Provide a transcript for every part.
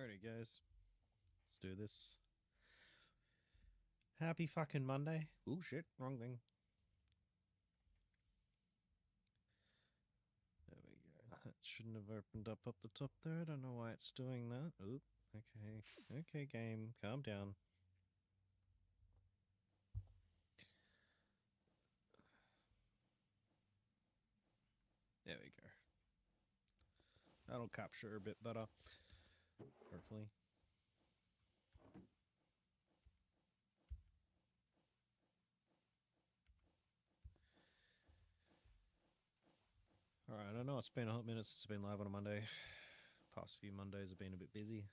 Alrighty, guys. Let's do this. Happy fucking Monday. Ooh, shit. Wrong thing. There we go. That shouldn't have opened up the top there. I don't know why it's doing that. Oop. Okay. Okay, game. Calm down. There we go. That'll capture a bit better. Hopefully. Alright, I know it's been a hot minute since it's been live on a Monday. Past few Mondays have been a bit busy.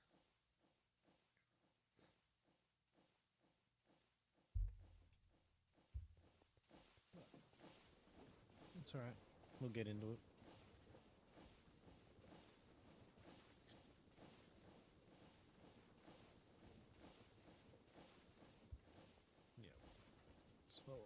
It's alright. We'll get into it. Yeah. Slowly.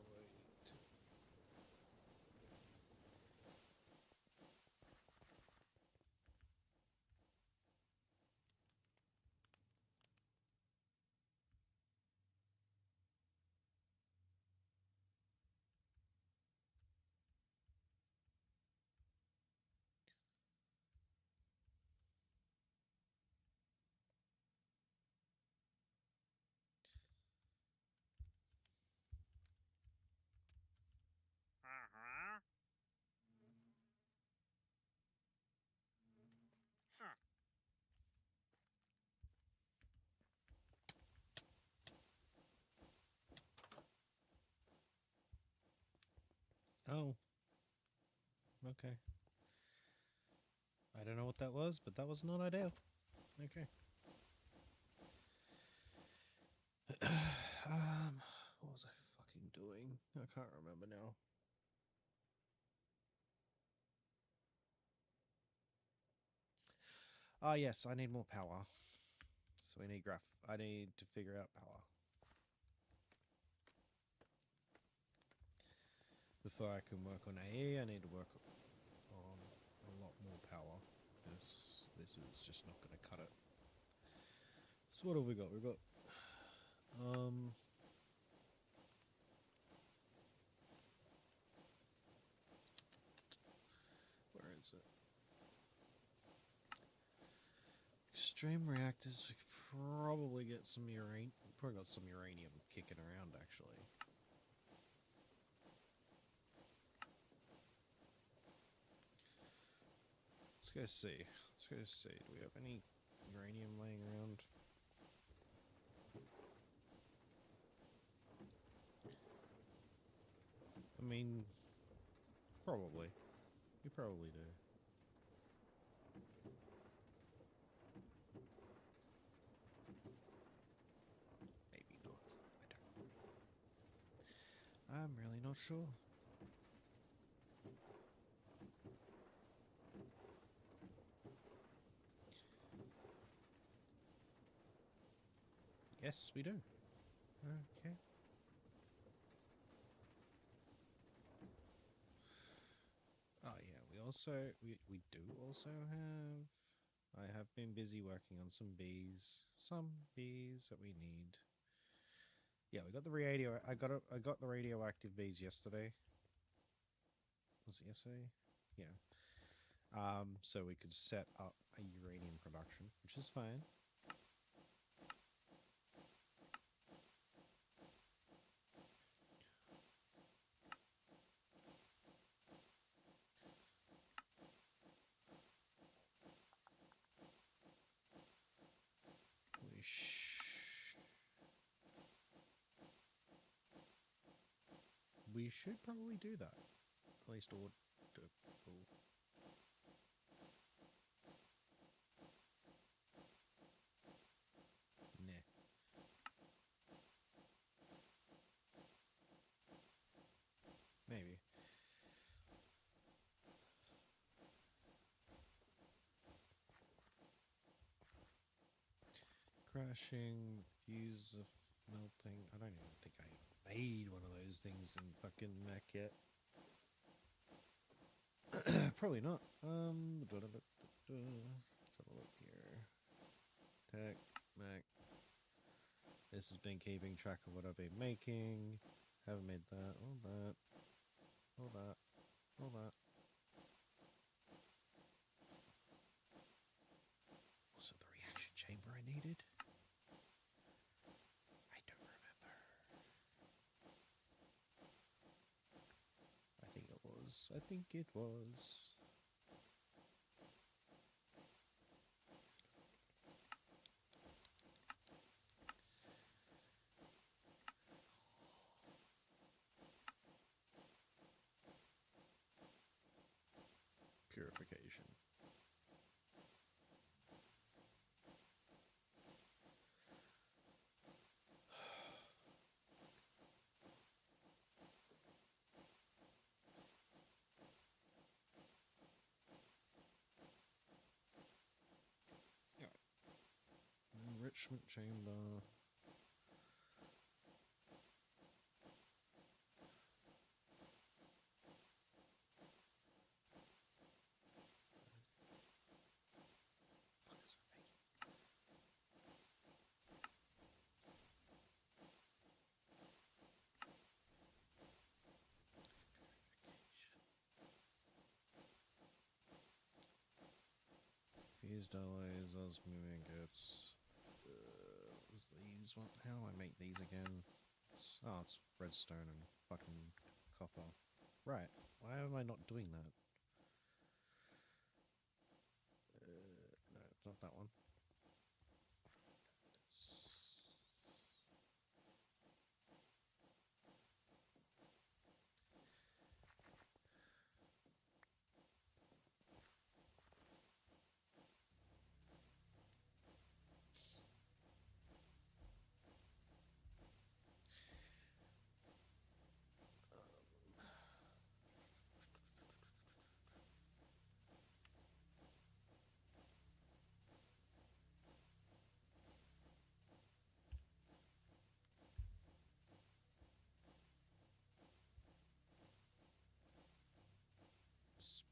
Uh-huh. Huh. Oh. Okay. I don't know what that was, but that was not ideal. Okay. What was I fucking doing? I can't remember now. Ah, yes, I need more power. So we need graph. I need to figure out power. Before I can work on AE, I need to work on a lot more power. This is just not going to cut it. So what have we got? We've got where is it? Extreme reactors. We could probably get some uranium. Probably got some uranium kicking around actually. Let's go see. Let's go see. Do we have any uranium laying around? I mean, probably. You probably do. Maybe not. I don't know. I'm really not sure. Yes, we do. Okay. Oh yeah, we do also have. I have been busy working on some bees. Some bees that we need. Yeah, we got the radio. I got the radioactive bees yesterday. Was it yesterday? Yeah. So we could set up a uranium production, which is fine. We should probably do that. At least or do. Nah. Maybe. Crashing, fuse of melting. I don't even think I made one of those things in fucking Mac yet. Probably not. Let's have a look here. This has been keeping track of what I've been making. Haven't made that, all that, all that, all that. Also, the reaction chamber I needed. I don't remember. I think it was. I think it was. Purification. Enrichment chamber. Fused alloys, osmium ingots. Was these what? How do I make these again? It's redstone and fucking copper. Right. Why am I not doing that? No, it's not that one.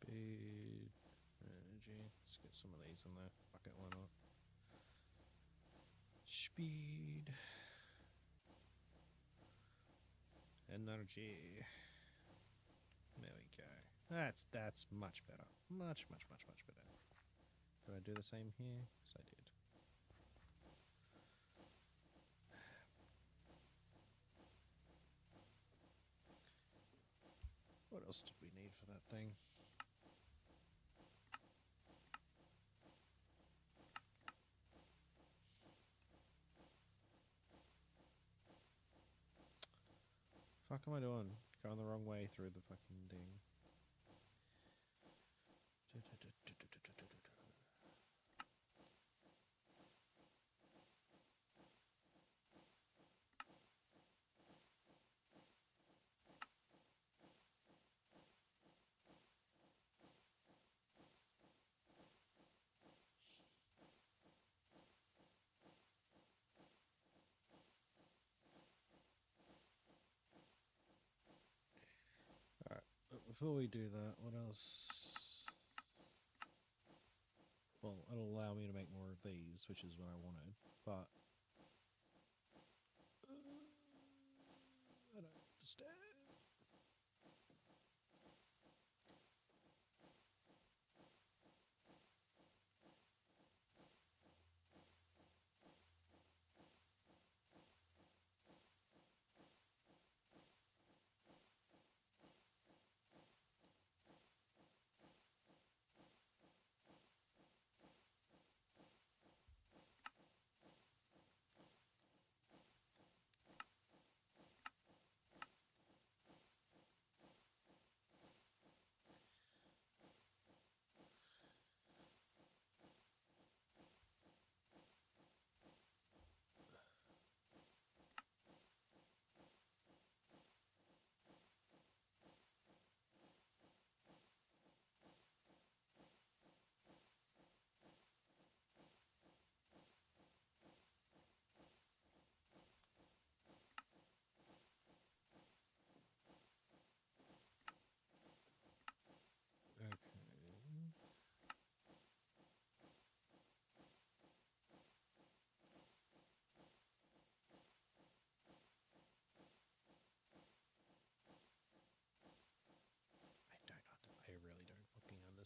Speed, energy. Let's get some of these in there. Fuck it, why not? Speed, energy. There we go. That's much better. Much better. Did I do the same here? Yes, I did. What else did we need for that thing? Fuck am I doing? Going the wrong way through the fucking thing. Alright, before we do that, what else? Well, it'll allow me to make more of these, which is what I wanted, but I don't understand.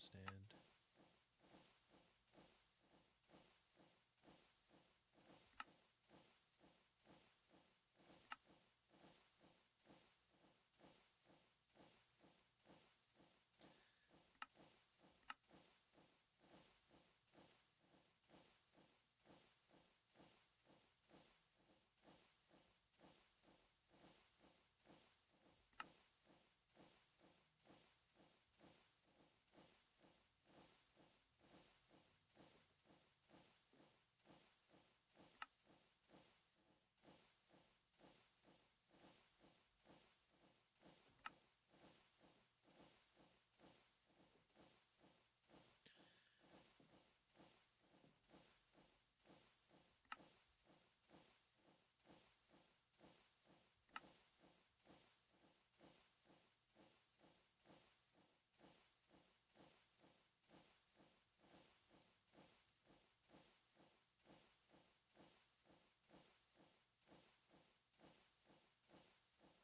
understand.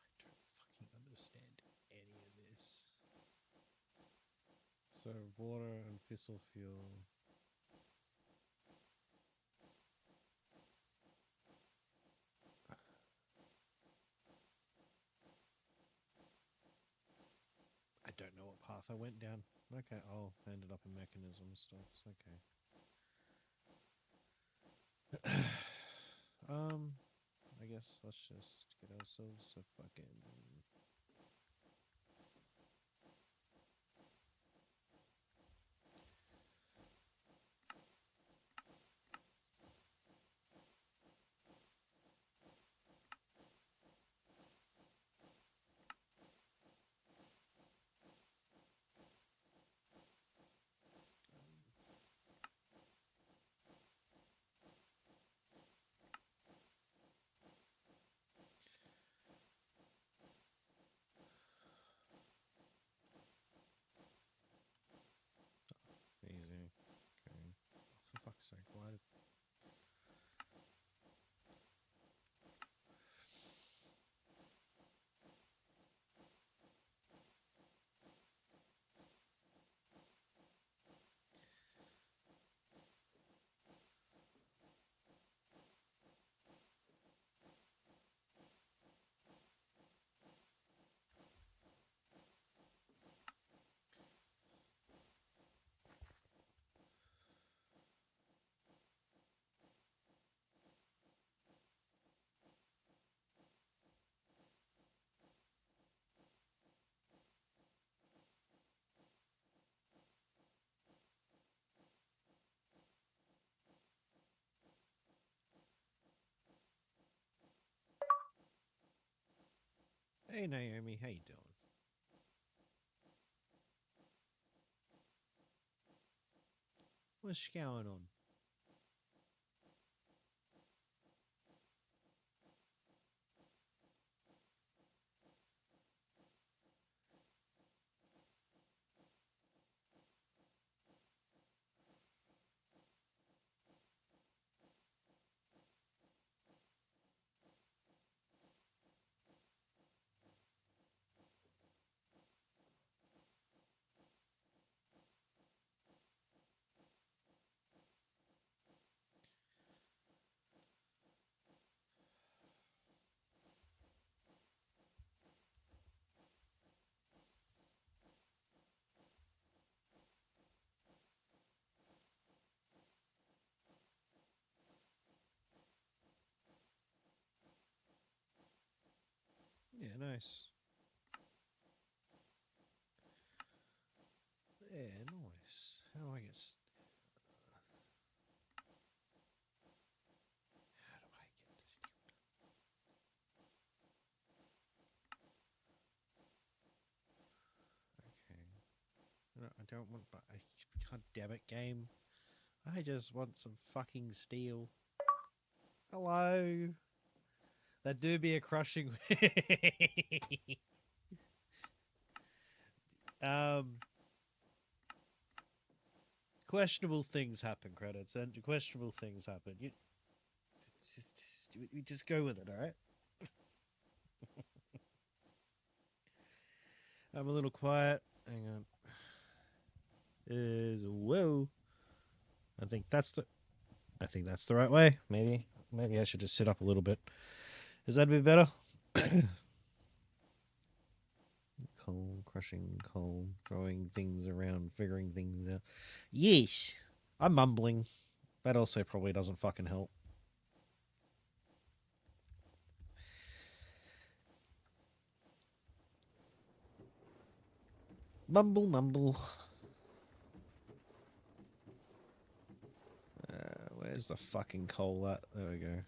I don't fucking understand any of this. So water and fossil fuel. I don't know what path I went down. Okay, oh, I ended up in mechanism stuff. Okay. I guess let's just get ourselves a fucking. Easy. Okay. Oh, for fuck's sake, why did... Hey Naomi, how you doing? What's going on? Yeah, nice. Yeah, nice. How do I get... How do I get this deal done? Okay. No, I don't want... But God damn it, game. I just want some fucking steel. Hello. That do be a crushing... questionable things happen, credits, and questionable things happen. We just go with it, all right? I'm a little quiet. Hang on. is whoa. I think that's the right way. Maybe I should just sit up a little bit. Is that a bit better? Coal, crushing coal, throwing things around, figuring things out. Yes. I'm mumbling. That also probably doesn't fucking help. Mumble, mumble. Where's the fucking coal at? There we go.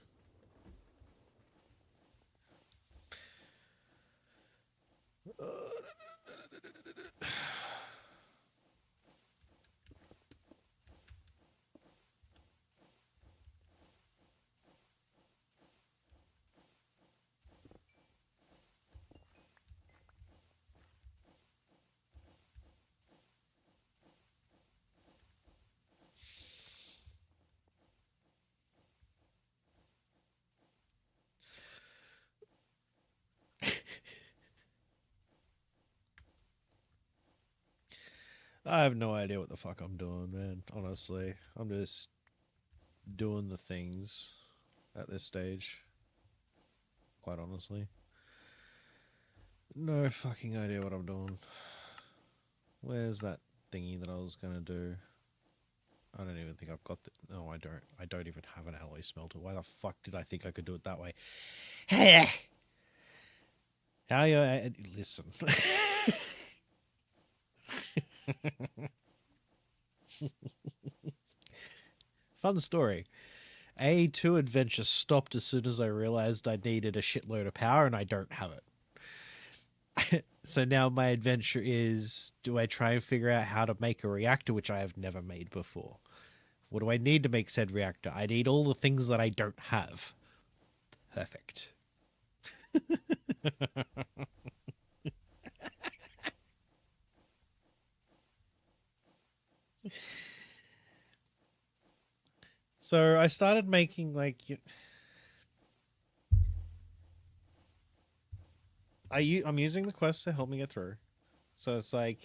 I have no idea what the fuck I'm doing, man. Honestly, I'm just doing the things at this stage. Quite honestly. No fucking idea what I'm doing. Where's that thingy that I was gonna do? I don't even think I've got the... No, I don't. I don't even have an alloy smelter. Why the fuck did I think I could do it that way? How you... listen. Fun story. A2 adventure stopped as soon as I realized I needed a shitload of power and I don't have it. So now my adventure is, do I try and figure out how to make a reactor, which I have never made before? What do I need to make said reactor? I need all the things that I don't have. Perfect. So I started making like... I'm using the quest to help me get through. So it's like...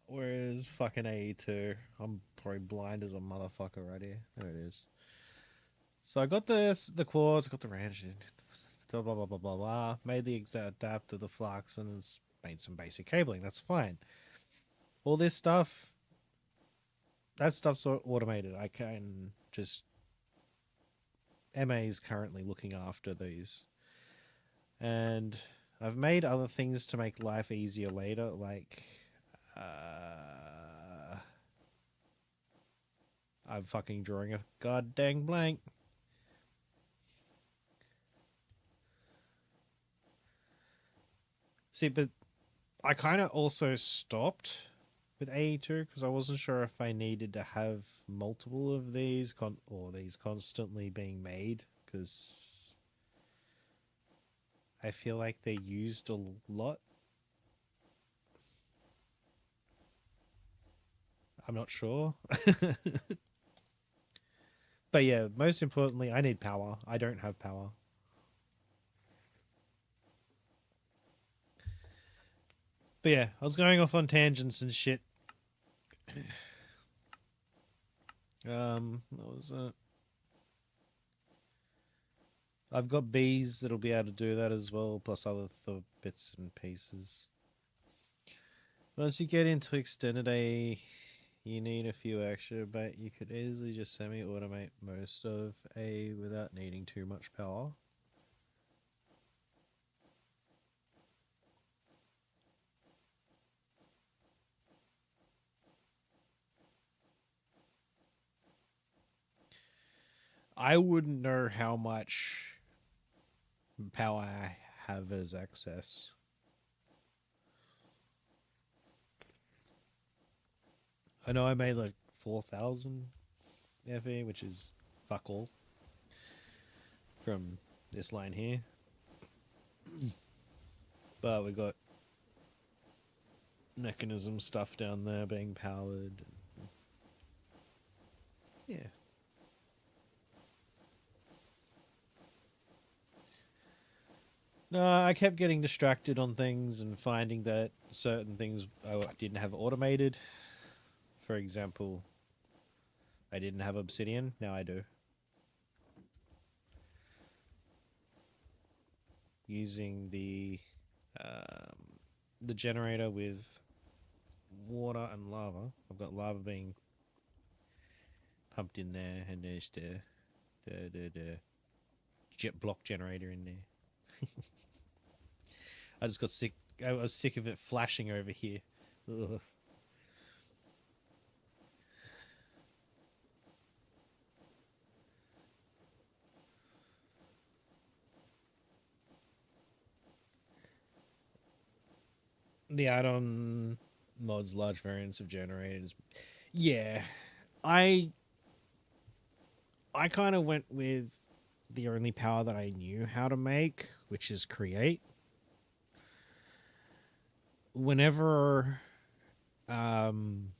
where is fucking A2? I'm probably blind as a motherfucker right here. There it is. So I got the quartz, I got the ranch, blah blah blah blah blah blah. Made the exact adapter, the flux, and it's made some basic cabling. That's fine. All this stuff, that stuff's automated. I can just... MA is currently looking after these, and I've made other things to make life easier later, like I'm fucking drawing a goddamn blank. See, but I kind of also stopped with AE2 because I wasn't sure if I needed to have multiple of these or these constantly being made, because I feel like they're used a lot. I'm not sure. But yeah, most importantly, I need power. I don't have power. But yeah, I was going off on tangents and shit. What was that? I've got bees that'll be able to do that as well, plus other bits and pieces. Once you get into extended A, you need a few extra, but you could easily just semi-automate most of A without needing too much power. I wouldn't know how much power I have as excess. I know I made like 4,000 FE, which is fuck all from this line here. But we got mechanism stuff down there being powered. Yeah. No, I kept getting distracted on things and finding that certain things I didn't have automated. For example, I didn't have obsidian. Now I do. Using um, the generator with water and lava. I've got lava being pumped in there, and there's the jet block generator in there. I just got sick. I was sick of it flashing over here. Ugh. The add-on mods large variants of generators. Yeah, I I kind of went with the only power that I knew how to make, which is create. Whenever um,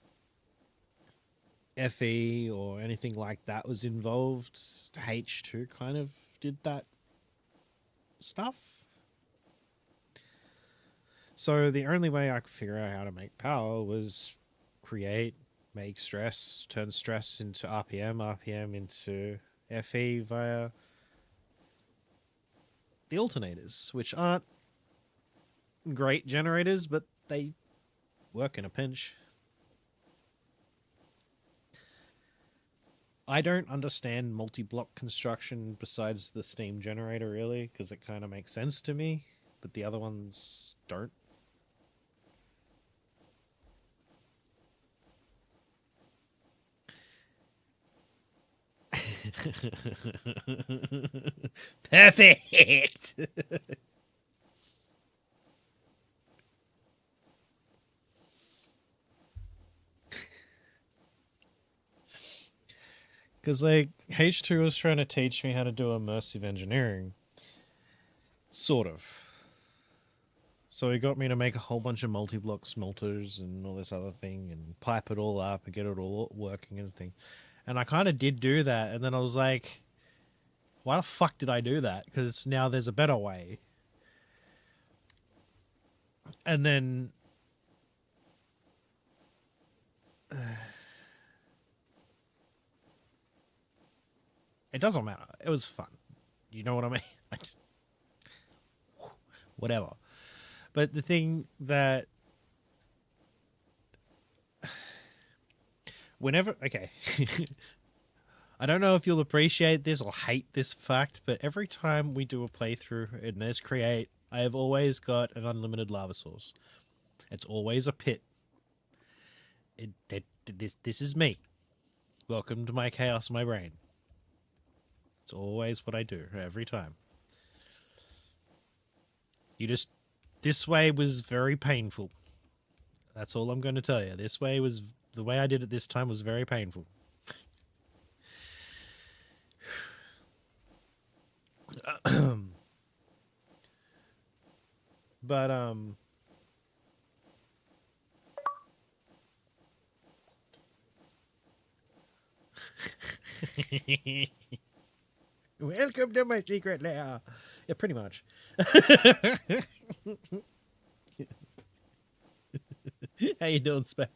FE or anything like that was involved, H2 kind of did that stuff. So the only way I could figure out how to make power was create, make stress, turn stress into RPM, RPM into FE via the alternators, which aren't great generators, but they work in a pinch. I don't understand multi-block construction besides the steam generator really, because it kind of makes sense to me, but the other ones don't. Perfect. Because like H2 was trying to teach me how to do immersive engineering, sort of. So he got me to make a whole bunch of multi-block smelters and all this other thing, and pipe it all up and get it all working and thing. And I kind of did do that, and then I was like, why the fuck did I do that? Because now there's a better way. And then it doesn't matter. It was fun. You know what I mean? I just, whatever. But the thing that whenever okay, I don't know if you'll appreciate this or hate this fact, but every time we do a playthrough in this create, I have always got an unlimited lava source. It's always a pit. This is me. Welcome to my chaos, my brain. It's always what I do every time. This way was very painful. That's all I'm going to tell you. The way I did it this time was very painful. But welcome to my secret lair. Yeah, pretty much. How you doing, Spec?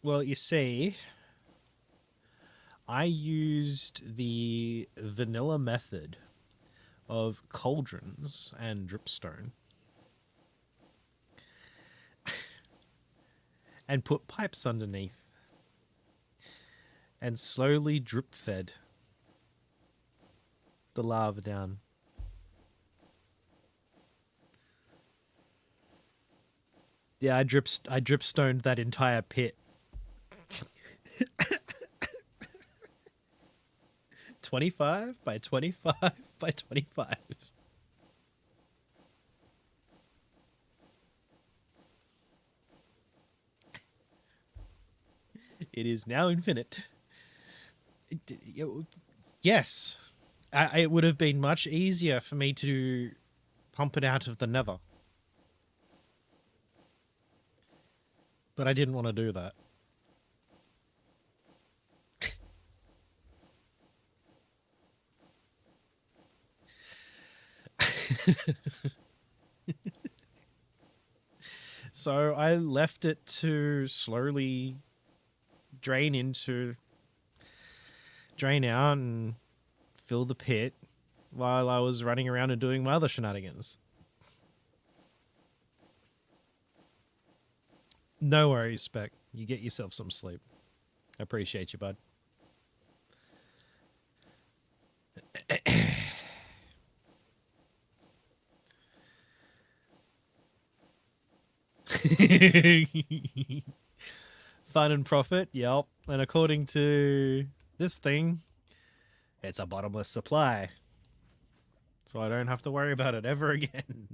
Well, you see, I used the vanilla method of cauldrons and dripstone and put pipes underneath and slowly drip fed the lava down. Yeah, I dripstoned that entire pit. 25 by 25 by 25. It is now infinite. Yes. It would have been much easier for me to pump it out of the nether. But I didn't want to do that. So I left it to slowly drain out and fill the pit while I was running around and doing my other shenanigans. No worries, Spec. You get yourself some sleep. I appreciate you, bud. Fun and profit, yep. And according to this thing, it's a bottomless supply. So I don't have to worry about it ever again.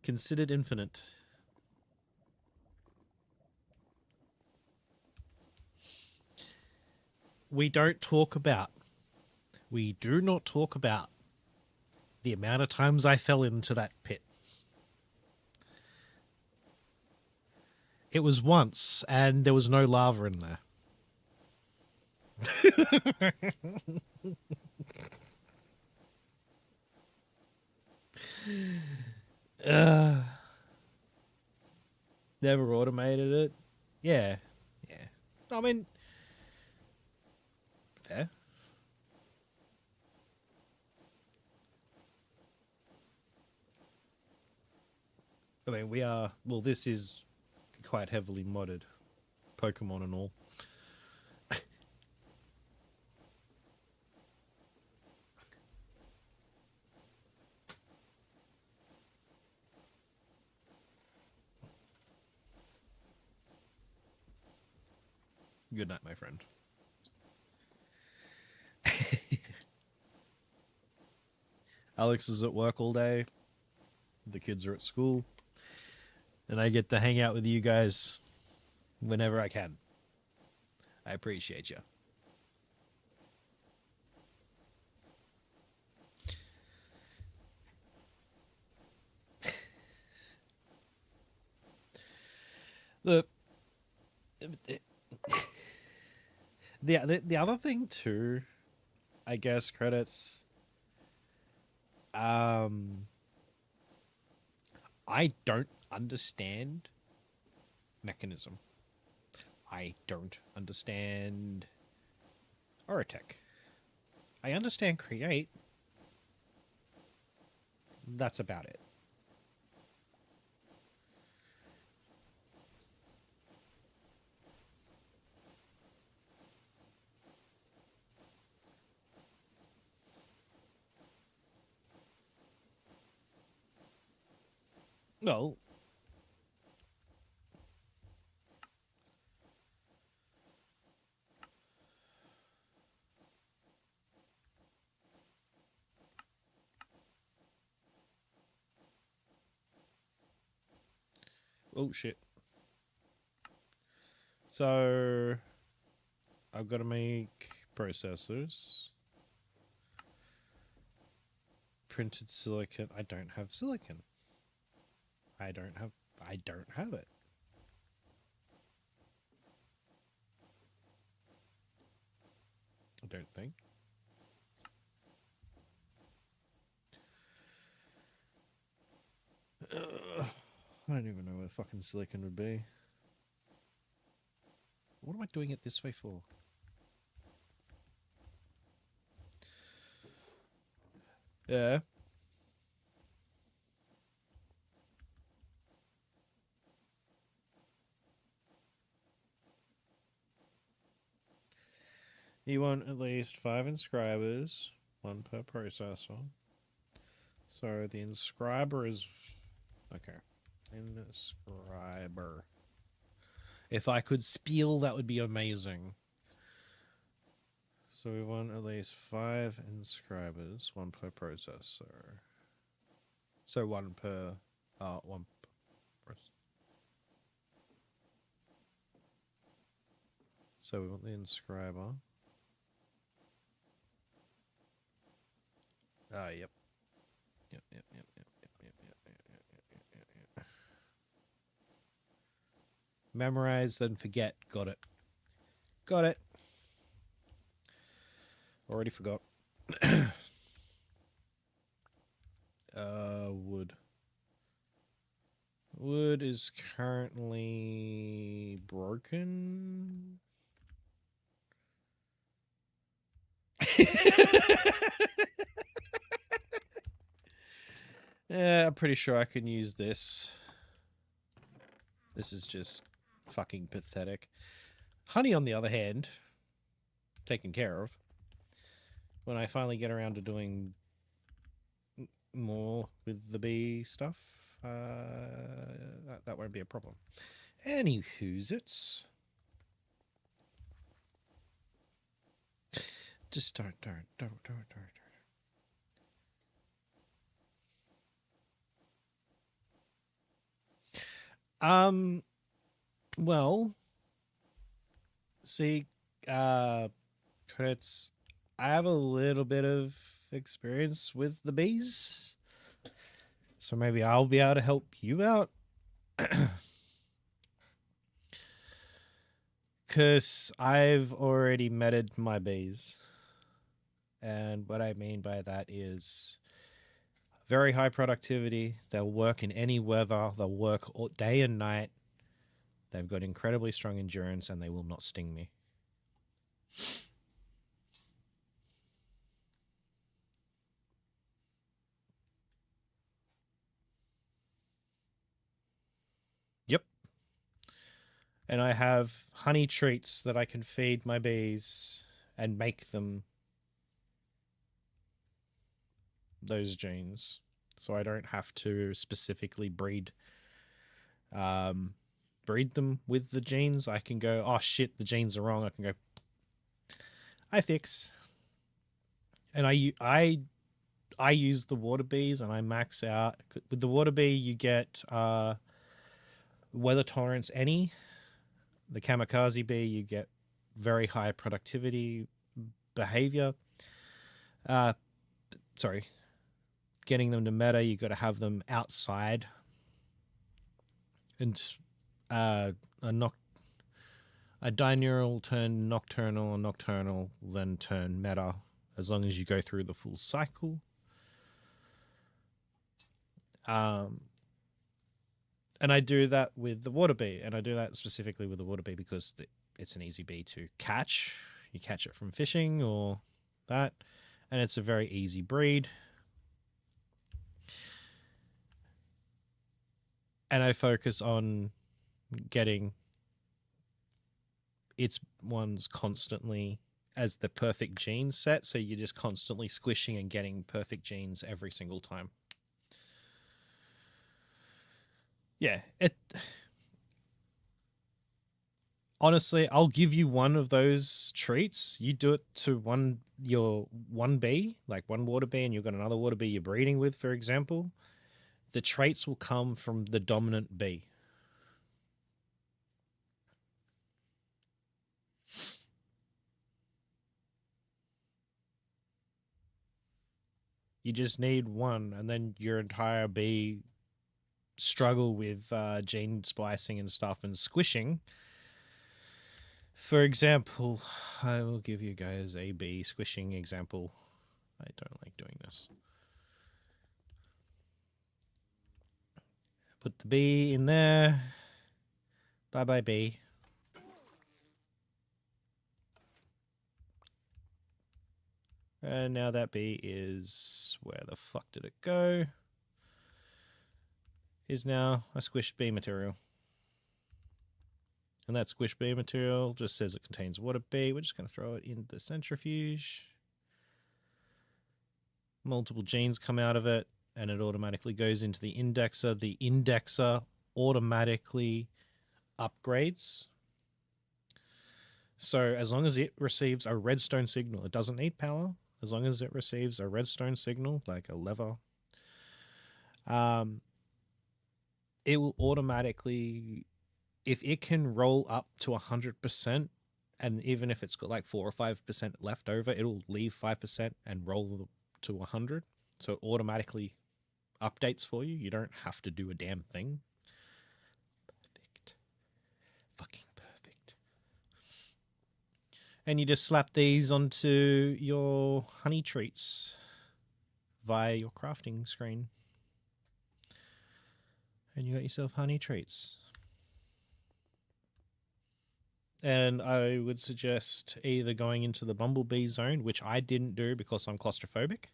Considered infinite. We don't talk about. We do not talk about the amount of times I fell into that pit. It was once, and there was no lava in there. Never automated it. Yeah. Yeah. I mean, fair. I mean, we are. Well, this is quite heavily modded. Pokemon and all. Good night, my friend. Alex is at work all day. The kids are at school. And I get to hang out with you guys whenever I can. I appreciate you. The the other thing too, I guess credits. I don't understand mechanism. I don't understand Orotech. I understand create. That's about it. No. Oh shit. So I've got to make processors. Printed silicon. I don't have silicon. I don't have it. I don't think. I don't even know where fucking silicon would be. What am I doing it this way for? Yeah. You want at least 5 inscribers, 1 per processor. So the inscriber is... Okay. Inscriber. If I could spiel, that would be amazing. So we want at least 5 inscribers, 1 per processor. So 1 per... 1 per... So we want the inscriber. Yep. Yep. Memorize, then forget. Got it. Got it. Already forgot. Wood. Wood is currently broken. Yeah, I'm pretty sure I can use this. This is just fucking pathetic. Honey, on the other hand, taken care of. When I finally get around to doing more with the bee stuff, that won't be a problem. Anywho's it's. Just don't. Well, see, credits. I have a little bit of experience with the bees, so maybe I'll be able to help you out. Because I've already meted my bees. And what I mean by that is very high productivity. They'll work in any weather. They'll work all day and night. They've got incredibly strong endurance and they will not sting me. Yep. And I have honey treats that I can feed my bees and make them those genes. So I don't have to specifically breed them with the genes. I can go, oh shit, the genes are wrong. I can go, I fix. And I use the water bees and I max out with the water bee. You get weather tolerance any. The kamikaze bee, you get very high productivity behavior. Sorry, getting them to meta, you got to have them outside and a diurnal turn nocturnal, nocturnal then turn meta, as long as you go through the full cycle. And I do that with the water bee, and I do that specifically with the water bee because it's an easy bee to catch. You catch it from fishing or that, and it's a very easy breed. And I focus on getting its ones constantly as the perfect gene set, so you're just constantly squishing and getting perfect genes every single time. Yeah, it honestly, I'll give you one of those treats. You do it to your one bee, like one water bee, and you've got another water bee you're breeding with, for example. The traits will come from the dominant bee. You just need one, and then your entire bee struggle with gene splicing and stuff and squishing. For example, I will give you guys a bee squishing example. I don't like doing this. Put the bee in there. Bye bye, bee. And now that bee is... where the fuck did it go? Is now a squished bee material. And that squished bee material just says it contains water bee. We're just going to throw it in the centrifuge. Multiple genes come out of it, and it automatically goes into the indexer. The indexer automatically upgrades. So as long as it receives a redstone signal, it doesn't need power. As long as it receives a redstone signal, like a lever, it will automatically, if it can roll up to 100%, and even if it's got like 4 or 5% left over, it'll leave 5% and roll to 100. So it automatically updates for you. You don't have to do a damn thing. Perfect. And you just slap these onto your honey treats via your crafting screen. And you got yourself honey treats. And I would suggest either going into the bumblebee zone, which I didn't do because I'm claustrophobic.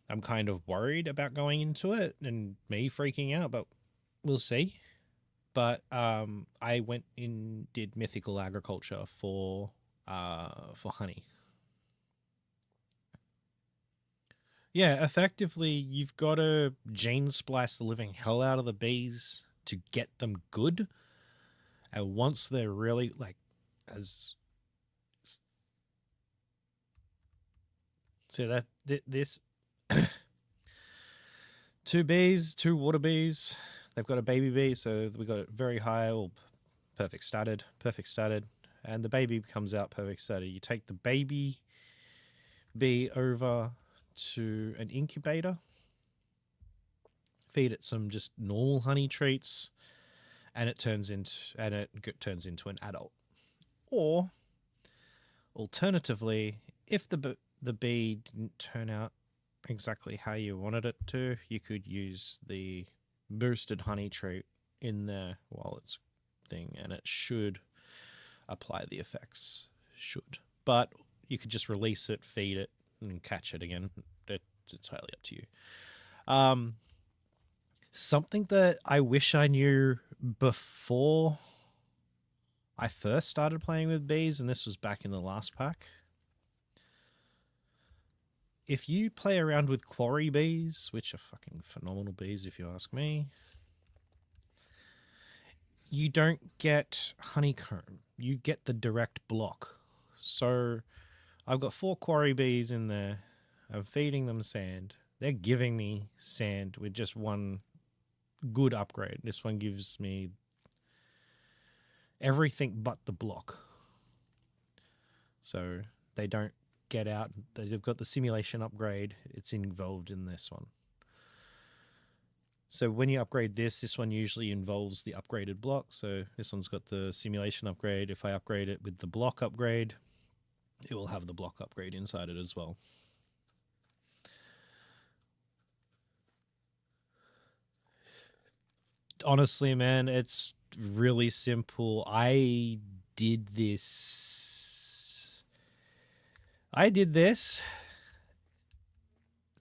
I'm kind of worried about going into it and me freaking out, but we'll see. But I went in, did mythical agriculture for honey. Yeah, effectively, you've got to gene splice the living hell out of the bees to get them good. And once they're really like, as so that this two bees, two water bees. They've got a baby bee, so we got it very high, or perfect started, and the baby comes out perfect started. You take the baby bee over to an incubator, feed it some just normal honey treats, and it turns into an adult. Or alternatively, if the bee didn't turn out exactly how you wanted it to, you could use the boosted honey treat in there while it's thing, and it should apply the effects. Should, but you could just release it, feed it, and catch it again. It's entirely up to you. Something that I wish I knew before I first started playing with bees, and this was back in the last pack. If you play around with quarry bees, which are fucking phenomenal bees if you ask me, you don't get honeycomb. You get the direct block. So I've got 4 quarry bees in there. I'm feeding them sand. They're giving me sand with just one good upgrade. This one gives me everything but the block. So they don't get out. They've got the simulation upgrade. It's involved in this one. So when you upgrade this one usually involves the upgraded block. So this one's got the simulation upgrade. If I upgrade it with the block upgrade, it will have the block upgrade inside it as well. Honestly, man, it's really simple. I did this.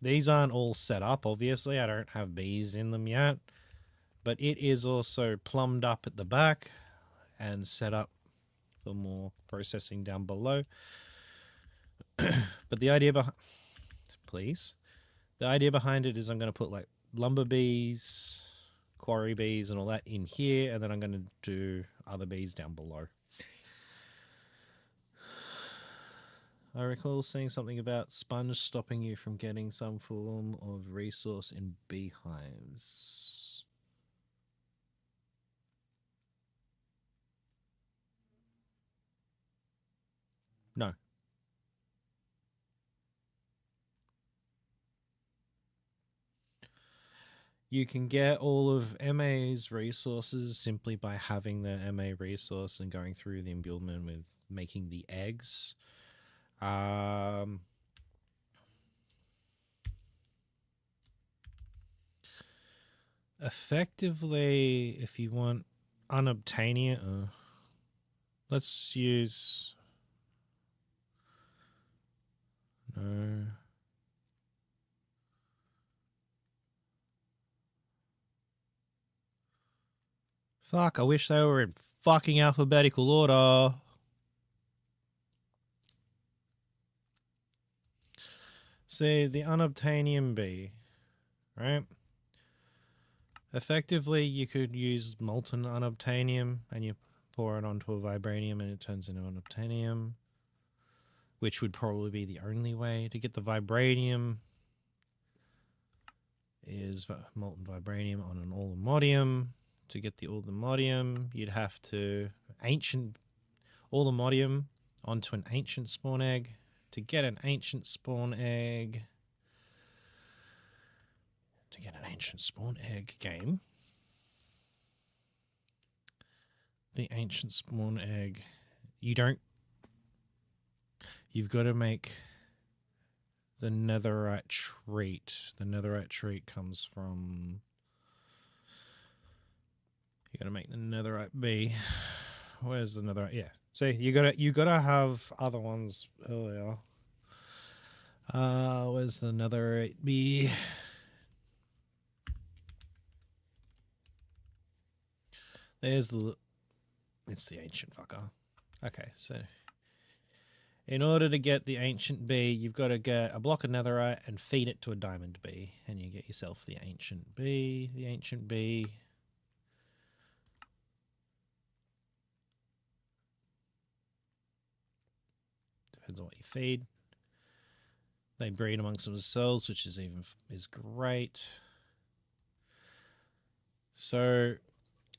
These aren't all set up, obviously. I don't have bees in them yet. But it is also plumbed up at the back and set up for more processing down below. But the idea behind... Please. The idea behind it is I'm going to put like lumber bees, quarry bees, and all that in here, and then I'm going to do other bees down below. I recall seeing something about sponge stopping you from getting some form of resource in beehives. No. You can get all of MA's resources simply by having the MA resource and going through the imbuement with making the eggs. Effectively, if you want unobtainium, let's use... No. Fuck, I wish they were in fucking alphabetical order. See, the unobtainium bee, right? Effectively, you could use molten unobtainium and you pour it onto a vibranium and it turns into unobtainium, which would probably be the only way to get the vibranium. Is molten vibranium on an allomodium. To get the allomodium, you'd have to ancient allomodium onto an ancient spawn egg. To get an ancient spawn egg, game, the ancient spawn egg. You don't. You've got to make the netherite treat. The netherite treat comes from. You got to make the netherite bee. Where's the netherite? Yeah. See, you gotta have other ones earlier. Where's the netherite bee? There's the. It's the ancient fucker. Okay, so in order to get the ancient bee, you've got to get a block of netherite and feed it to a diamond bee, and you get yourself the ancient bee. The ancient bee. Depends on what you feed. They breed amongst themselves, which is great. So,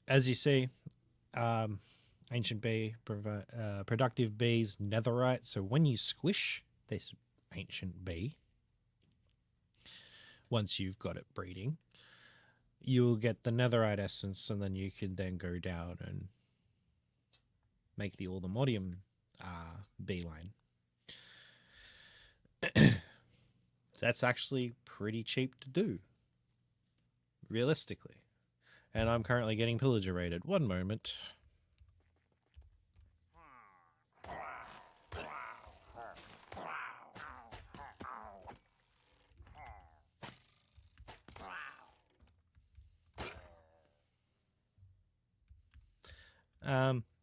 as you see, ancient bee, productive bees, netherite. So when you squish this ancient bee, once you've got it breeding, you'll get the netherite essence, and then you can then go down and make the allthemodium beeline. That's actually pretty cheap to do, realistically. And I'm currently getting pillager raided. One moment.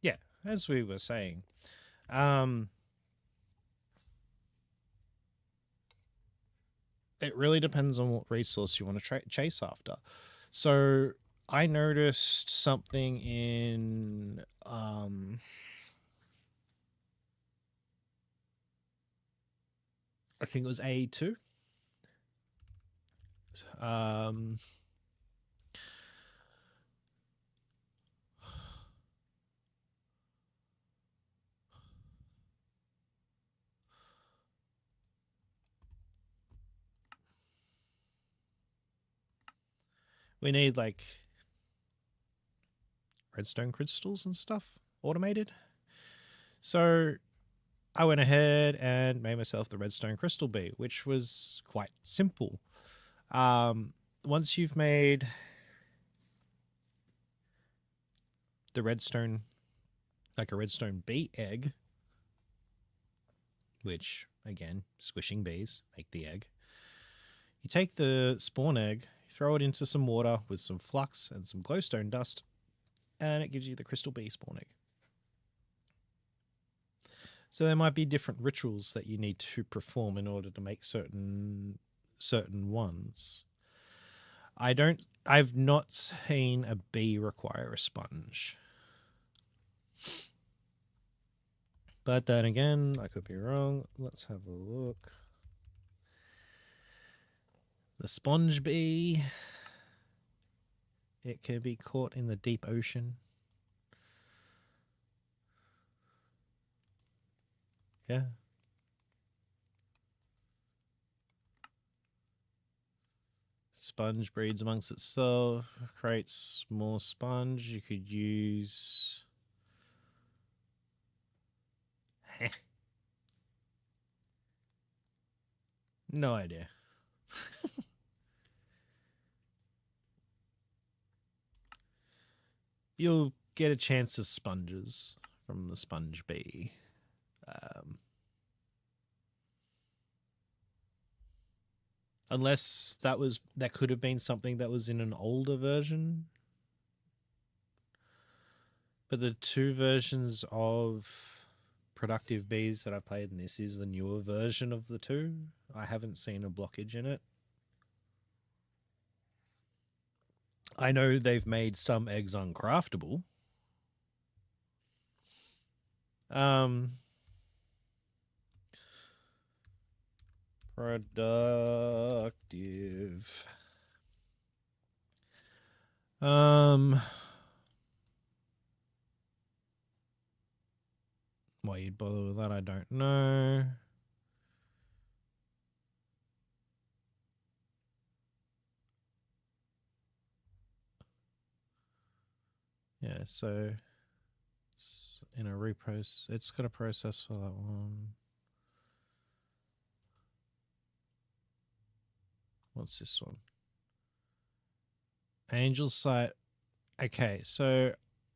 Yeah, as we were saying, it really depends on what resource you want to chase after. So I noticed something in I think it was A2. We need like redstone crystals and stuff automated. So I went ahead and made myself the redstone crystal bee, which was quite simple. Once you've made the redstone, like a redstone bee egg, which again, squishing bees make the egg, you take the spawn egg, throw it into some water with some flux and some glowstone dust, and it gives you the crystal bee spawn egg. So there might be different rituals that you need to perform in order to make certain ones. I've not seen a bee require a sponge. But then again, I could be wrong. Let's have a look. The sponge bee, it can be caught in the deep ocean. Yeah. Sponge breeds amongst itself, creates more sponge. You could use... No idea. You'll get a chance of sponges from the sponge bee. Unless that could have been something that was in an older version. But the two versions of productive bees that I played, and this is the newer version of the two, I haven't seen a blockage in it. I know they've made some eggs uncraftable. Productive. Why you'd bother with that, I don't know. Yeah, so in a reprocess. It's got a process for that one. What's this one? Angel's Sight. Okay, so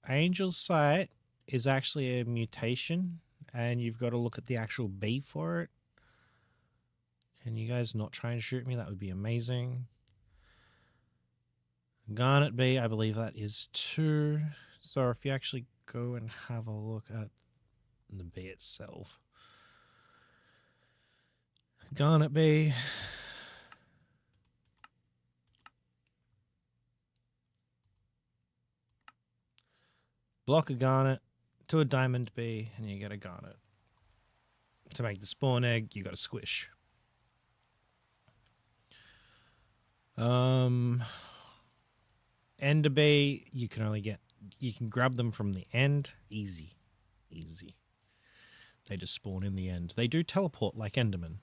Angel's Sight is actually a mutation, and you've got to look at the actual bee for it. Can you guys not try and shoot me? That would be amazing. Garnet bee, I believe that is 2. So if you actually go and have a look at the bee itself. Garnet bee. Block a garnet to a diamond bee, and you get a garnet. To make the spawn egg, you got to squish. Ender bee, you can grab them from the end. Easy. They just spawn in the end. They do teleport like Enderman.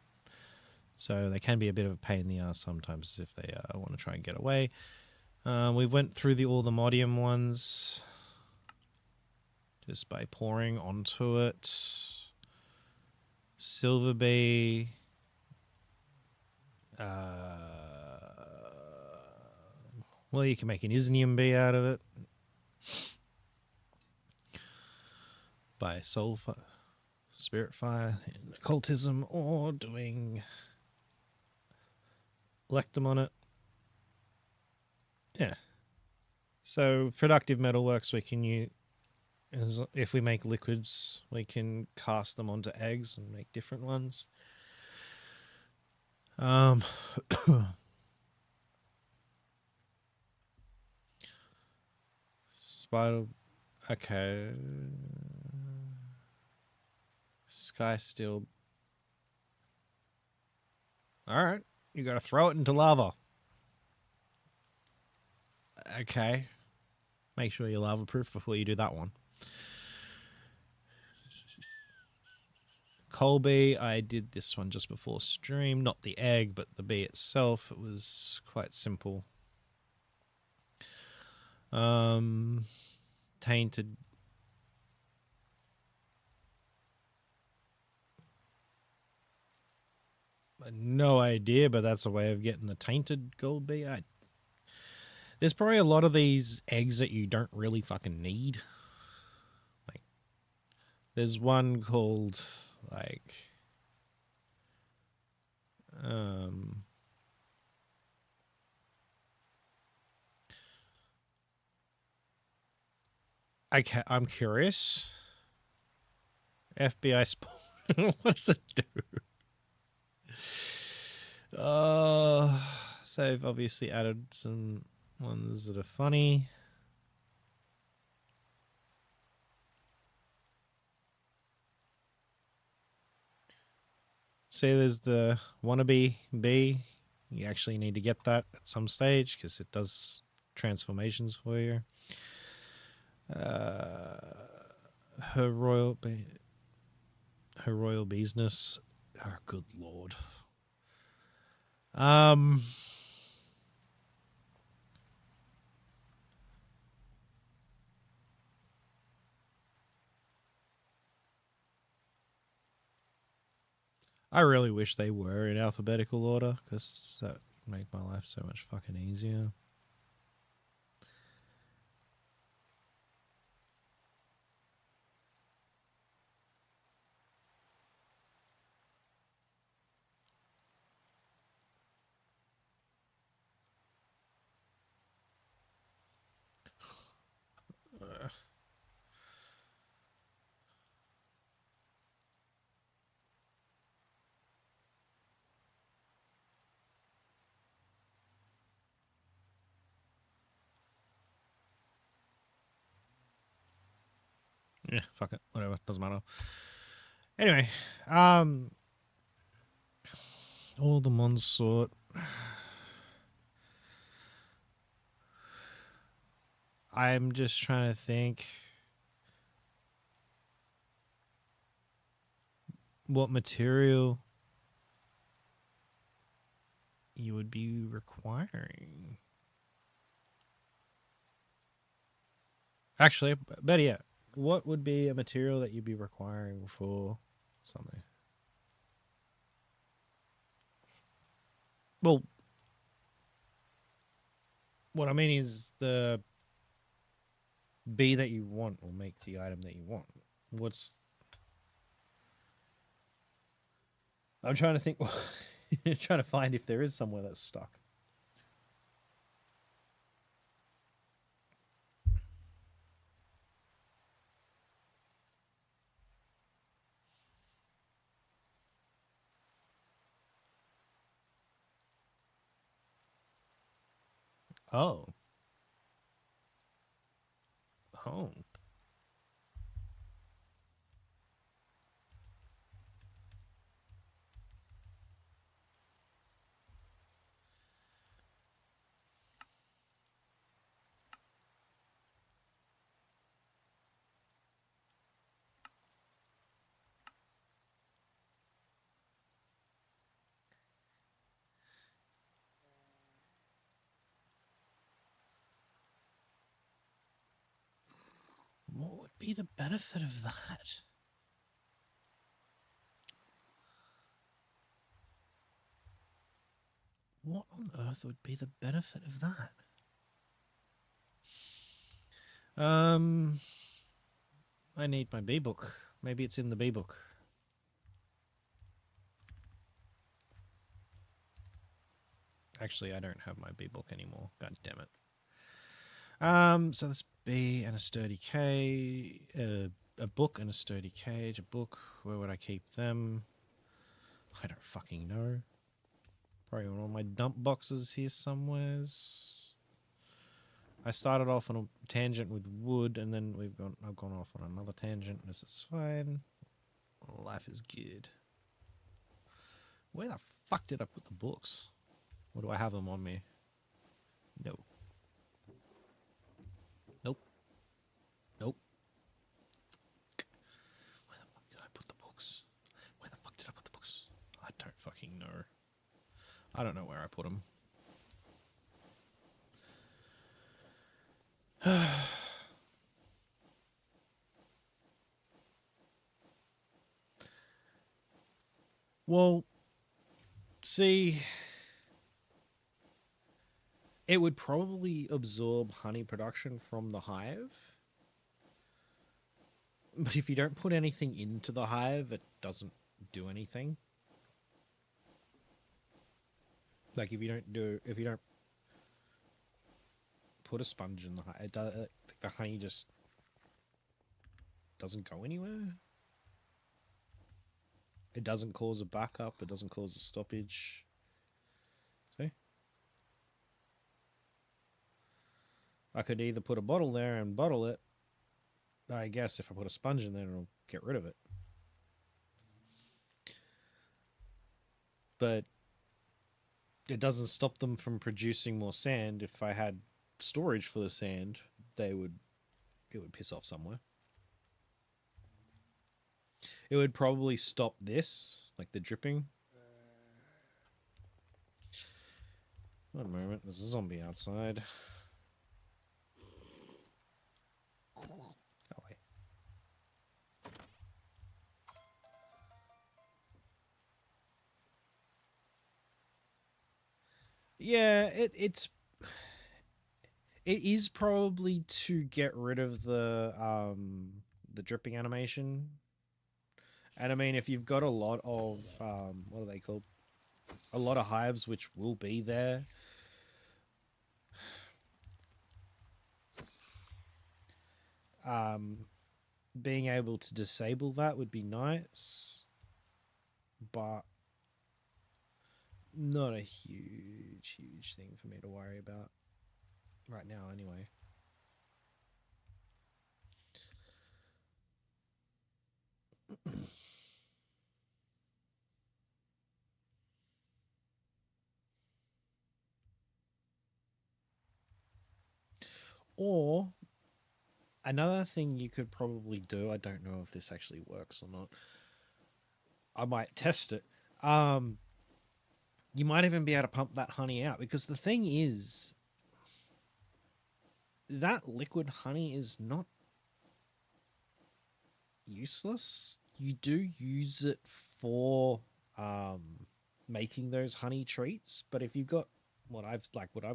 So they can be a bit of a pain in the ass sometimes if they want to try and get away. We went through all the Modium ones just by pouring onto it. Silver bee. Well, you can make an Isnium bee out of it. By Soulfire, Spirit Fire, Occultism, or doing Lectum on it. Yeah. So productive metalworks we can use. If we make liquids, we can cast them onto eggs and make different ones. Spider. Okay. Sky Steel. Alright. You gotta throw it into lava. Okay. Make sure you're lava proof before you do that one. Coal bee, I did this one just before stream. Not the egg, but the bee itself. It was quite simple. Tainted. No idea, but that's a way of getting the tainted gold bee. There's probably a lot of these eggs that you don't really fucking need. Like, there's one called, like, I'm curious. FBI spawn. What does it do? So they've obviously added some ones that are funny. See, there's the wannabe bee. You actually need to get that at some stage because it does transformations for you. Her royal business. Oh, good lord. I really wish they were in alphabetical order because that would make my life so much fucking easier. Yeah, fuck it. Whatever. Doesn't matter. Anyway, all the mons sort. I'm just trying to think what material you would be requiring. Actually, better yet, What would be a material that you'd be requiring for something? Well, what I mean is the bee that you want will make the item that you want. What's I'm trying to think. Trying to find if there is somewhere that's stuck. Oh, oh. What would be the benefit of that? What on earth would be the benefit of that? Um, I need my B book. Maybe it's in the B book. Actually, I don't have my B book anymore. God damn it. So that's B and a sturdy K, a book and a sturdy cage. A book. Where would I keep them? I don't fucking know. Probably on all my dump boxes here somewheres. I started off on a tangent with wood, and then I've gone off on another tangent. This is fine. Life is good. Where the fuck did I put the books? Or do I have them on me? No. Nope. Nope. Where the fuck did I put the books? Where the fuck did I put the books? I don't fucking know. I don't know where I put them. Well, see, it would probably absorb honey production from the hive. But if you don't put anything into the hive, it doesn't do anything. Like if you don't put a sponge in the hive, the honey just doesn't go anywhere. It doesn't cause a backup. It doesn't cause a stoppage. See? I could either put a bottle there and bottle it. I guess if I put a sponge in there, it'll get rid of it. But it doesn't stop them from producing more sand. If I had storage for the sand, it would piss off somewhere. It would probably stop this, like the dripping. One moment, there's a zombie outside. Oh, wait. Yeah, it is probably to get rid of the dripping animation. And I mean, if you've got a lot of what are they called? A lot of hives which will be there. Being able to disable that would be nice, but not a huge thing for me to worry about right now, anyway. Or another thing you could probably do, I don't know if this actually works or not. I might test it. You might even be able to pump that honey out because the thing is that liquid honey is not useless. You do use it for making those honey treats, but if you've got what I've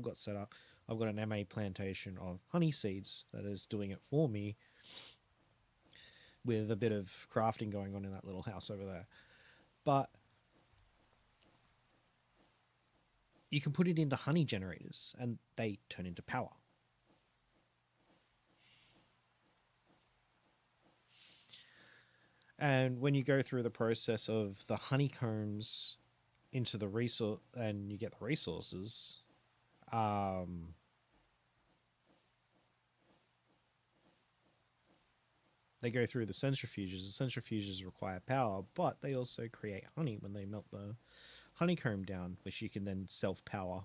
got set up, I've got an MA plantation of honey seeds that is doing it for me with a bit of crafting going on in that little house over there. But you can put it into honey generators and they turn into power. And when you go through the process of the honeycombs into the resource and you get the resources, they go through the centrifuges. The centrifuges require power, but they also create honey when they melt the honeycomb down, which you can then self-power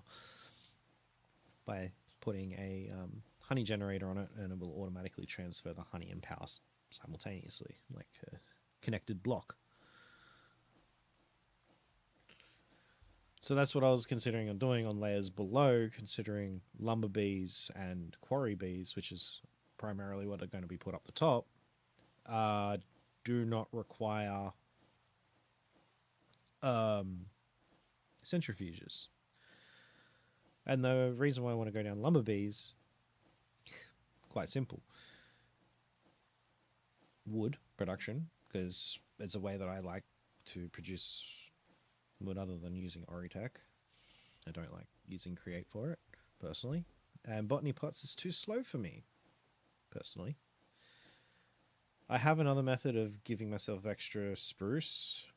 by putting a honey generator on it, and it will automatically transfer the honey and power simultaneously, like a connected block. So that's what I was considering on doing on layers below, considering lumber bees and quarry bees, which is primarily what are going to be put up the top, do not require centrifuges. And the reason why I want to go down lumber bees, quite simple. Wood production, because it's a way that I like to produce wood other than using Oritech. I don't like using Create for it, personally. And Botany Pots is too slow for me, personally. I have another method of giving myself extra spruce.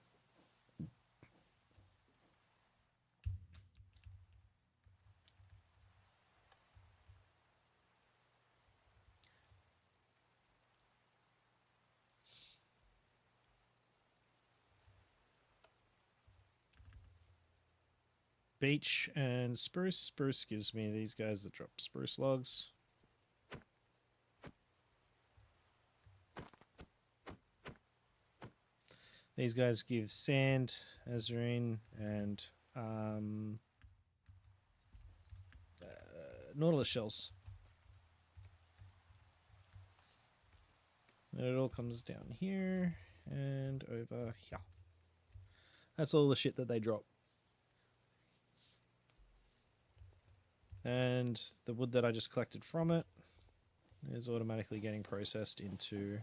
Beech and spruce. Spruce gives me these guys that drop spruce logs. These guys give sand, azurine, and nautilus shells. And it all comes down here and over here. That's all the shit that they drop. And the wood that I just collected from it is automatically getting processed into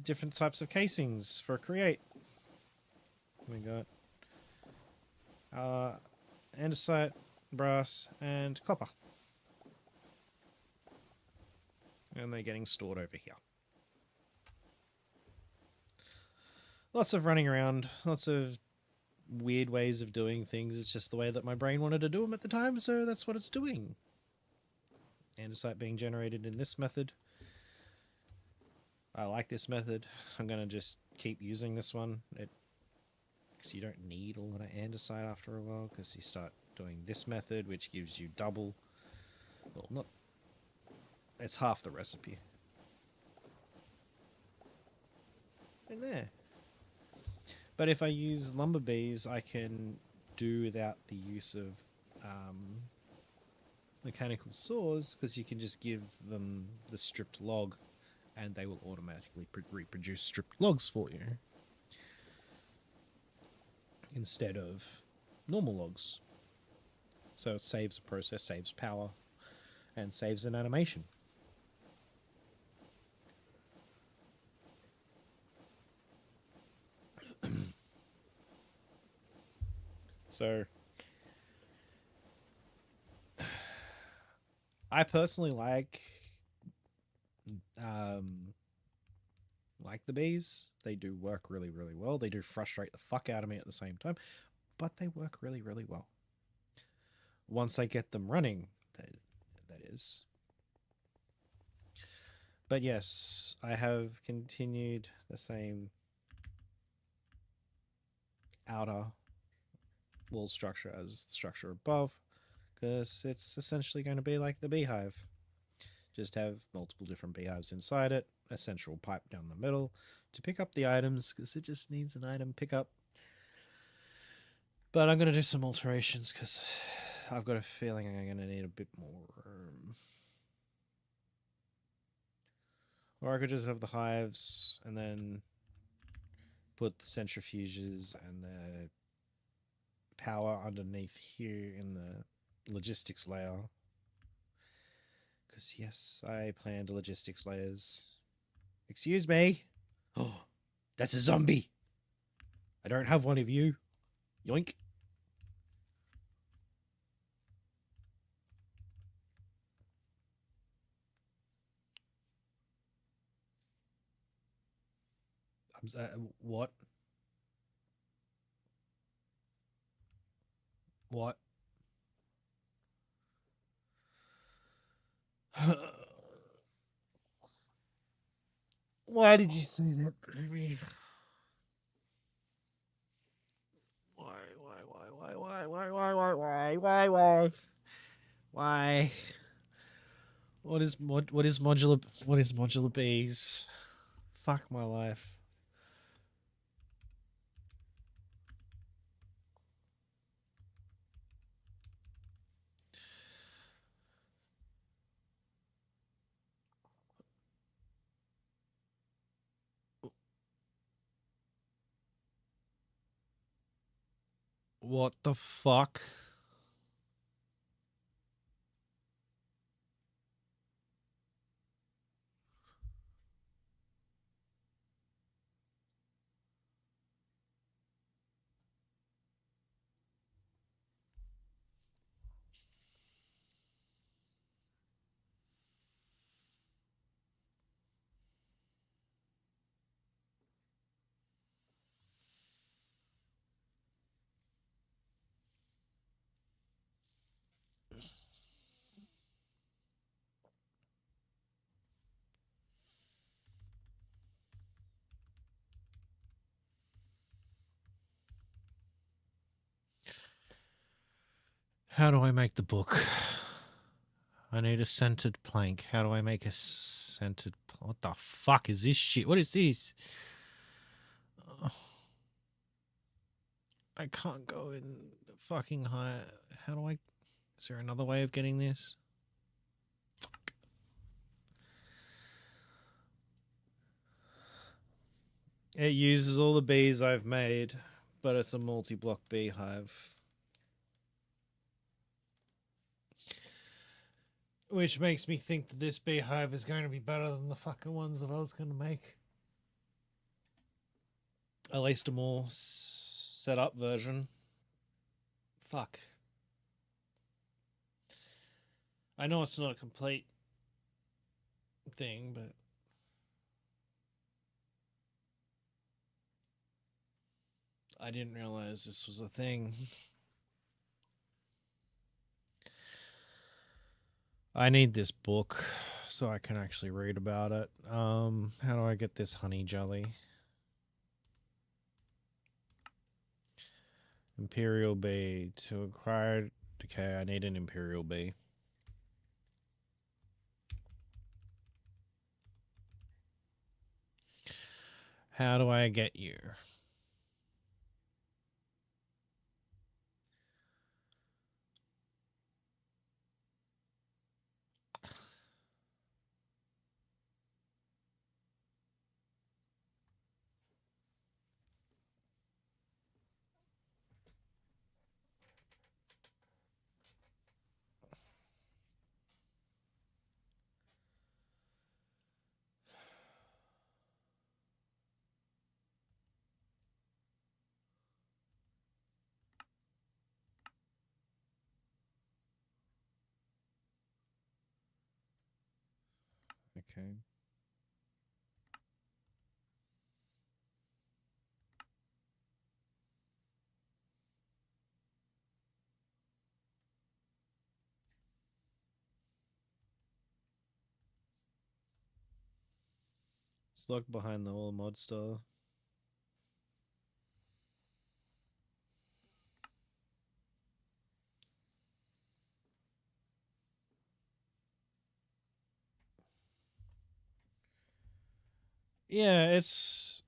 different types of casings for Create. We got andesite, brass, and copper. And they're getting stored over here. Lots of running around, lots of weird ways of doing things. It's just the way that my brain wanted to do them at the time, so that's what it's doing. Andesite being generated in this method. I like this method. I'm going to just keep using this one. Because you don't need all that andesite after a while, because you start doing this method, which gives you double. Well, not. It's half the recipe. In there. But if I use lumber bees, I can do without the use of mechanical saws, because you can just give them the stripped log and they will automatically reproduce stripped logs for you instead of normal logs. So it saves a process, saves power, and saves an animation. So I personally like the bees. They do work really, really well. They do frustrate the fuck out of me at the same time, but they work really, really well. Once I get them running, that is. But yes, I have continued the same outer wall structure as the structure above, because it's essentially going to be like the beehive. Just have multiple different beehives inside it, a central pipe down the middle to pick up the items, because it just needs an item pickup. But I'm going to do some alterations because I've got a feeling I'm going to need a bit more room. Or I could just have the hives and then put the centrifuges and the power underneath here in the logistics layer. Because, yes, I planned logistics layers. Excuse me. Oh, that's a zombie. I don't have one of you. Yoink. What? What? Why did you say that, baby? Why? What is modular bees? Fuck my life. What the fuck? How do I make the book? I need a centered plank. How do I make a centered... What the fuck is this shit? What is this? I can't go in the fucking high... How do I... Is there another way of getting this? Fuck. It uses all the bees I've made, but it's a multi-block beehive. Which makes me think that this beehive is going to be better than the fucking ones that I was going to make. At least a more set up version. Fuck. I know it's not a complete thing, but I didn't realize this was a thing. I need this book so I can actually read about it. How do I get this honey jelly? Imperial bee. To acquire... Okay, I need an imperial bee. How do I get you? Okay. It's locked behind the wall mod store. Yeah, it's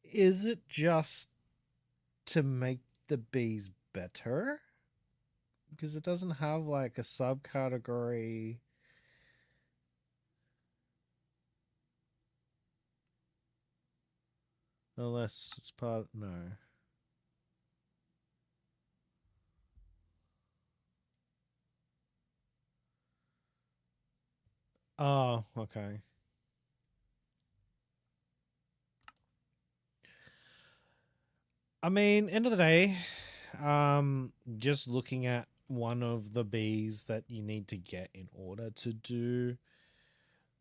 Is it just to make the bees better? Because it doesn't have like a subcategory. Unless it's part. No. Oh, okay. I mean, end of the day, just looking at one of the bees that you need to get in order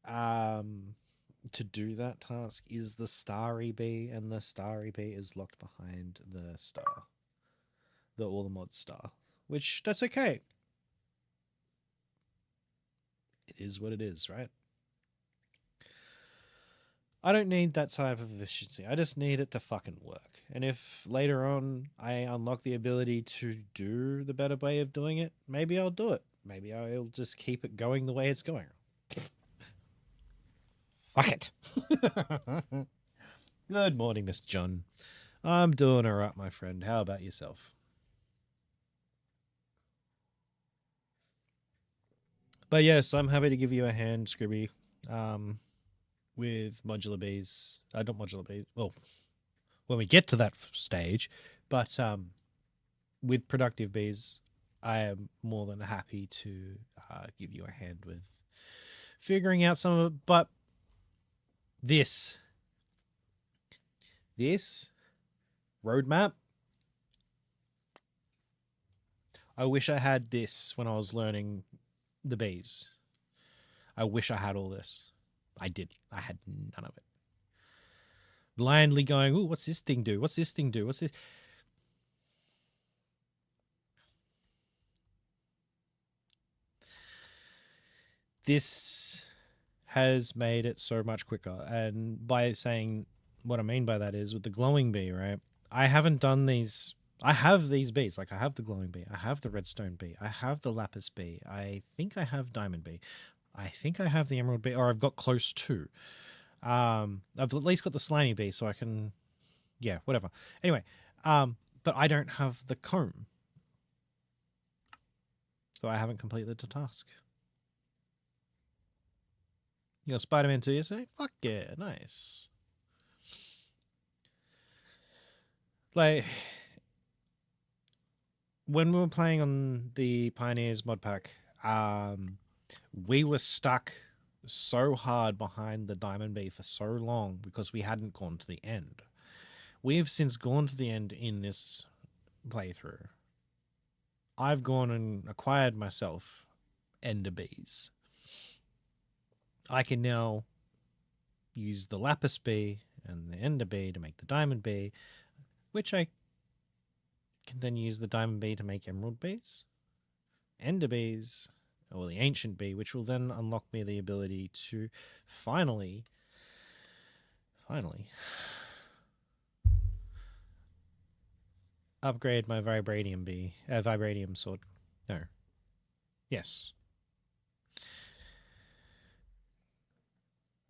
um to do that task is the starry bee, and the starry bee is locked behind the star, the all the mod star, which that's okay. It is what it is, right? I don't need that type of efficiency. I just need it to fucking work. And if later on I unlock the ability to do the better way of doing it, maybe I'll do it. Maybe I'll just keep it going the way it's going. Fuck it. Good morning, Miss John. I'm doing all right, my friend. How about yourself? But yes, I'm happy to give you a hand, Scribby, with modular bees. Not modular bees. Well, when we get to that stage, but with productive bees, I am more than happy to give you a hand with figuring out some of it. But this, this roadmap, I wish I had this when I was learning the bees. I wish I had all this. I did. I had none of it. Blindly going, "Ooh, what's this thing do? What's this thing do? What's this?" This has made it so much quicker. And by saying what I mean by that is with the glowing bee, right? I haven't done these. I have these bees. Like I have the glowing bee. I have the redstone bee. I have the lapis bee. I think I have diamond bee. I think I have the emerald bee, or I've got close to. I've at least got the slimy bee, so I can, yeah, whatever. Anyway, but I don't have the comb, so I haven't completed the task. You got Spider-Man 2 yesterday? Fuck yeah, nice. Like, when we were playing on the Pioneers mod pack, we were stuck so hard behind the Diamond Bee for so long because we hadn't gone to the end. We have since gone to the end in this playthrough. I've gone and acquired myself Ender Bees. I can now use the Lapis Bee and the Ender Bee to make the Diamond Bee, which I can then use the Diamond Bee to make Emerald Bees, Ender Bees, or the Ancient Bee, which will then unlock me the ability to finally upgrade my Vibranium Bee, Vibranium Sword. No. Yes.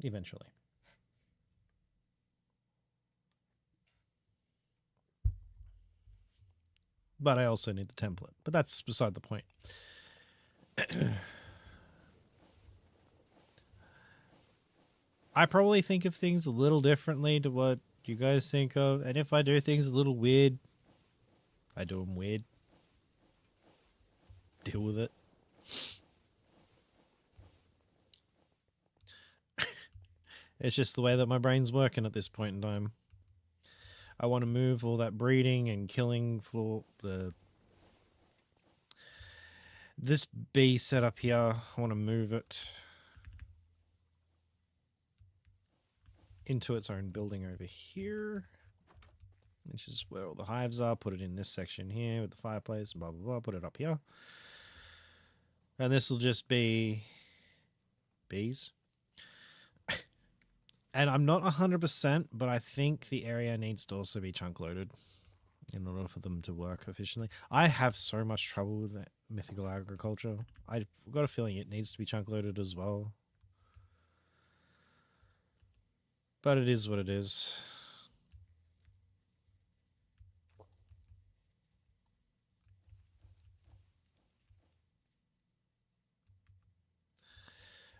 Eventually. But I also need the template. But that's beside the point. I probably think of things a little differently to what you guys think of. And if I do things a little weird, I do them weird. Deal with it. It's just the way that my brain's working at this point in time. I want to move all that breeding and killing for this bee setup here. I want to move it into its own building over here, which is where all the hives are. Put it in this section here with the fireplace, blah, blah, blah. Put it up here. And this will just be bees. And I'm not 100%, but I think the area needs to also be chunk loaded in order for them to work efficiently. I have so much trouble with that mythical agriculture. I've got a feeling it needs to be chunk loaded as well. But it is what it is.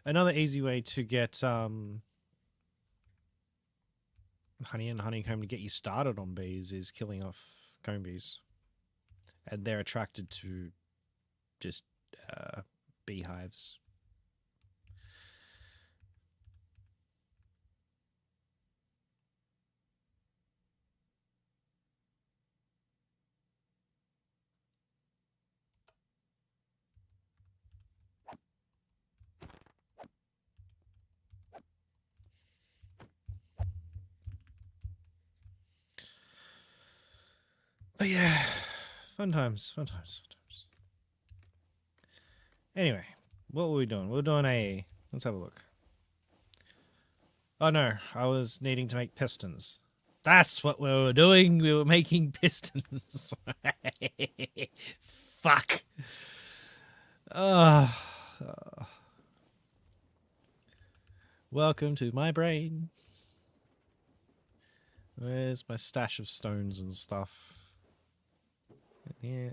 Another easy way to get honey and honeycomb to get you started on bees is killing off comb bees, and they're attracted to just beehives. But yeah, fun times, fun times, fun times. Anyway, what were we doing? We were doing a. Let's have a look. Oh no, I was needing to make pistons. That's what we were doing. We were making pistons. Fuck. Uh, welcome to my brain. Where's my stash of stones and stuff? Yeah.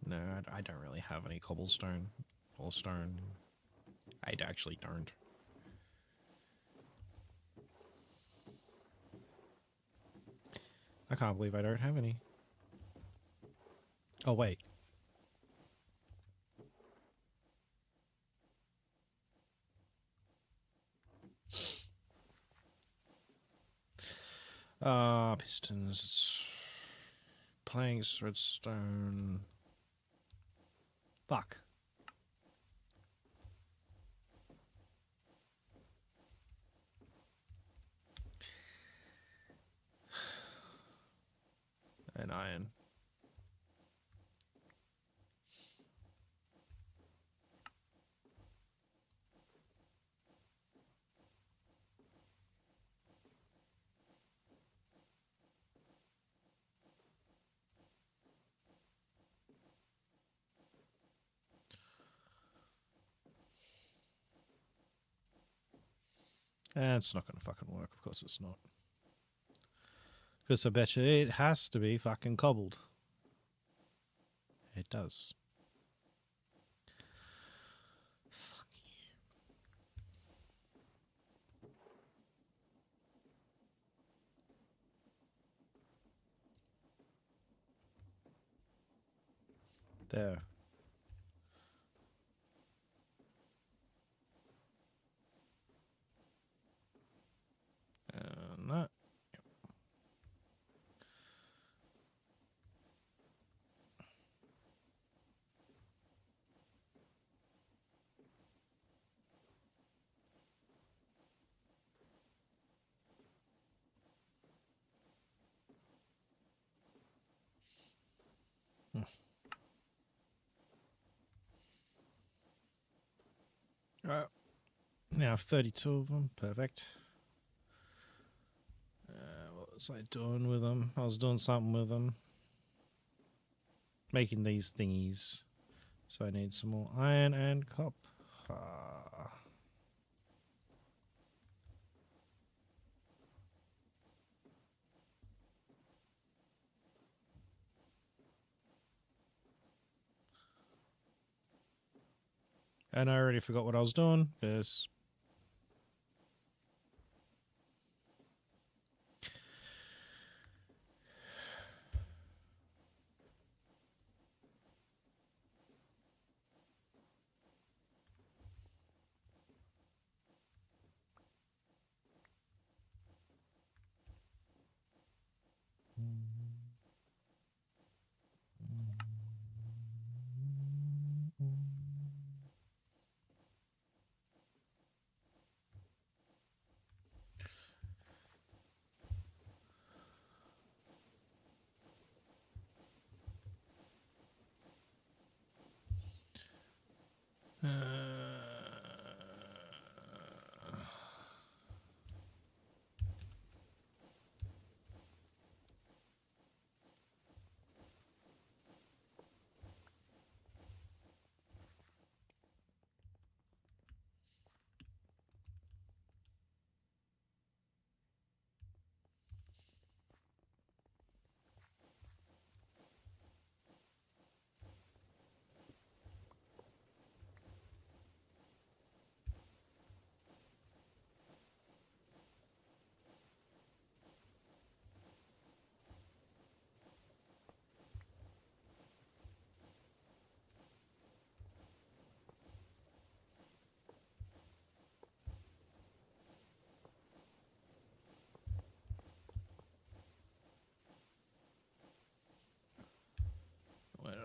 No, I don't really have any cobblestone or stone. I actually don't. I can't believe I don't have any. Oh, wait. Pistons. Planks, redstone. Fuck. And iron. It's not going to fucking work. Of course it's not. Because I bet you it has to be fucking cobbled. It does. Fuck you. There. And that. Alright. Now 32 of them. Perfect. What was I doing with them? I was doing something with them. Making these thingies. So I need some more iron and copper. And I already forgot what I was doing. Because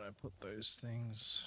I put those things?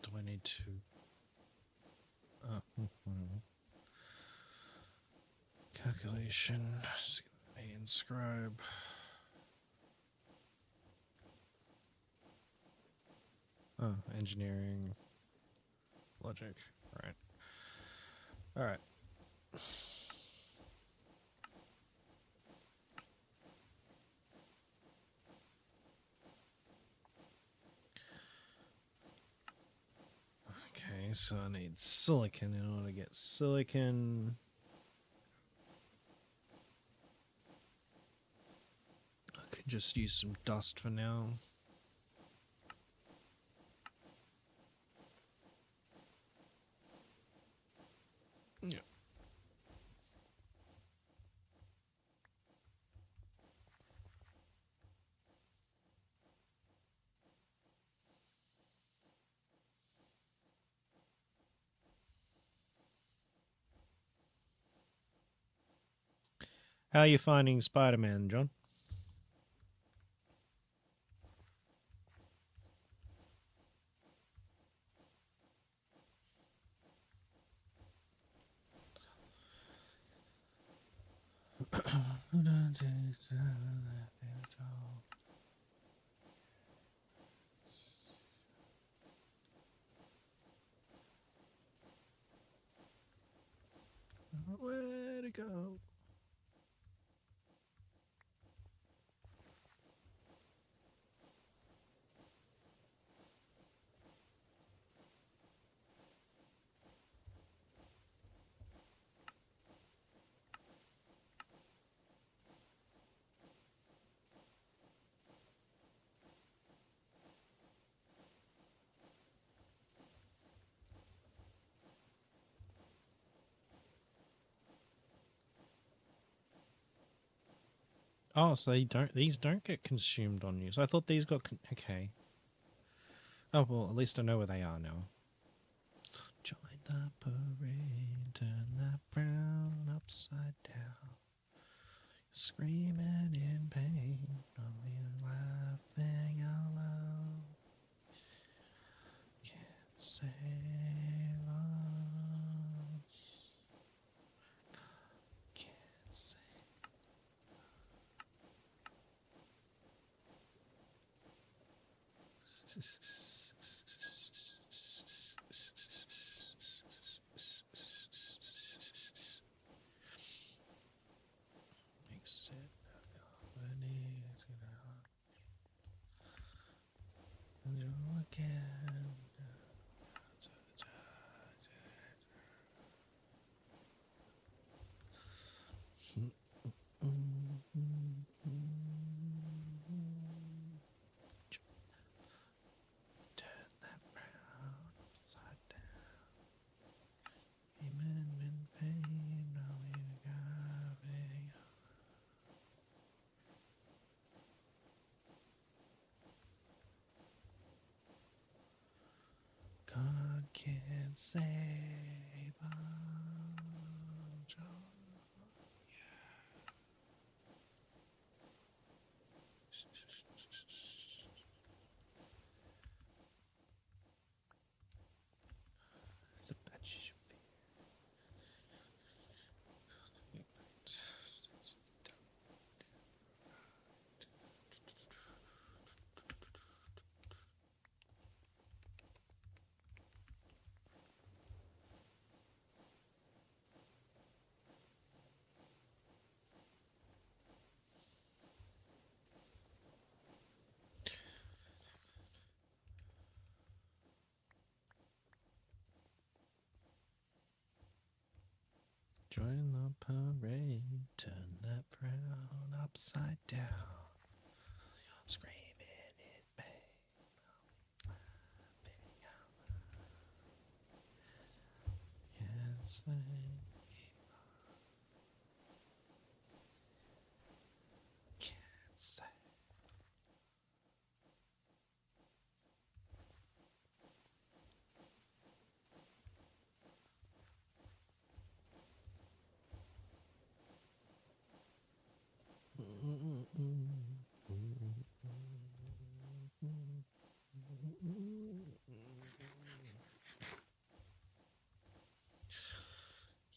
Do I need to? Calculation. Inscribe. Oh, engineering. Logic. Right. All right. Okay, so I need silicon in order to get silicon. I could just use some dust for now. Yeah. How are you finding Spider-Man, John? Where to go? Oh, so these don't get consumed on you. So I thought these got okay. Oh well, at least I know where they are now. Join the parade, turn that frown upside down. Screaming in pain, only laughing out loud. Can't save us. Can't save. Makes it again. Turn that brown upside down. Amen in pain, only having. God can save us. It's a batch. Join the parade, turn that frown upside down. Screaming in pain, can't say. Can't say.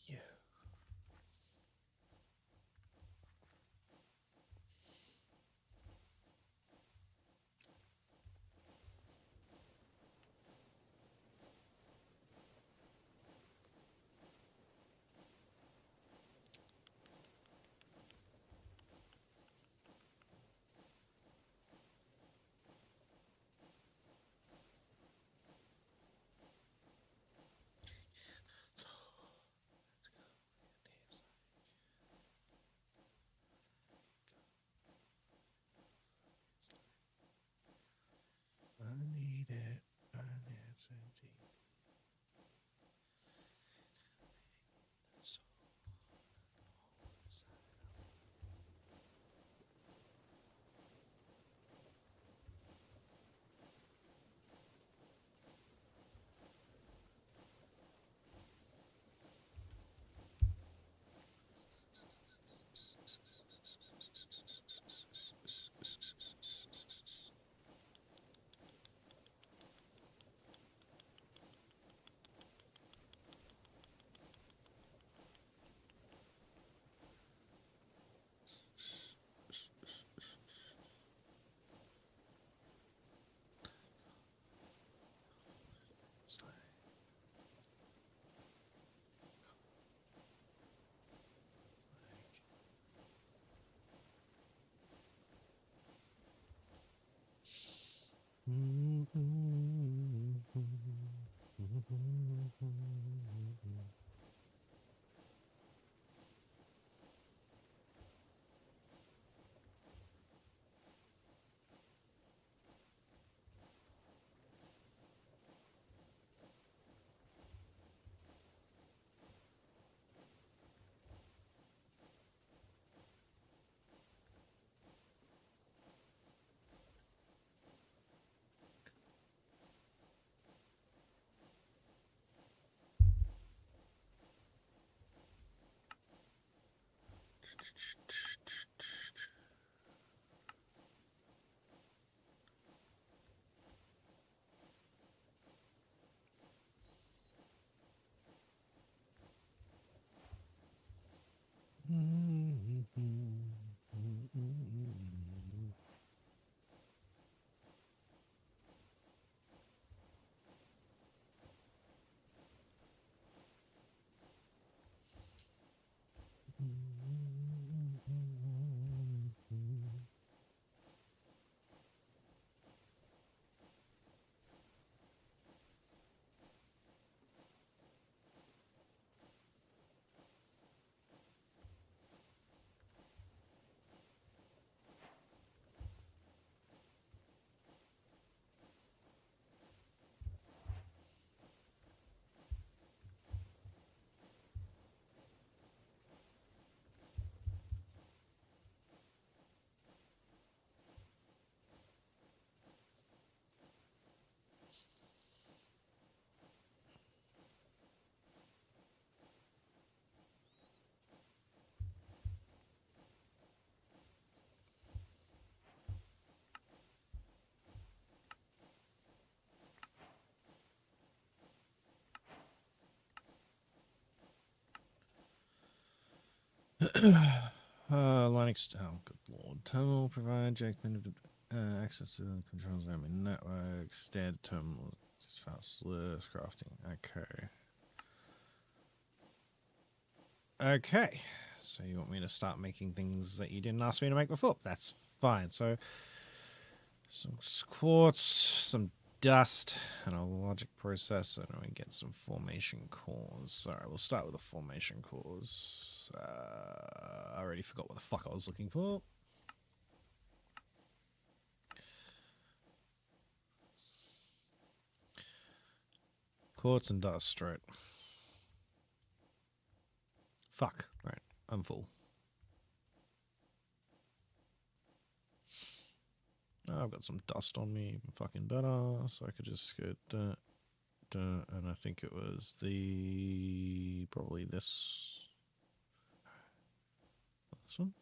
Yeah. I need it. I need something. So Linux. Oh, good lord. Terminal provide Jackman access to the controls Jammin network. Standard terminal. Just fast crafting. Okay. Okay. So you want me to start making things that you didn't ask me to make before? That's fine. So some quartz, some dust and a logic processor, and we get some formation cores. Alright, we'll start with the formation cores. I already forgot what the fuck I was looking for. Quartz and dust, right. Fuck, right, I'm full. Oh, I've got some dust on me, even fucking better, so I could just go and I think it was probably this one.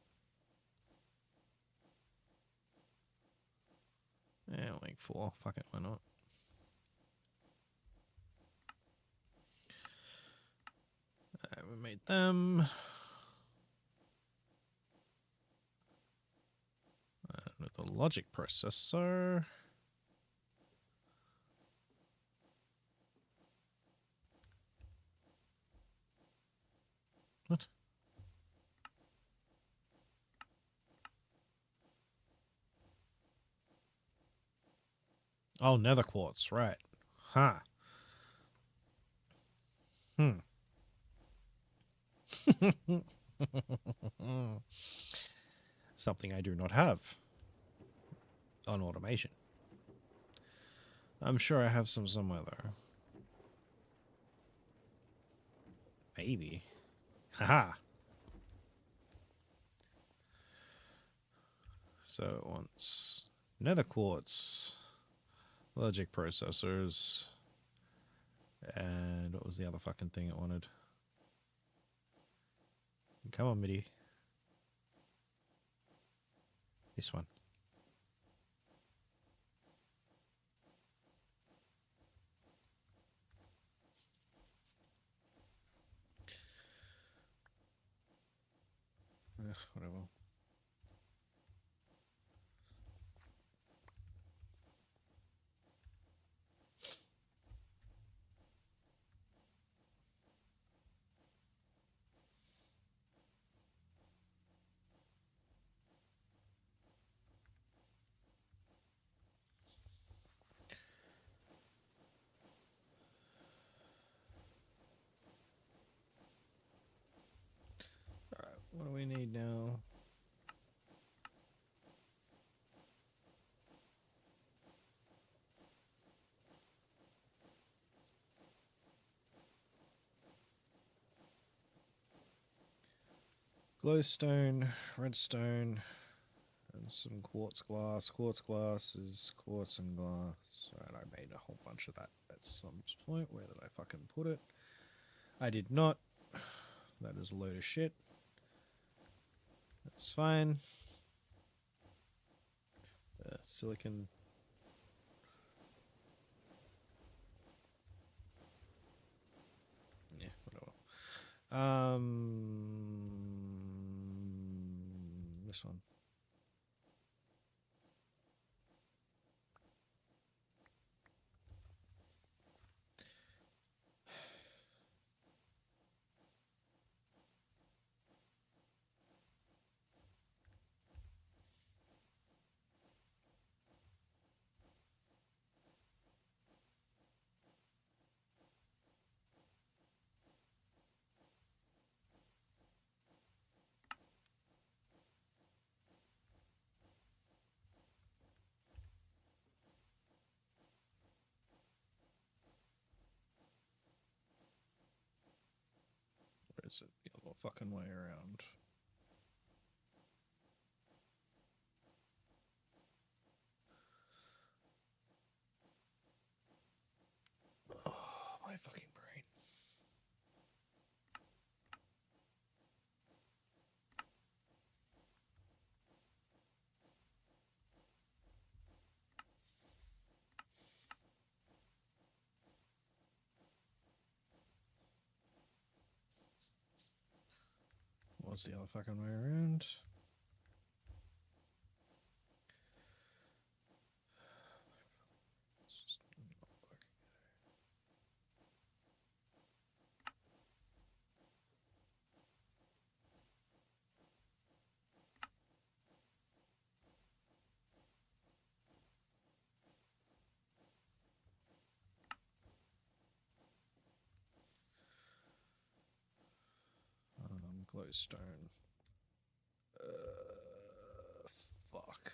Yeah, I'll make 4. Fuck it, why not? We made them. With a logic processor. What? Oh, nether quartz, right. Huh. Something I do not have on automation. I'm sure I have some somewhere though. Maybe. Haha. So it wants nether quartz, logic processors, and what was the other fucking thing it wanted? Come on, MIDI. This one. Whatever. Alright, what do we need now? Glowstone, redstone, and some quartz glass. Quartz glass is quartz and glass. Right, I made a whole bunch of that at some point. Where did I fucking put it? I did not. That is a load of shit. That's fine. Silicon. Yeah, whatever. This one. Or is it the other fucking way around? Oh, my fucking brain. What's the other fucking way around? It's just not working. stone. Fuck.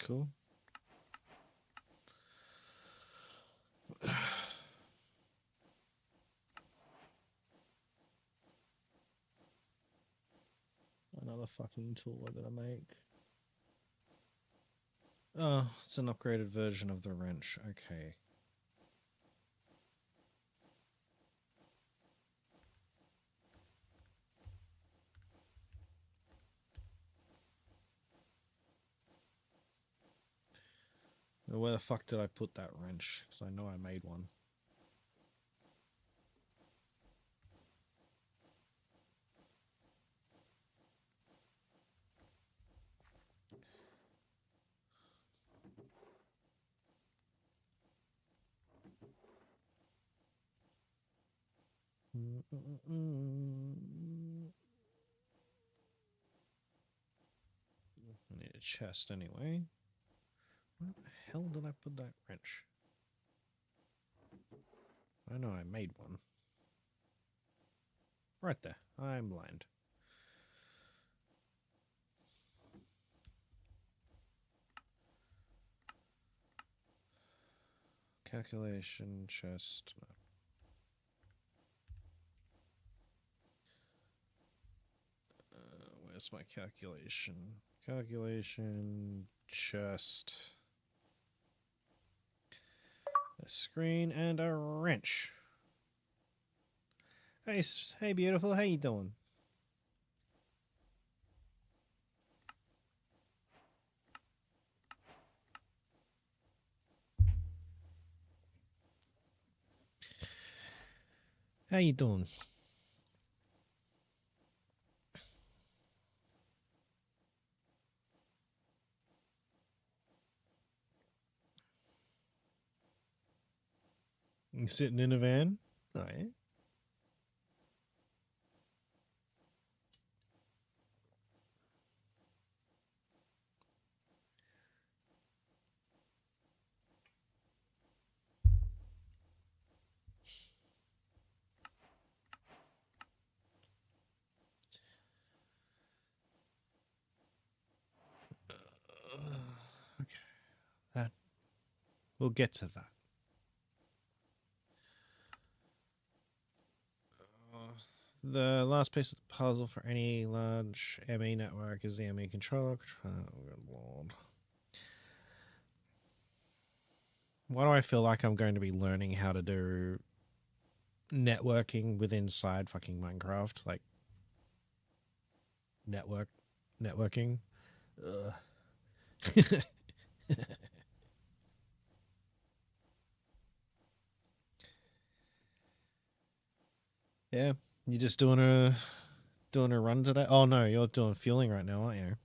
Cool. Another fucking tool I gotta make. Oh, it's an upgraded version of the wrench. Okay. Now, where the fuck did I put that wrench? Because I know I made one. I need a chest anyway. Where the hell did I put that wrench? I know I made one. Right there. I'm blind. Calculation, chest. No. Where's my calculation? Calculation, chest. A screen and a wrench. Hey, hey, beautiful. How you doing? How you doing? You sitting in a van? Oh, yeah. Okay. That we'll get to that. The last piece of the puzzle for any large ME network is the ME controller. Oh, good lord. Why do I feel like I'm going to be learning how to do networking with inside fucking Minecraft? Like networking. Ugh. Yeah, you just doing a run today? Oh no, you're doing fueling right now, aren't you?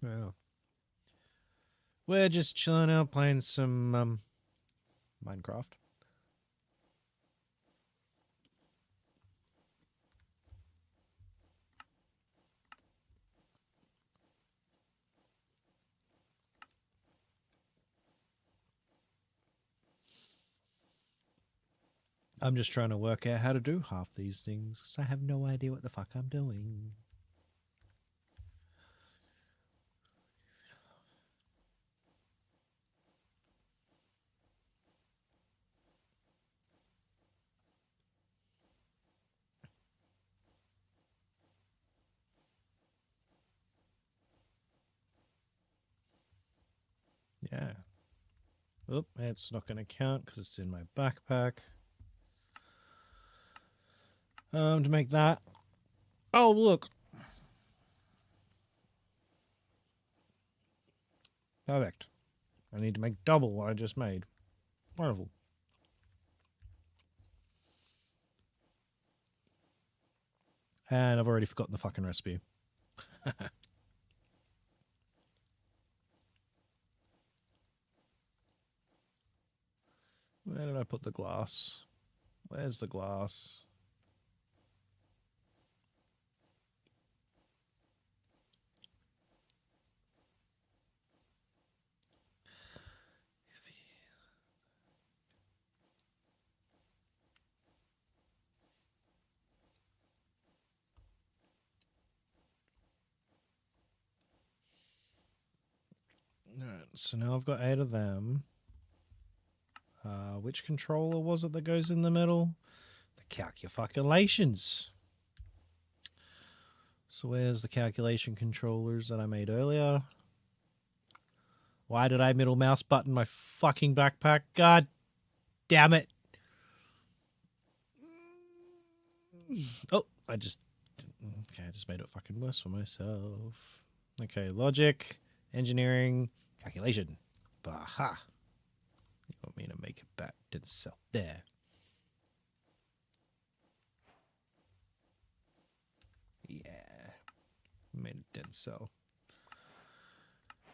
Yeah. We're just chilling out playing some Minecraft. I'm just trying to work out how to do half these things because I have no idea what the fuck I'm doing. Yeah. Oop, it's not going to count because it's in my backpack. To make that. Oh, look. Perfect. I need to make double what I just made. Wonderful. And I've already forgotten the fucking recipe. Where did I put the glass? Where's the glass? Alright, so now I've got 8 of them. Which controller was it that goes in the middle? The calculations. So where's the calculation controllers that I made earlier? Why did I middle mouse button my fucking backpack? God damn it. Oh, I just made it fucking worse for myself. Okay, logic, engineering, calculation. Baha. You want me to make it back to the cell there. Yeah. Made a dense cell.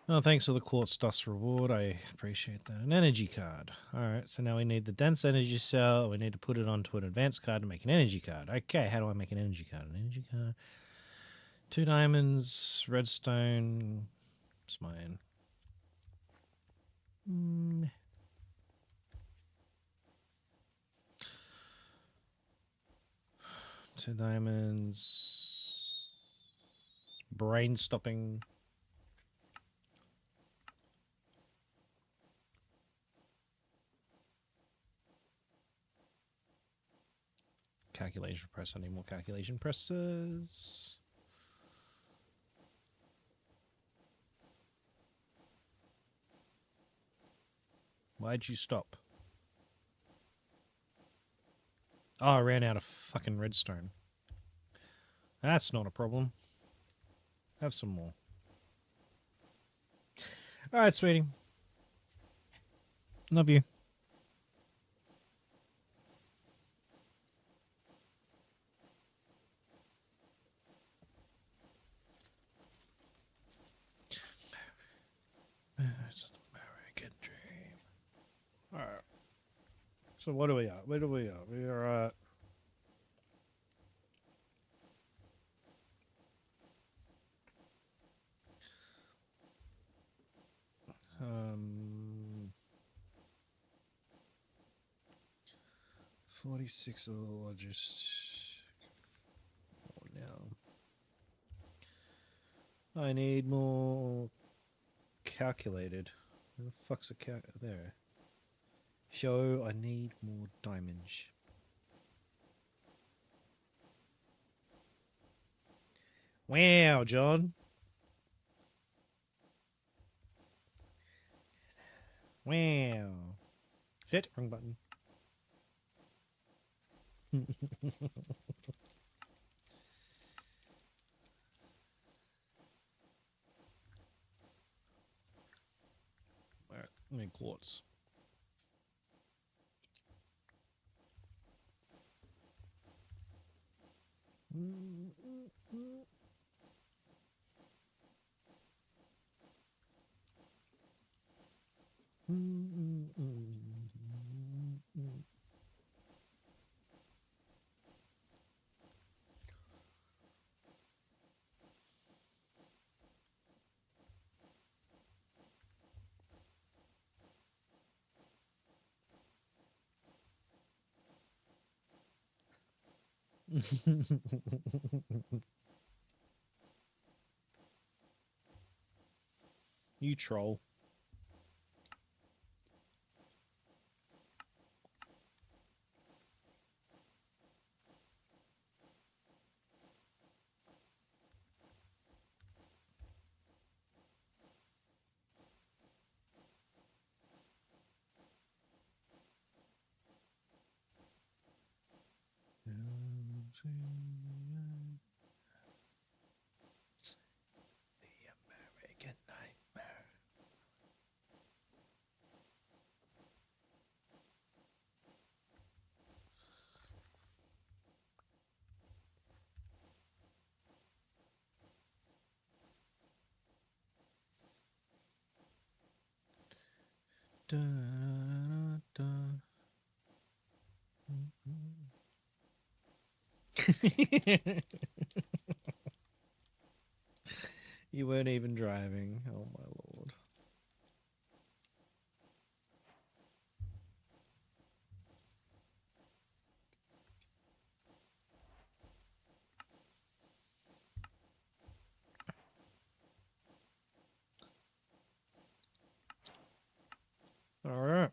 Oh, thanks for the quartz dust reward. I appreciate that. An energy card. All right, so now we need the dense energy cell. We need to put it onto an advanced card to make an energy card. Okay, how do I make an energy card? An energy card. 2 diamonds, redstone. It's mine. 2 diamonds. Brain stopping. calculation press. I need more calculation presses. Why'd you stop? Oh, I ran out of fucking redstone. That's not a problem. Have some more. Alright, sweetie. Love you. It's an American dream. Alright. So what are we at? Where are we at? We are at... Um... 46 of the largest... Oh, now. I need more... calculated. Where the fuck's the there? Show I need more diamonds. Wow, John. Wow. Shit, wrong button. Alright, let me quartz. You troll. Da, da, You weren't even driving. Oh my lord. All right.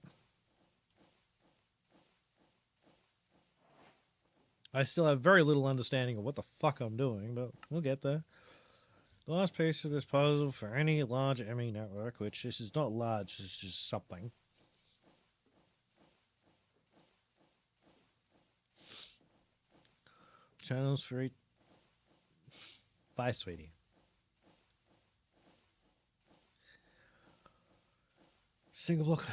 I still have very little understanding of what the fuck I'm doing, but we'll get there. The last piece of this puzzle for any large ME network, which this is not large, it's just something. Channels for each... Bye, sweetie. Single block...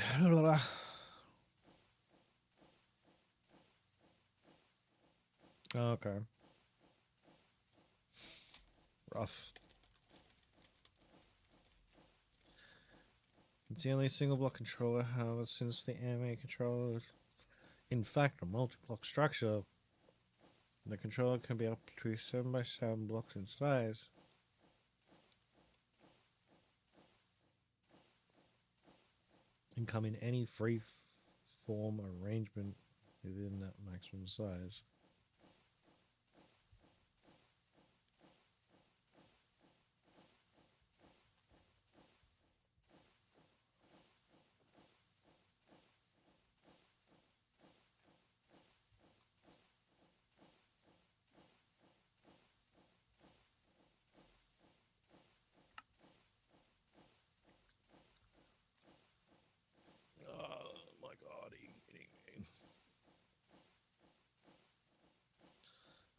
Okay. Rough. It's the only single block controller, however, since the MA controller is in fact a multi-block structure. The controller can be up to 7 by 7 blocks in size. And come in any free form arrangement within that maximum size.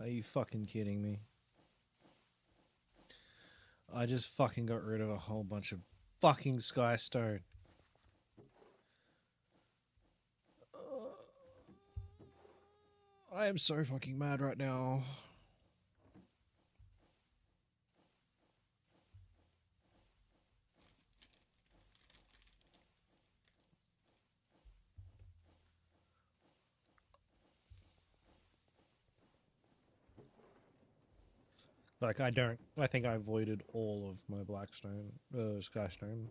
Are you fucking kidding me? I just fucking got rid of a whole bunch of fucking skystone. I am so fucking mad right now. Like, I think I avoided all of my blackstone, skystone.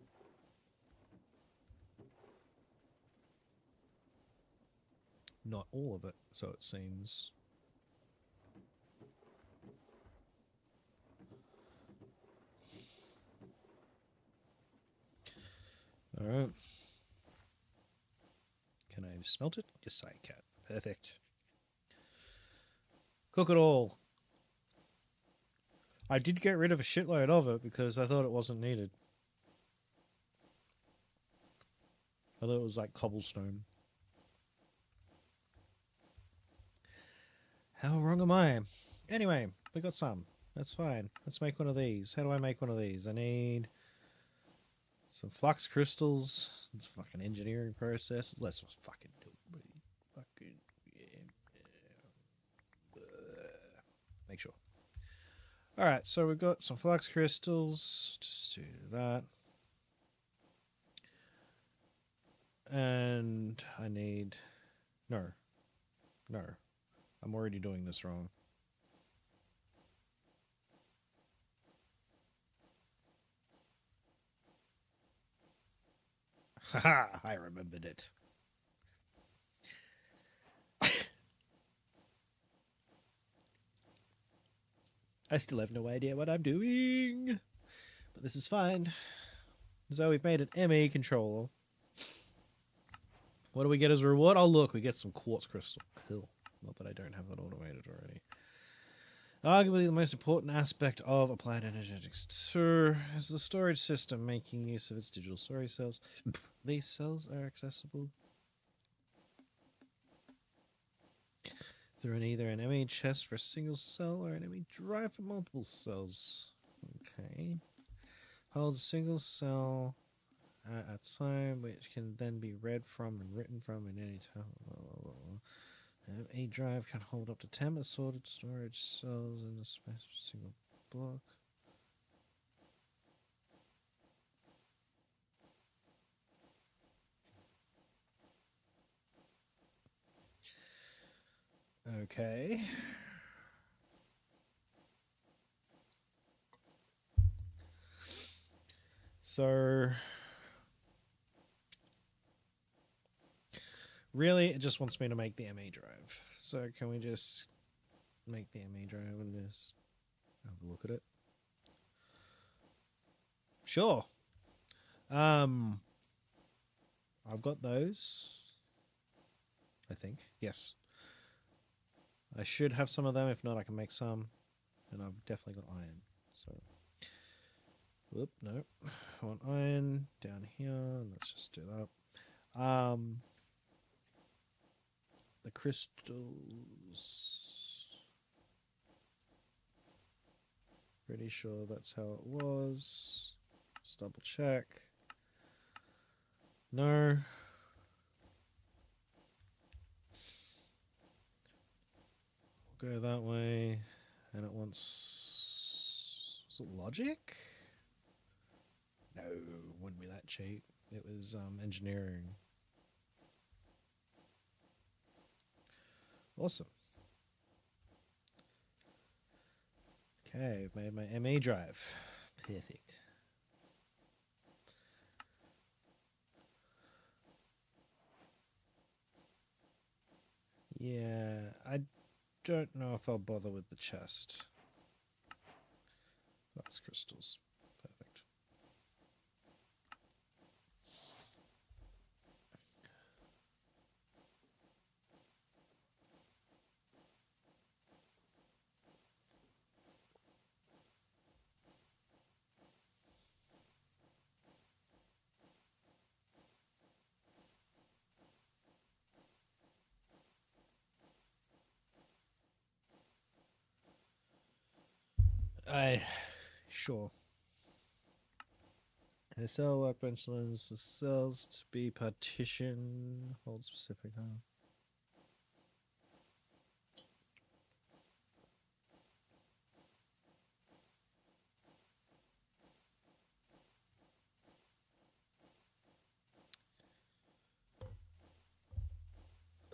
Not all of it, so it seems. Alright. Can I smelt it? Yes, I can. Perfect. Cook it all. I did get rid of a shitload of it because I thought it wasn't needed. I thought it was like cobblestone. How wrong am I? Anyway, we got some. That's fine. Let's make one of these. How do I make one of these? I need some flux crystals. It's a fucking engineering process. Let's just fucking do it, buddy. Fucking make sure. Alright, so we've got some flux crystals. Just do that. And I need... No. I'm already doing this wrong. Haha, I remembered it. I still have no idea what I'm doing. But this is fine. So we've made an ME controller. What do we get as a reward? Oh, look, we get some quartz crystal. Cool. Not that I don't have that automated already. Arguably the most important aspect of applied energetics 2 is the storage system making use of its digital storage cells. These cells are accessible through either an ME chest for a single cell or an ME drive for multiple cells. Okay. Holds a single cell at a time, which can then be read from and written from in any time. A drive can hold up to 10 assorted storage cells in a space of a single block. Okay. So really, it just wants me to make the ME drive. So can we just make the ME drive and just have a look at it? Sure. I've got those. I think. Yes. I should have some of them. If not, I can make some. And I've definitely got iron. So, whoop, no. I want iron down here. Let's just do that. The crystals. Pretty sure that's how it was. Just double check. No. We'll go that way. And it wants... Was it logic? No, wouldn't be that cheap. It was engineering. Awesome. Okay, I've made my ME drive. Perfect. Yeah, I don't know if I'll bother with the chest. That's crystals. Perfect. Sure. They sell workbench lens for cells to be partition. Hold specific.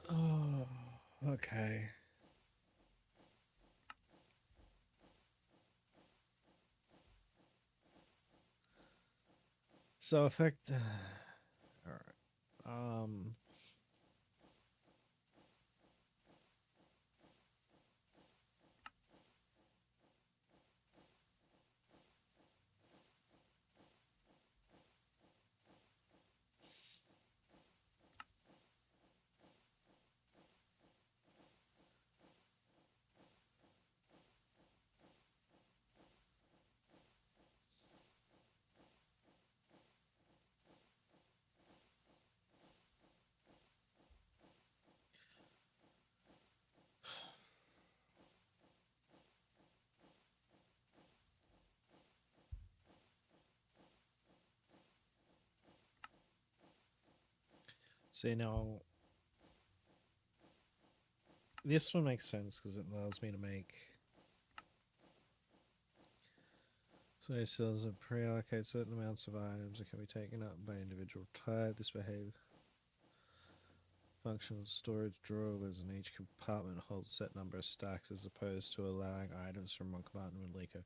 Oh, okay. So effect. All right. See now, this one makes sense because it allows me to make. So it says a pre-allocate certain amounts of items that can be taken up by individual type. This behavior functions storage drawers in each compartment holds set number of stacks as opposed to allowing items from one compartment to leak out.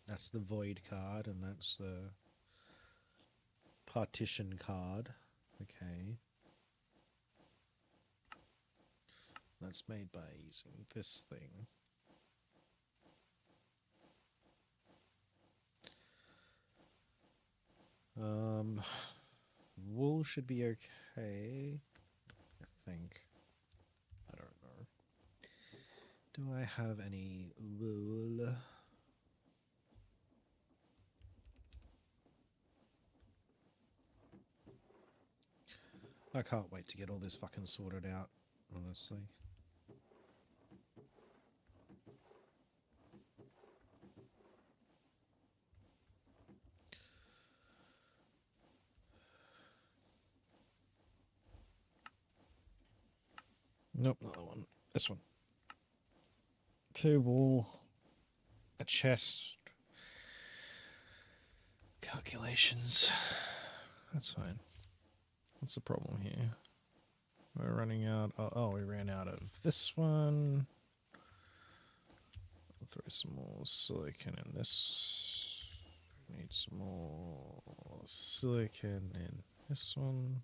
That's the void card, and that's the partition card. Okay. That's made by using this thing. Wool should be okay. I think. I don't know. Do I have any wool? I can't wait to get all this fucking sorted out, honestly. Nope, not that one. This one. 2 wool. A chest. Calculations. That's fine. What's the problem here? We're running out. Oh, we ran out of this one. I'll throw some more silicon in this. Need some more silicon in this one.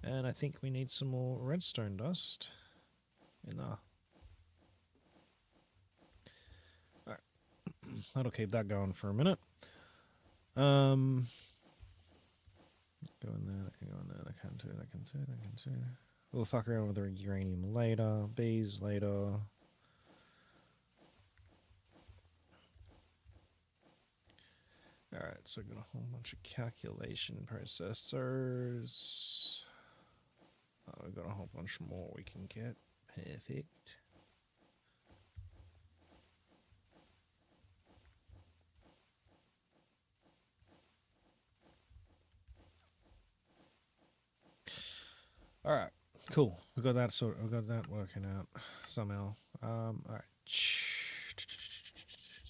And I think we need some more redstone dust in there. Alright. That'll keep that going for a minute. Go in there, that can go in there, that can too, that can too, that can too. We'll fuck around with the uranium later, bees later. Alright, so I've got a whole bunch of calculation processors. Oh, we've got a whole bunch more we can get. Perfect. Alright, cool. We got that sort. We got that working out somehow. Alright. So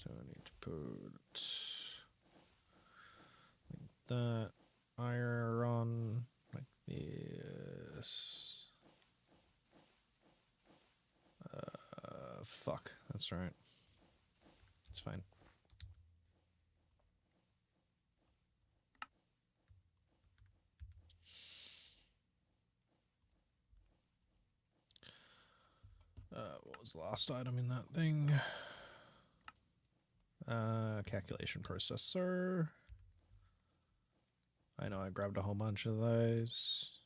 I need to put like that iron like this. Fuck. That's right. It's fine. What was the last item in that thing? Calculation processor. I know I grabbed a whole bunch of those.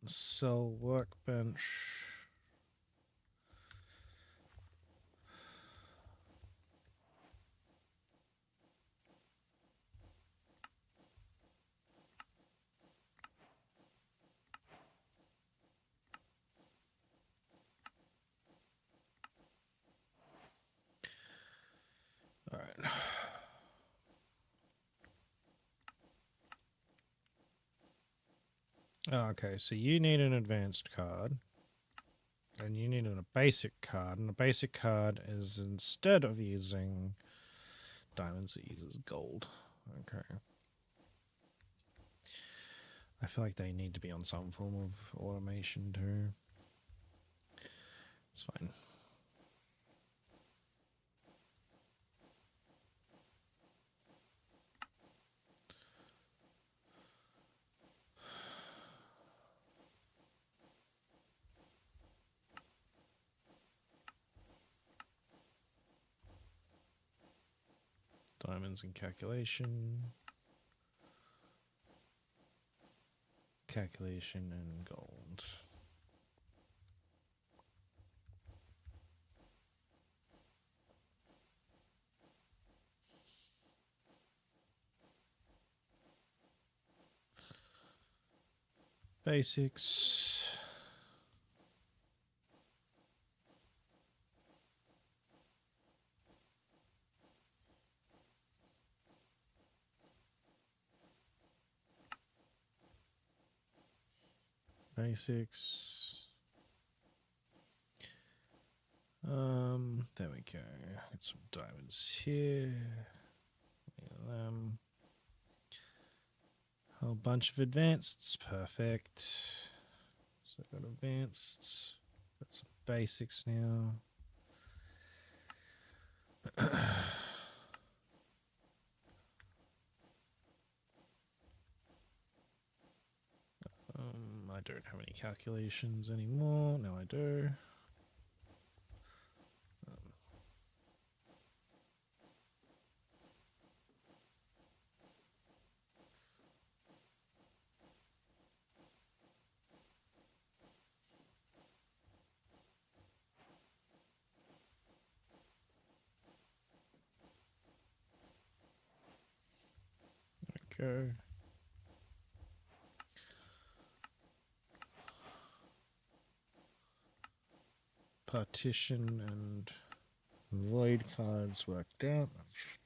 Sell workbench. All right. Okay, so you need an advanced card. And you need a basic card. And a basic card is, instead of using diamonds, it uses gold. Okay. I feel like they need to be on some form of automation too. It's fine. Diamonds and calculation. Calculation and gold. Basics. Basics. There we go. Get some diamonds here. Them. Whole bunch of advanceds. Perfect. So I've got advanced. Got some basics now. I don't have any calculations anymore. No, I do. Okay. Partition and void cards worked out.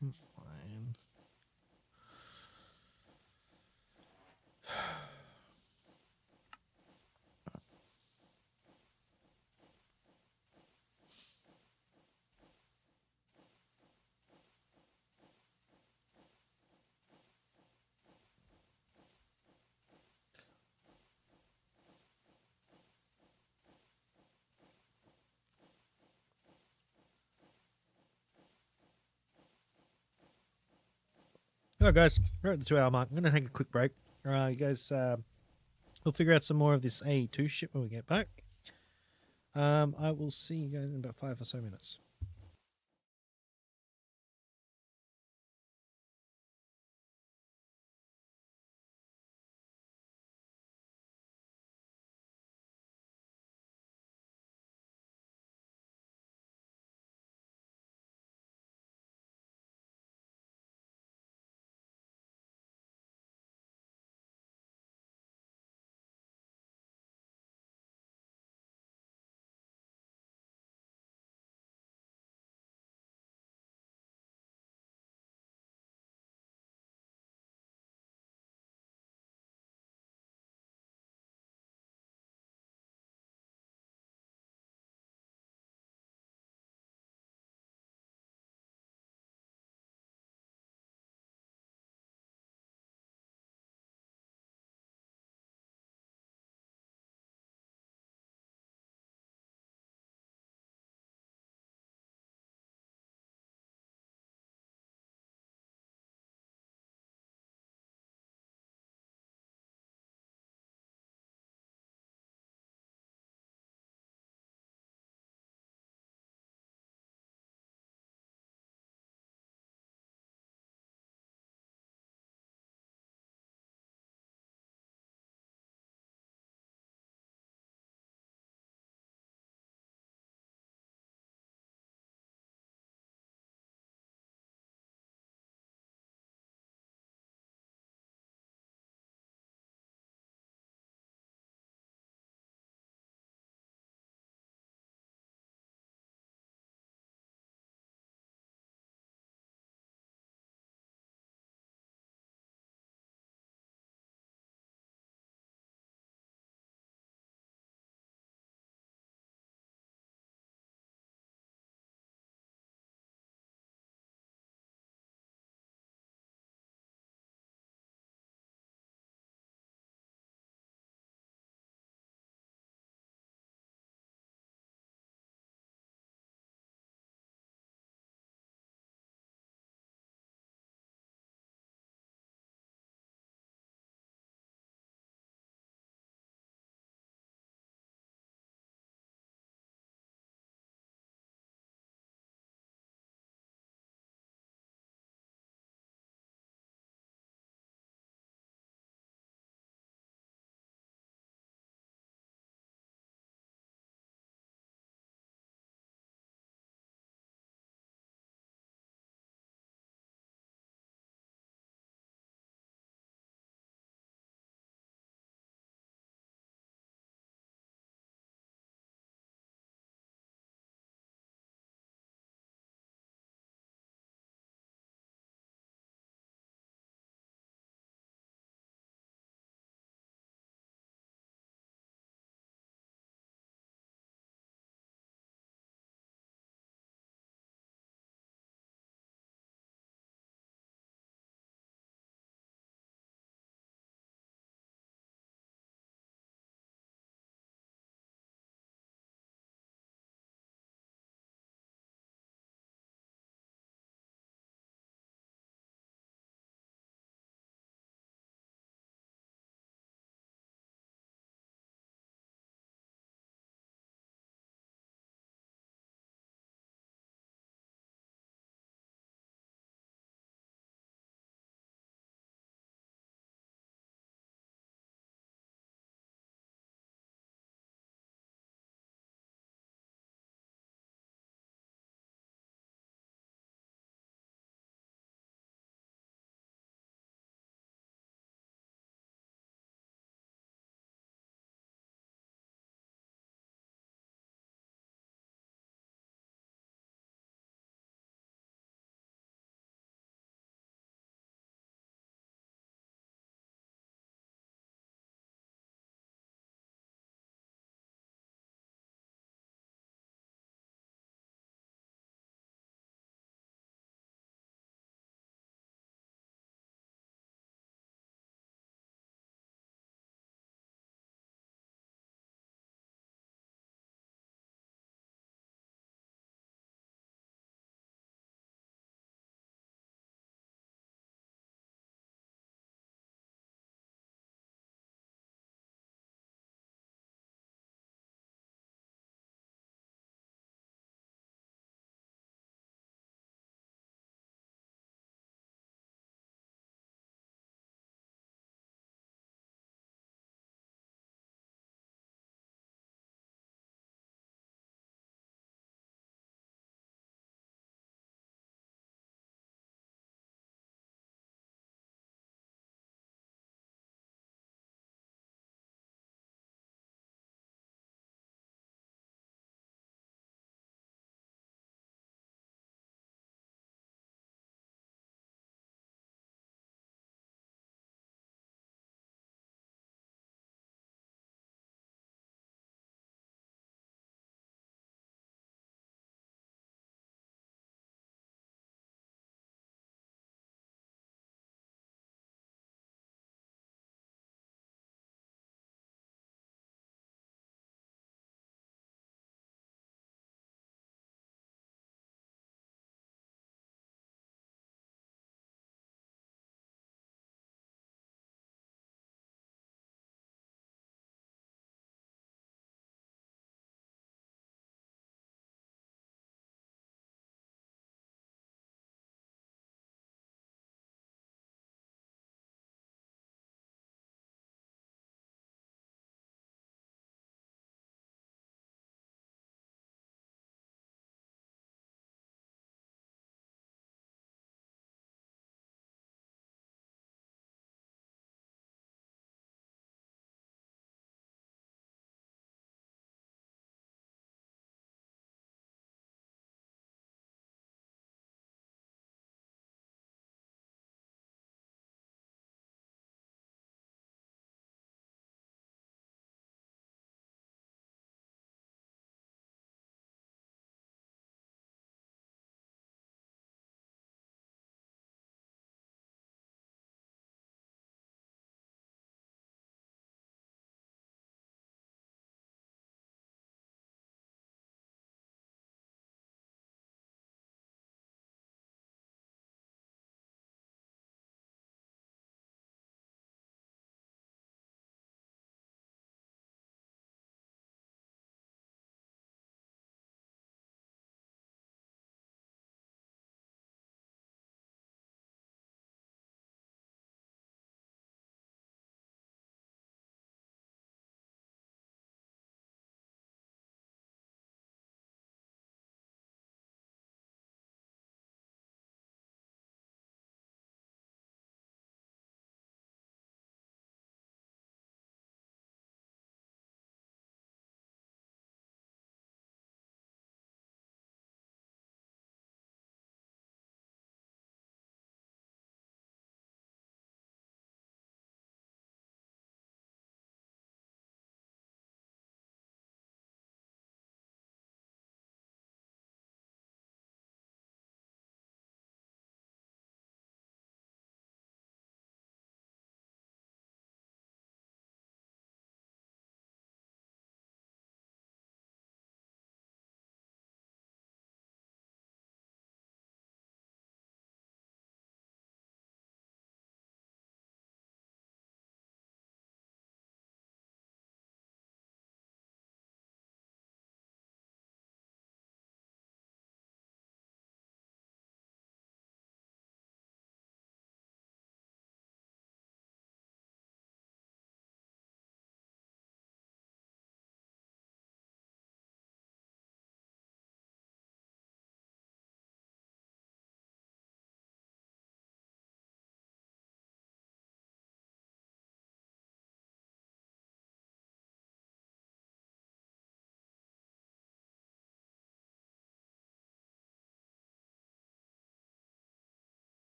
That's fine. All right, guys, we're at the 2 hour mark. I'm going to take a quick break. All right, you guys, we'll figure out some more of this A2 shit when we get back. I will see you guys in about 5 or so minutes.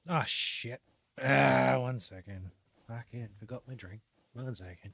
Ah, shit. Ah, 1 second. Fucking forgot my drink. 1 second.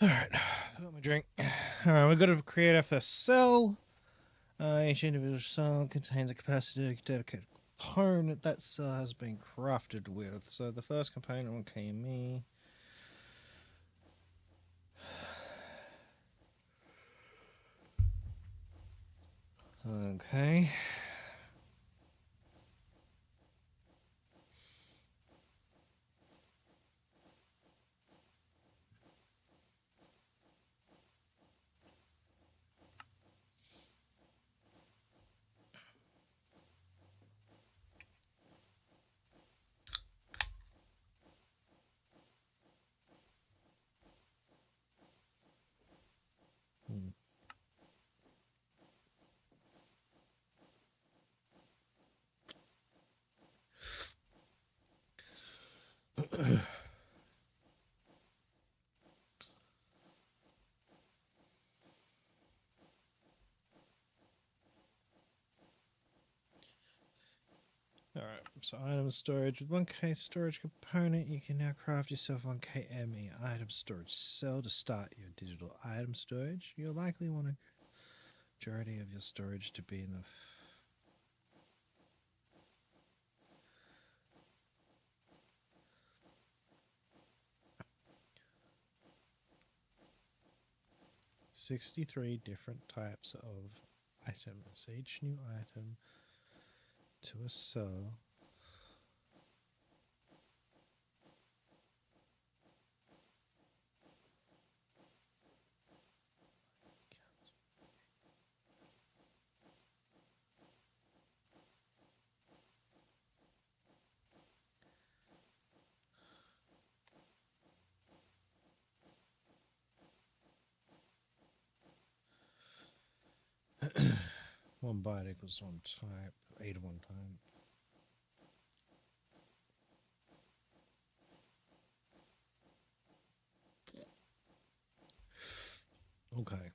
Alright, forgot my drink. Alright, we've got to create our first cell. Each individual cell contains a capacity to dedicate component that cell has been crafted with. So the first component will be me. Okay. Hmm. Alright, so item storage. With 1k storage component, you can now craft yourself 1k ME item storage cell to start your digital item storage. You'll likely want a majority of your storage to be in the 63 different types of items. Each new item to a cell. One byte equals one type, 8 of one type. Okay.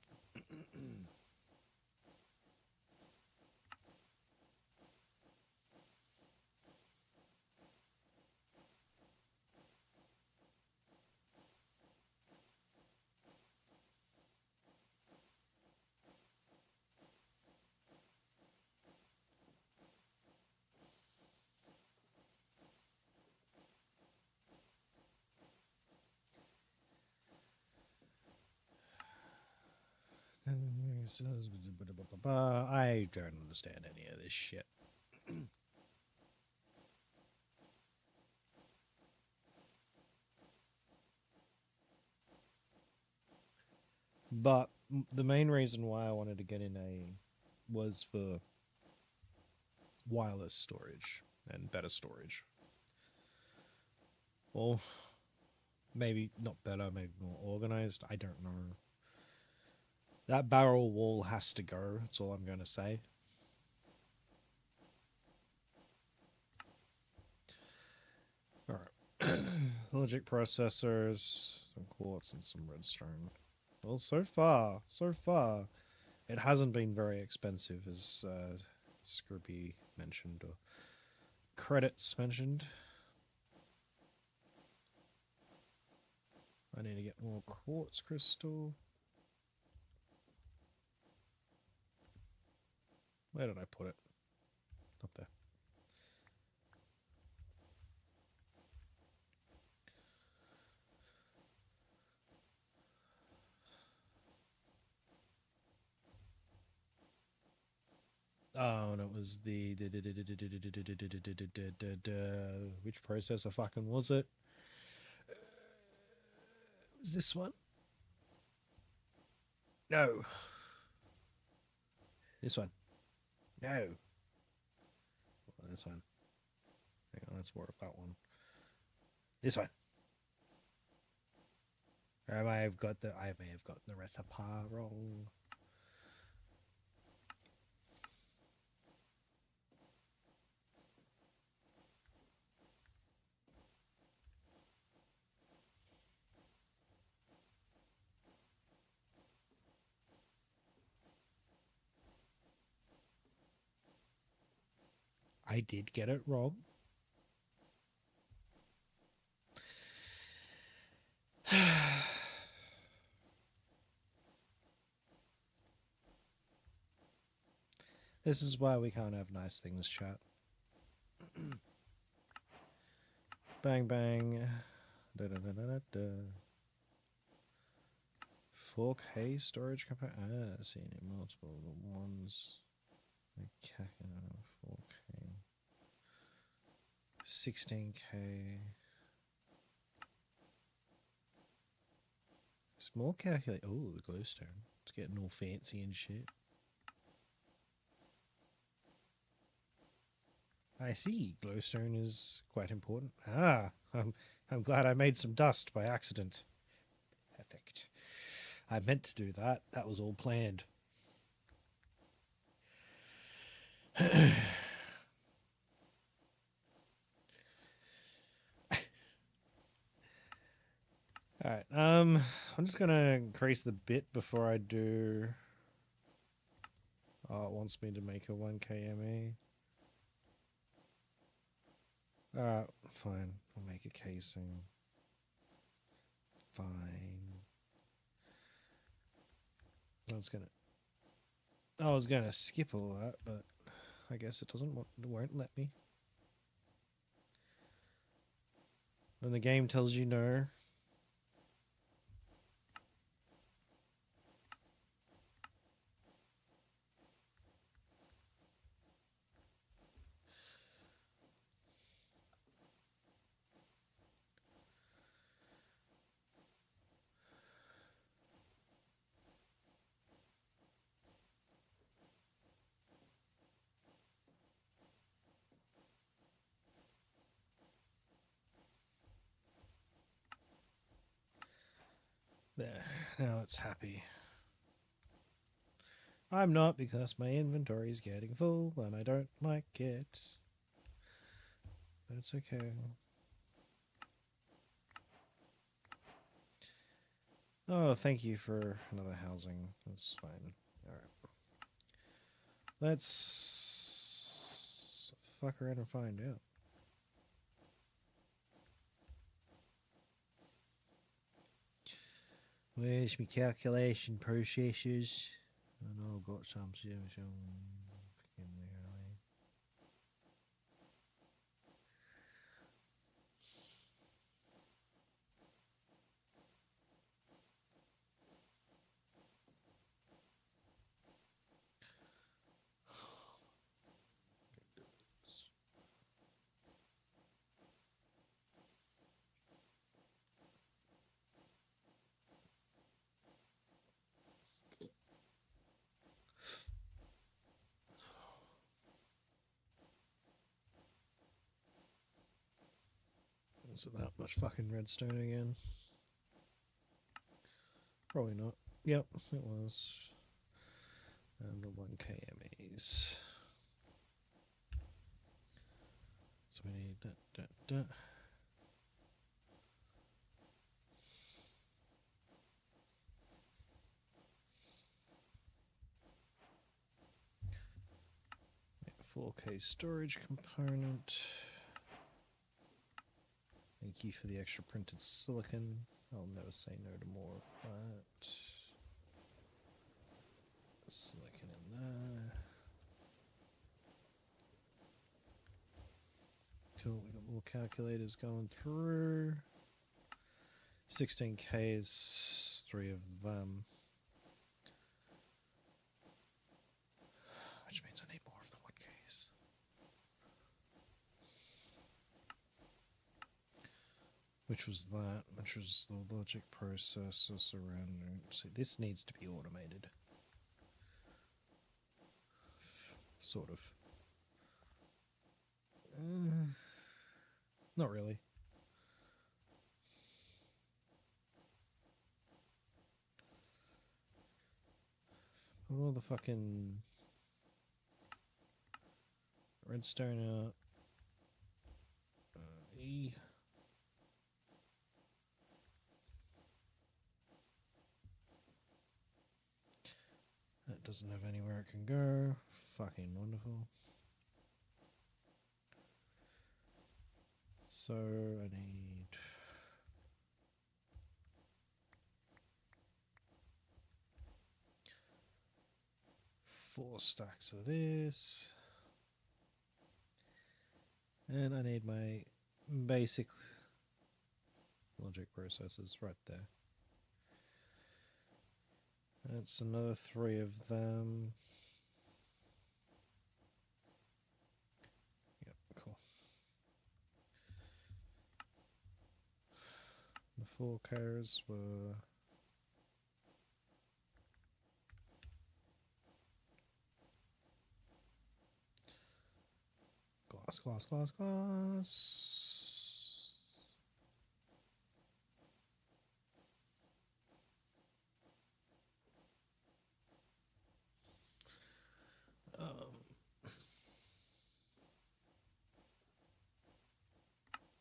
I don't understand any of this shit. But the main reason why I wanted to get in a was for wireless storage and better storage. Well, maybe not better, maybe more organized. I don't know. That barrel wall has to go. That's all I'm going to say. All right. Logic processors, some quartz, and some redstone. Well, so far, it hasn't been very expensive, as Scroopy mentioned, or credits mentioned. I need to get more quartz crystal. Where did I put it? Up there. Oh, and it was the which processor fucking was it? Was this one? No. This one. No. This one. Hang on, let's work that one. This one. I may have got the recipe wrong. I did get it wrong. This is why we can't have nice things, chat. Bang bang. Da, da, da, da, da. 4K storage capacity. Ah, seeing multiple ones. Okay, 4K. 16K. Small calculate. Oh, the glowstone. It's getting all fancy and shit. I see. Glowstone is quite important. Ah, I'm glad I made some dust by accident. Perfect. I meant to do that. That was all planned. Alright, I'm just gonna increase the bit before I do. Oh, it wants me to make a 1K ME. Alright, fine. I'll make a casing. Fine. I was gonna skip all that, but I guess it won't let me. When the game tells you no. There, now it's happy. I'm not, because my inventory is getting full and I don't like it. But it's okay. Oh, thank you for another housing. That's fine. Alright. Let's fuck around and find out. Where's my calculation processes? I know I've got some fucking there. Is it that much fucking redstone again? Probably not. Yep, it was. And the 1K MEs. So we need that. Yeah, 4K storage component. Thank you for the extra printed silicon. I'll never say no to more of that. Silicon in there. Cool, we got more calculators going through. 16K is 3 of them. Which means I need more of which was that, which was the logic processor surrounding. See, this needs to be automated. Sort of. Not really. All the fucking redstone out. E. That doesn't have anywhere it can go. Fucking wonderful. So I need 4 stacks of this. And I need my basic logic processors right there. That's another 3 of them. Yep, cool. The 4 cars were glass.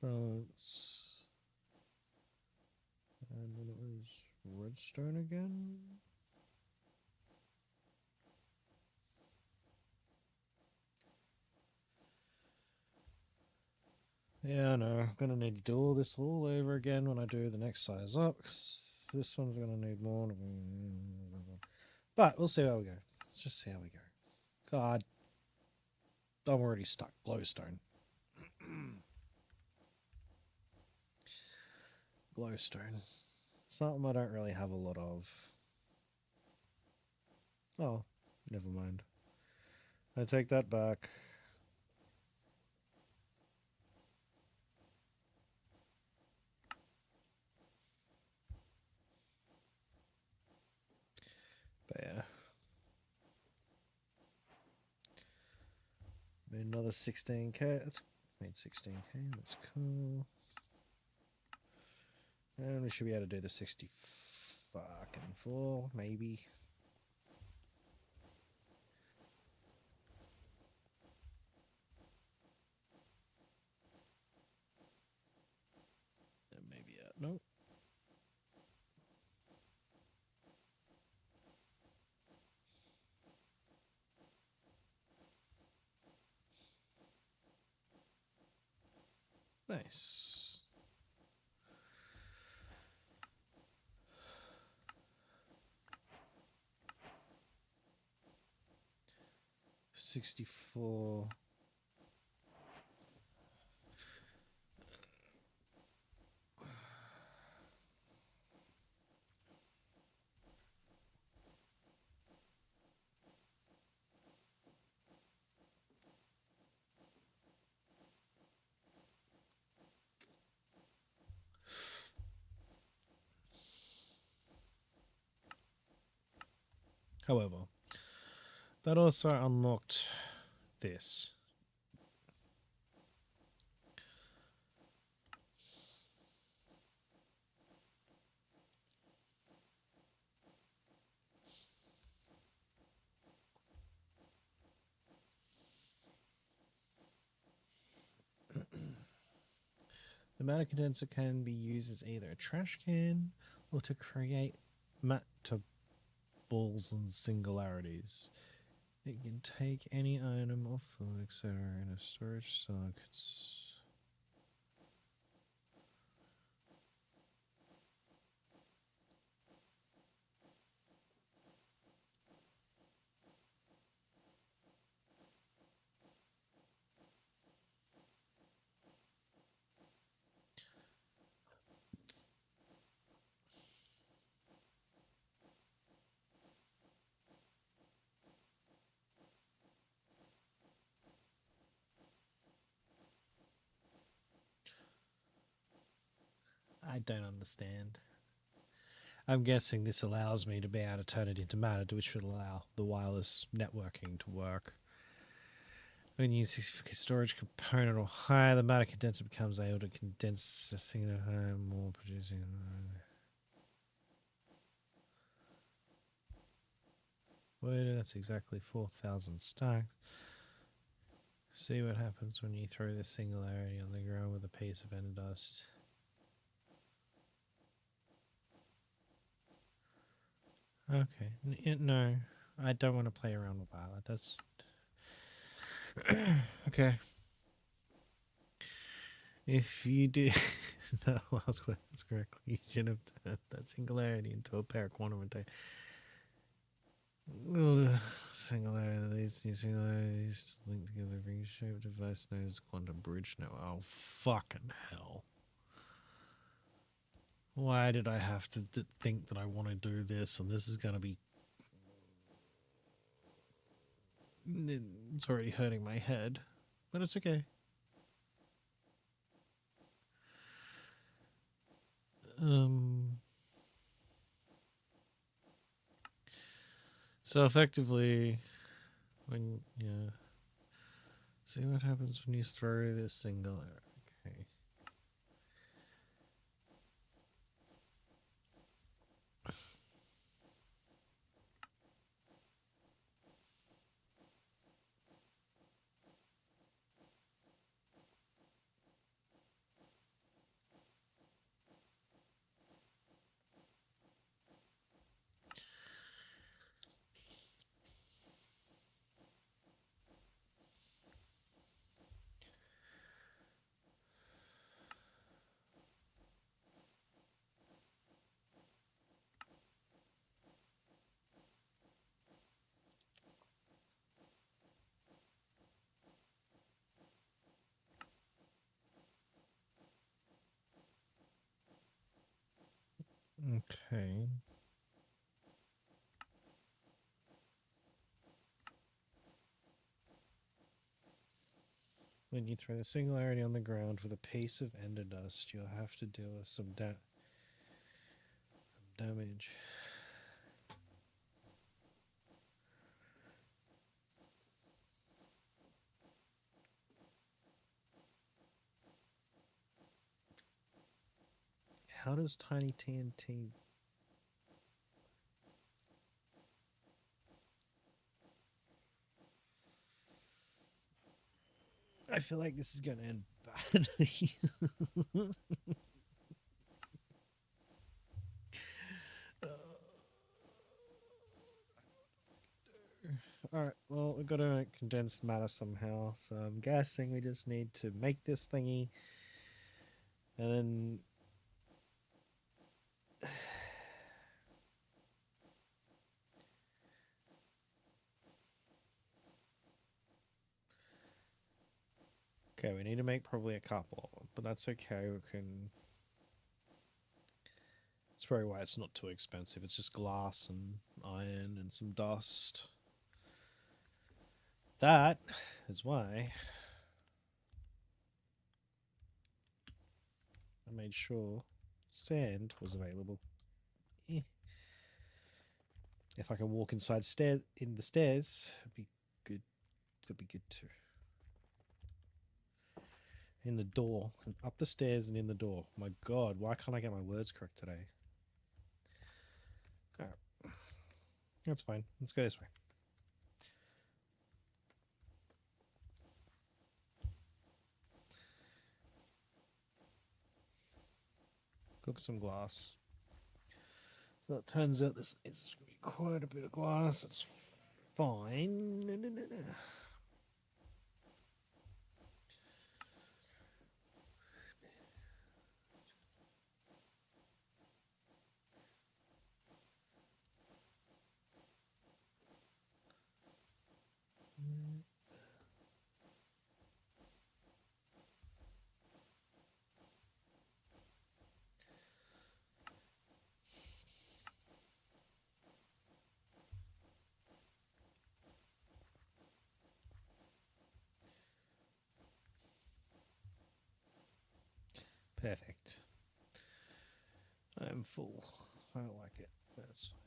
Balance. And then it was redstone again. Yeah, I know. I'm going to need to do all this all over again when I do the next size up, because this one's going to need more. But we'll see how we go. Let's just see how we go. God, I'm already stuck. Glowstone. Glowstone. Something I don't really have a lot of. Oh, never mind. I take that back. But yeah. Made another 16k. That's made 16k. That's cool. And we should be able to do the 60 fucking 4, maybe. And maybe nope. Nice. $64. However, that also unlocked this. The matter condenser can be used as either a trash can or to create matter balls and singularities. It can take any item or fluid, etc. in a storage circuits. I don't understand. I'm guessing this allows me to be able to turn it into matter, which would allow the wireless networking to work. When you use this storage component or higher, the matter condenser becomes able to condense a single more, producing. Wait, that's exactly 4,000 stacks. See what happens when you throw this singularity on the ground with a piece of ender dust. Okay, no, I don't want to play around with that. That's okay. If you did, no, I was correctly. You should have turned that singularity into a pair of quantum rotation. Singularity, these two singularities linked together, ring shaped device known as quantum bridge network. Oh, fucking hell. Why did I have to think that I want to do this and this is going to be. It's already hurting my head, but it's okay. So effectively, when, yeah. See what happens when you throw this single. Okay. Okay. When you throw the singularity on the ground with a piece of ender dust, you'll have to deal with some damage. How does tiny TNT? I feel like this is going to end badly. Alright, well, we've got to make condensed matter somehow, so I'm guessing we just need to make this thingy, and then. Okay, we need to make probably a couple, but that's okay, we can. That's probably why it's not too expensive. It's just glass and iron and some dust. That is why I made sure sand was available. If I can walk in the stairs, it'd be good. It'd be good too. In the door, and up the stairs and in the door. My God, why can't I get my words correct today? All right. That's fine. Let's go this way. Cook some glass. So it turns out this is going to be quite a bit of glass. It's fine. Perfect. I'm full. I don't like it. That's fine.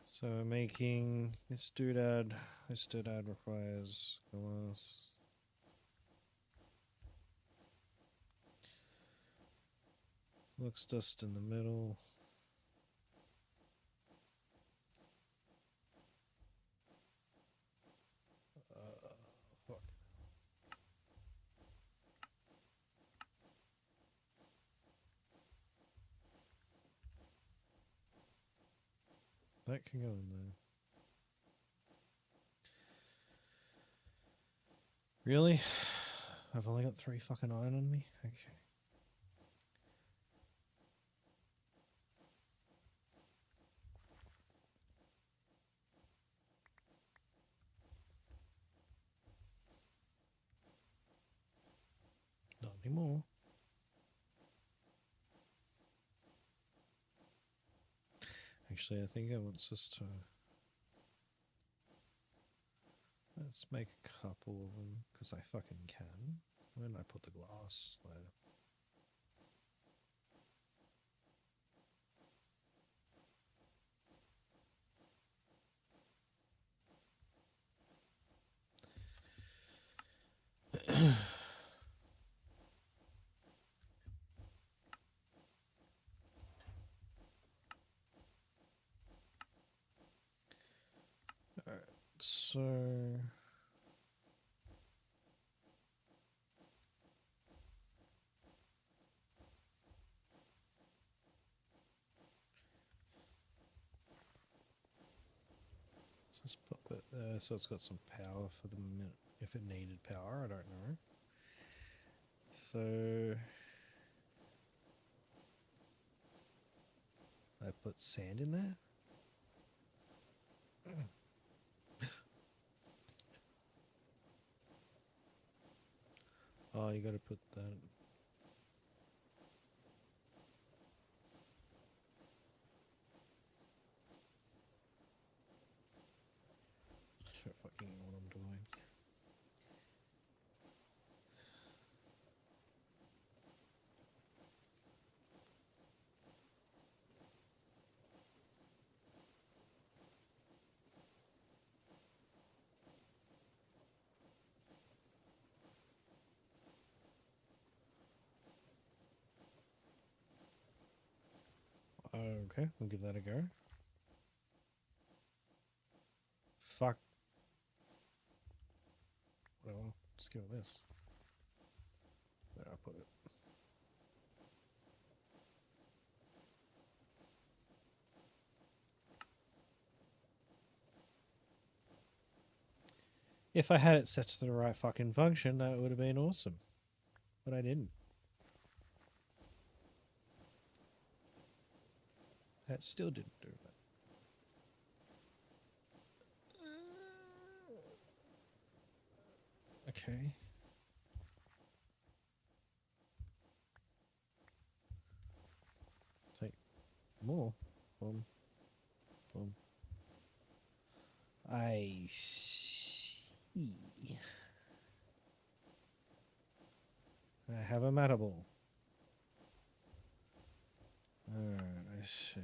So making this doodad. This doodad requires glass. Looks dust in the middle. Fuck. That can go in there. Really? I've only got 3 fucking iron on me? Okay. Not anymore. Actually, I think it wants us to... Let's make a couple of them, because I fucking can. Where did I put the glass? There. Alright, so... Just put that there so it's got some power for the minute. If it needed power, I don't know. So... I put sand in there? Oh, you gotta put that... I don't fucking know what I'm doing. Okay, we'll give that a go. Fuck. Well, let's go with this. There, I'll put it. If I had it set to the right fucking function, that would have been awesome. But I didn't. That still didn't do it. Okay. Take more. Boom. Boom. I see. I have a matter ball. Alright, I see.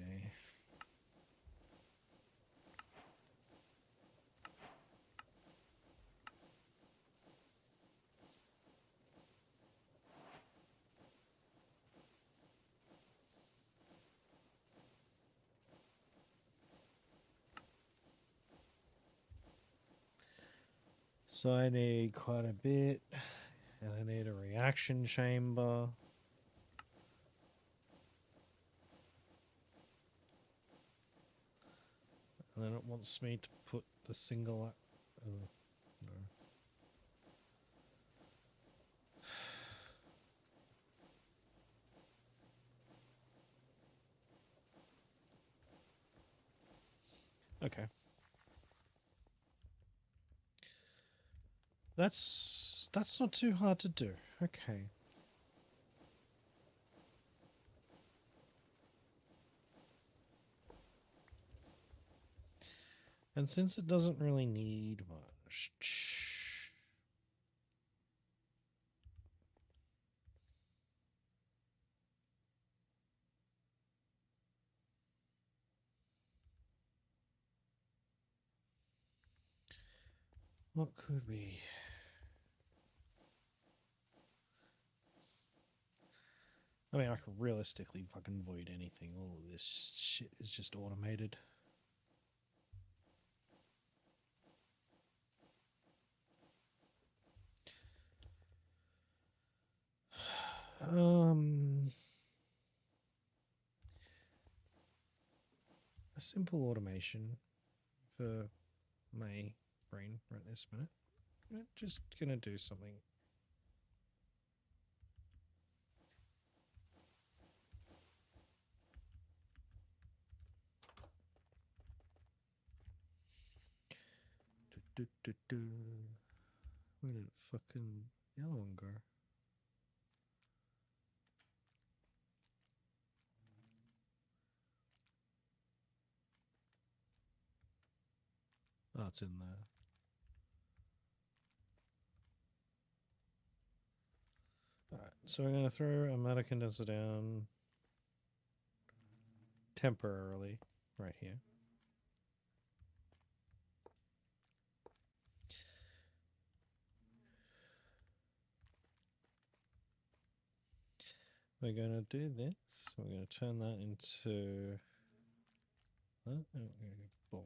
So I need quite a bit, and I need a reaction chamber. And then it wants me to put the single... no. Okay. That's not too hard to do. Okay. And since it doesn't really need much... What could we... I mean, I could realistically fucking void anything. All of this shit is just automated. A simple automation for my brain right this minute. I'm just gonna do something. Where did fucking yellow one go? Oh, it's in there. Alright, so we're going to throw a matter condenser down temporarily right here. We're going to do this. We're going to turn that into... boom.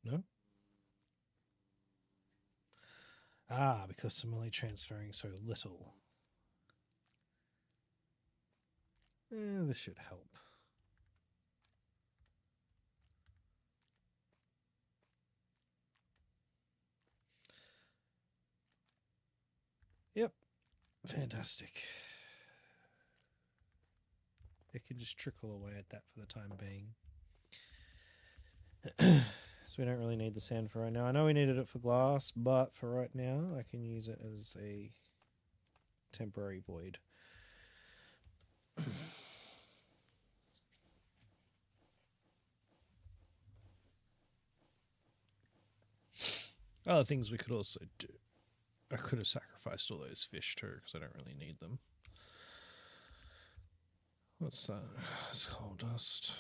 No? Ah, because I'm only transferring so little. This should help. Yep. Fantastic. It can just trickle away at that for the time being. So we don't really need the sand for right now. I know we needed it for glass, but for right now, I can use it as a temporary void. Other things we could also do. I could have sacrificed all those fish too, because I don't really need them. What's that? It's coal dust.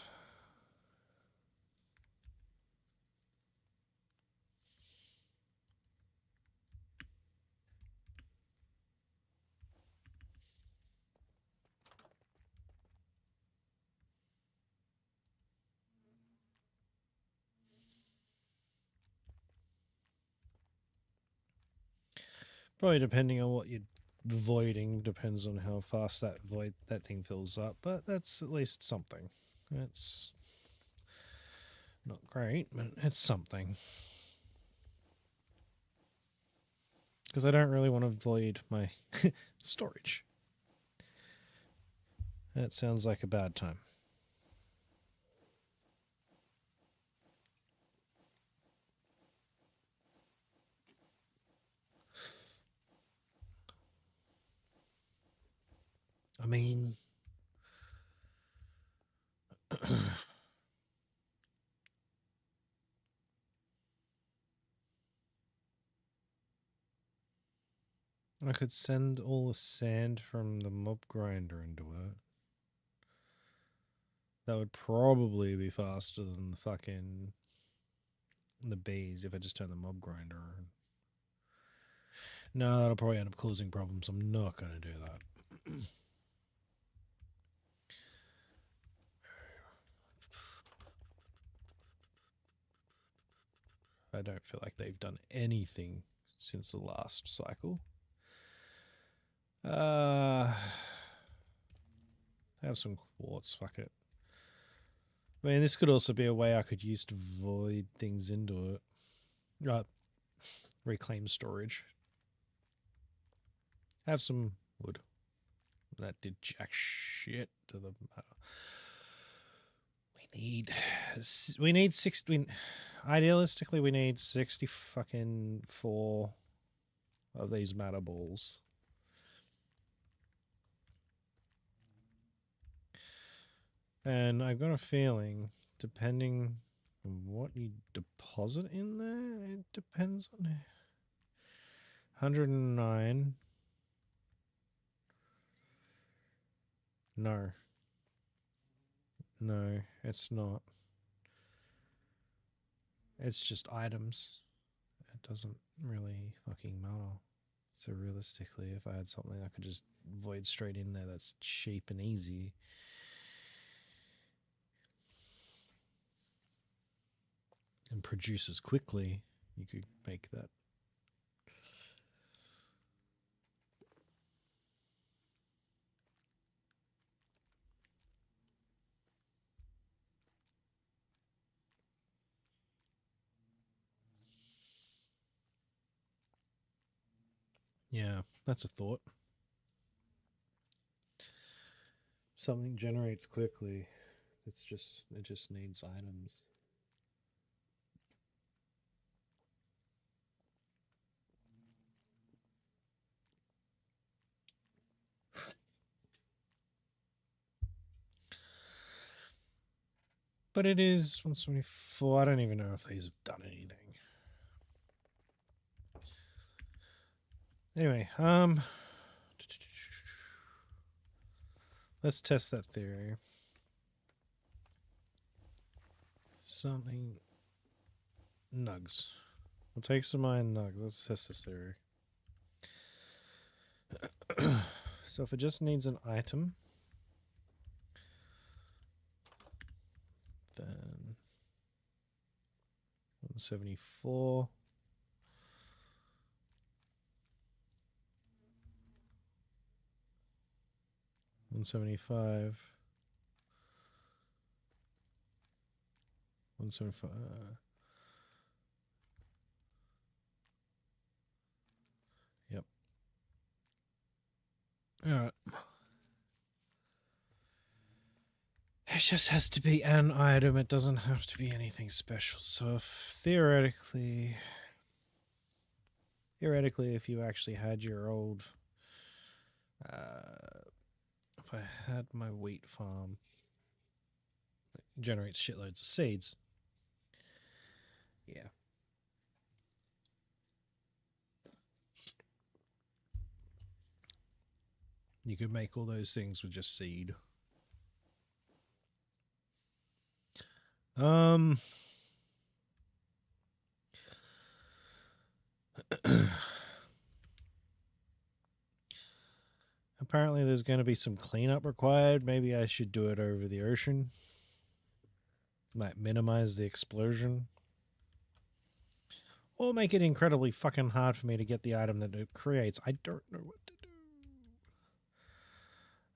Probably depending on what you're voiding, depends on how fast that thing fills up, but that's at least something. It's not great, but it's something. Because I don't really want to void my storage. That sounds like a bad time. I mean... I could send all the sand from the mob grinder into it. That would probably be faster than the fucking... the bees if I just turn the mob grinder on. No, that'll probably end up causing problems. I'm not going to do that. I don't feel like they've done anything since the last cycle. Have some quartz, fuck it. I mean, this could also be a way I could use to void things into it. Reclaim storage. Have some wood. That did jack shit to the matter. We need 60. Idealistically, we need 60 fucking 4 of these matter balls. And I've got a feeling, depending on what you deposit in there, it depends on 109. No. No, it's not. It's just items. It doesn't really fucking matter. So realistically, if I had something I could just void straight in there that's cheap and easy. And produces quickly, you could make that. Yeah, that's a thought. Something generates quickly. It just needs items. But it is 174. I don't even know if these have done anything. Anyway, let's test that theory. Something nugs. We'll take some iron nugs. Let's test this theory. So if it just needs an item, then 174. 175. 175. Yep. Alright. It just has to be an item. It doesn't have to be anything special. So if theoretically, if you actually had your old, if I had my wheat farm, it generates shitloads of seeds. Yeah. You could make all those things with just seed. Apparently there's going to be some cleanup required. Maybe I should do it over the ocean. Might minimize the explosion. Or make it incredibly fucking hard for me to get the item that it creates. I don't know what to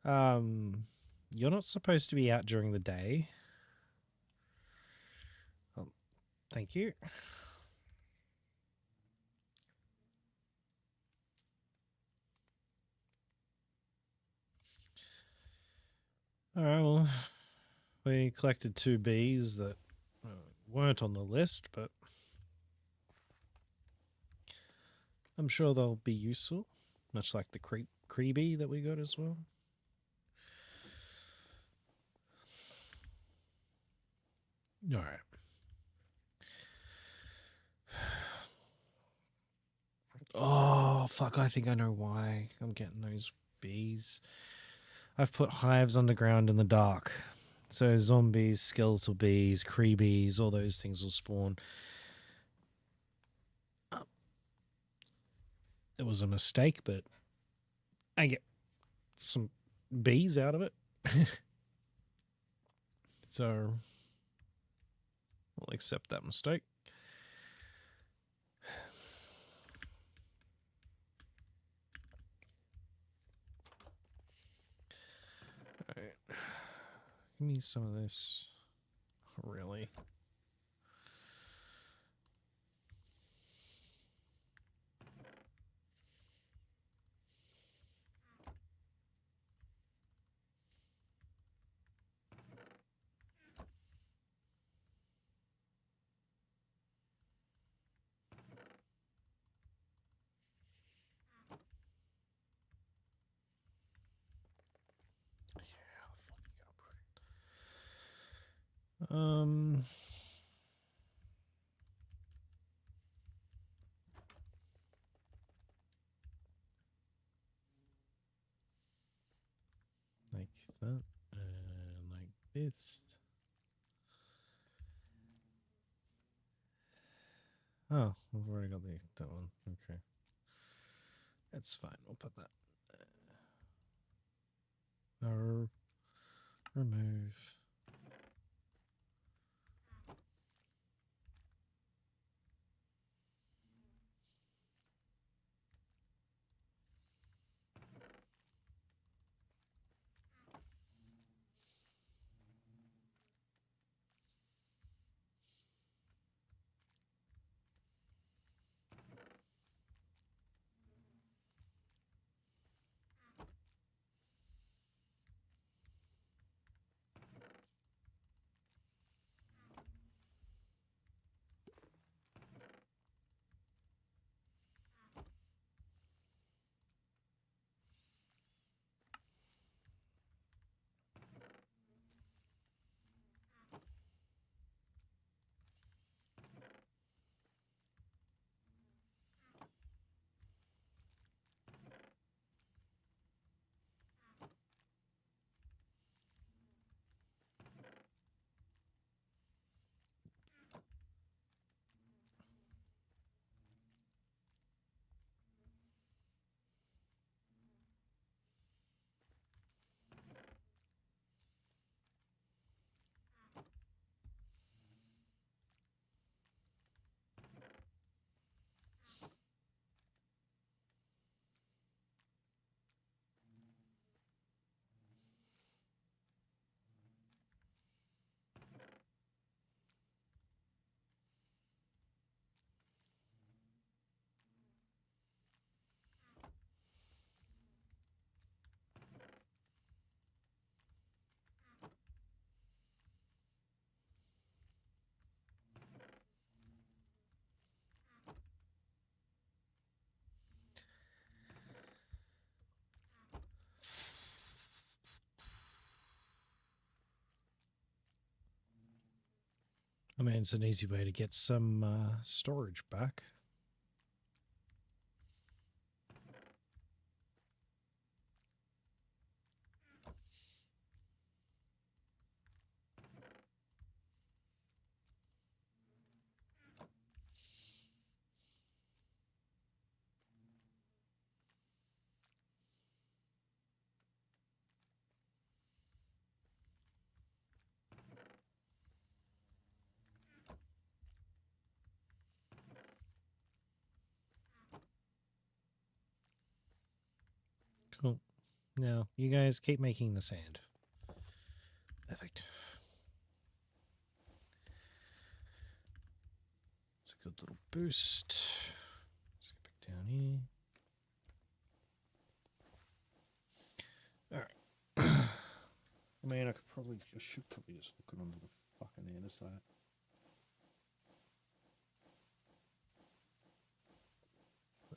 do. You're not supposed to be out during the day. Thank you. Alright, well, we collected 2 bees that weren't on the list, but I'm sure they'll be useful, much like the creepy that we got as well. Alright. Oh, fuck, I think I know why I'm getting those bees. I've put hives underground in the dark. So zombies, skeletal bees, creebies, all those things will spawn. It was a mistake, but I get some bees out of it. So I'll accept that mistake. Alright. Give me some of this. Really? Like that, and like this. Oh, we've already got that one. Okay. That's fine. We'll put that. No. Remove. I mean, it's an easy way to get some storage back. Cool. Now, you guys keep making the sand. Perfect. It's a good little boost. Let's get back down here. Alright. I mean, I should probably just look it onto the fucking andesite.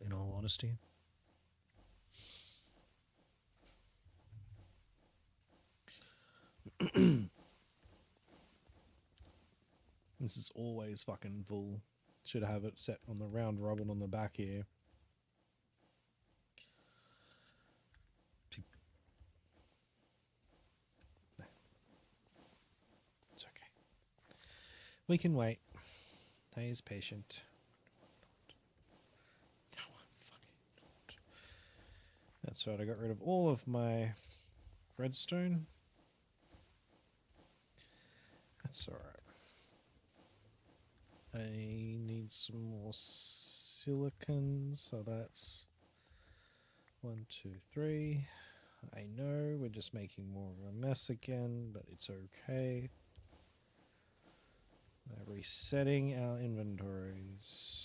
In all honesty. This is always fucking full. Should have it set on the round robin on the back here. No. It's okay. We can wait. He is patient. That's right, I got rid of all of my redstone. That's alright. I need some more silicon, so that's 1, 2, 3. I know we're just making more of a mess again, but it's okay. Resetting our inventories.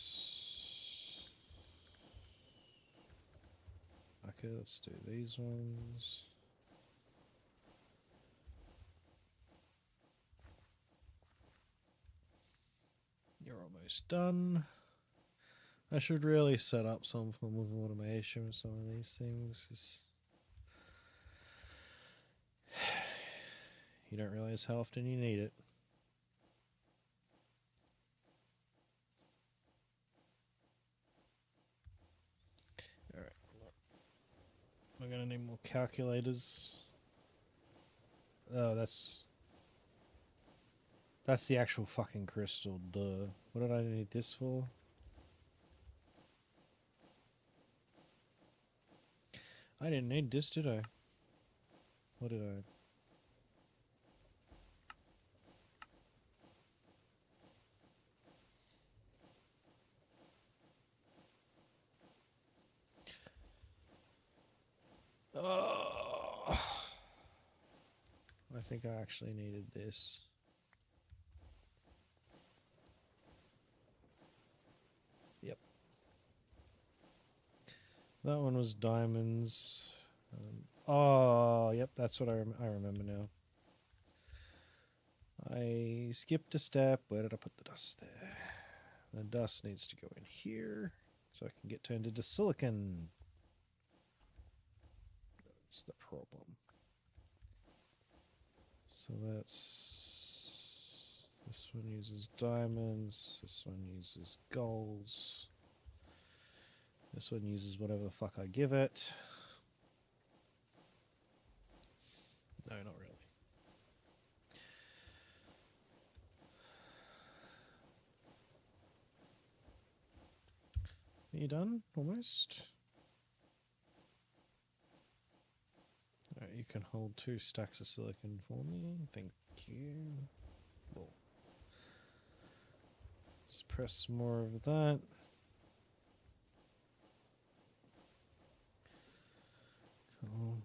Okay, let's do these ones. You're almost done. I should really set up some form of automation with some of these things. You don't realize how often you need it. Alright. We're going to need more calculators. Oh, that's the actual fucking crystal, duh. What did I need this for? I didn't need this, did I? What did I? Oh, I think I actually needed this. Yep. That one was diamonds. Oh, yep, that's what I remember now. I skipped a step. Where did I put the dust there? The dust needs to go in here so I can get turned into silicon. That's the problem. So that's... This one uses diamonds. This one uses golds. This one uses whatever the fuck I give it. No, not really. Are you done? Almost? Alright, you can hold 2 stacks of silicon for me. Thank you. Well, let's press more of that. Cool.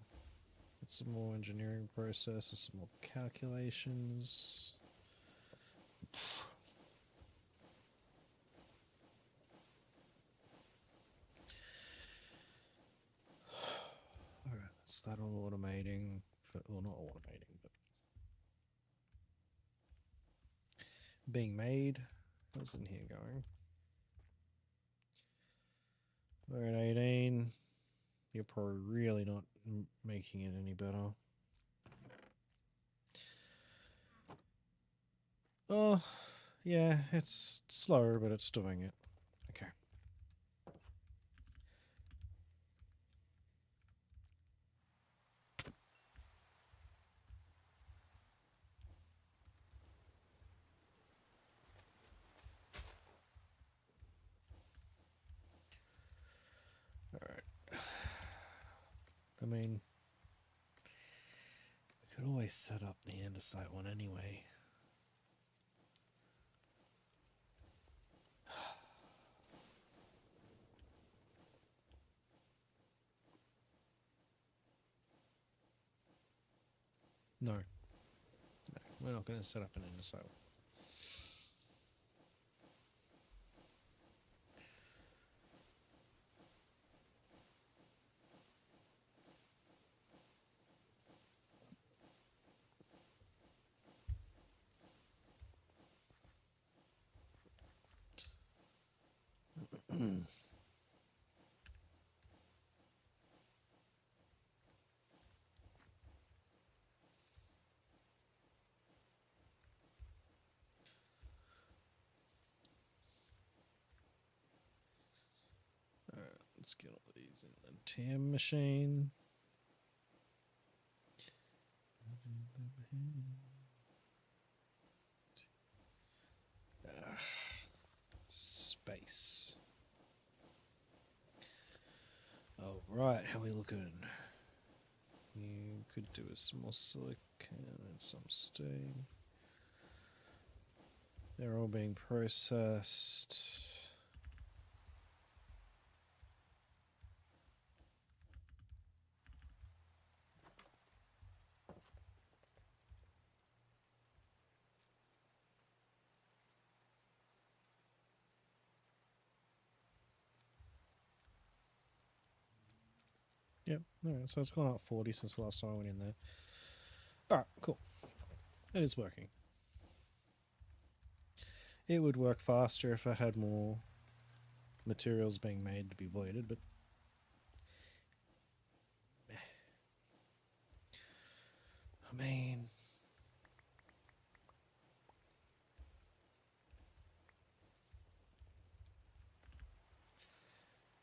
Get some more engineering processes, some more calculations. Alright, let's start on automating. Well, not automating, but being made. How's in here going? We're at 18. You're probably really not making it any better. Oh, yeah, it's slower, but it's doing it. Okay. Alright. I mean, we could always set up the andesite one anyway. No. No, we're not going to set up an andesite one. Alright, let's get all these in the TM machine. Space. All right, how are we looking? You could do with some more silicon and some steam. They're all being processed. Yep, alright, so it's gone up 40 since the last time I went in there. Alright, cool. It is working. It would work faster if I had more materials being made to be voided, but I mean,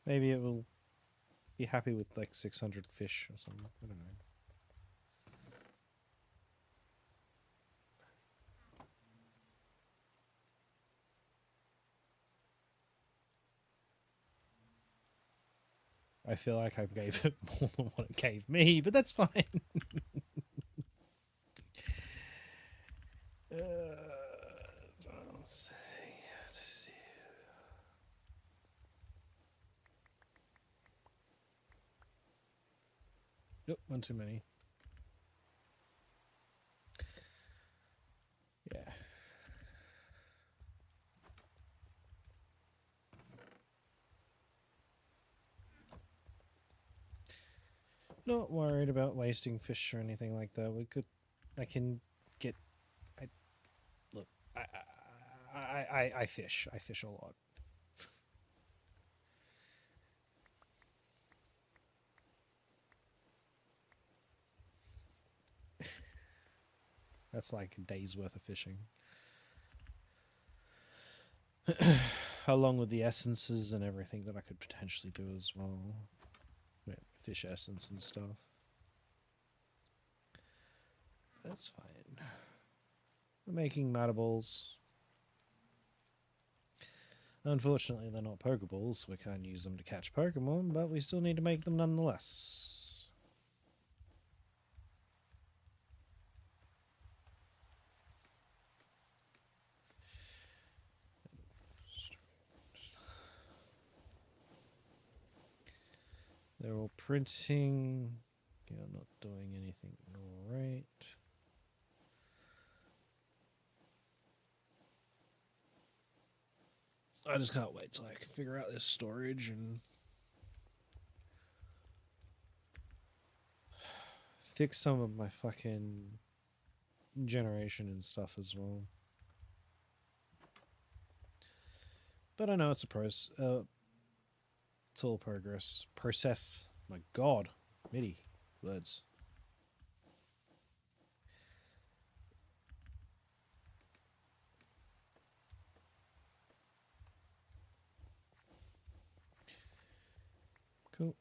maybe it will be happy with like 600 fish or something. I don't know. I feel like I gave it more than what it gave me, but that's fine. Let's see. Nope, one too many. Yeah. Not worried about wasting fish or anything like that. I can get. I look. I fish. I fish a lot. That's like a day's worth of fishing. Along with the essences and everything that I could potentially do as well. Yeah, fish essence and stuff. That's fine. We're making mataballs. Unfortunately, they're not Pokeballs, so we can't use them to catch Pokemon, but we still need to make them nonetheless. They're all printing. Yeah, not doing anything right. I just can't wait till I can figure out this storage and fix some of my fucking generation and stuff as well. But I know it's it's all process. My God, MIDI words. Cool.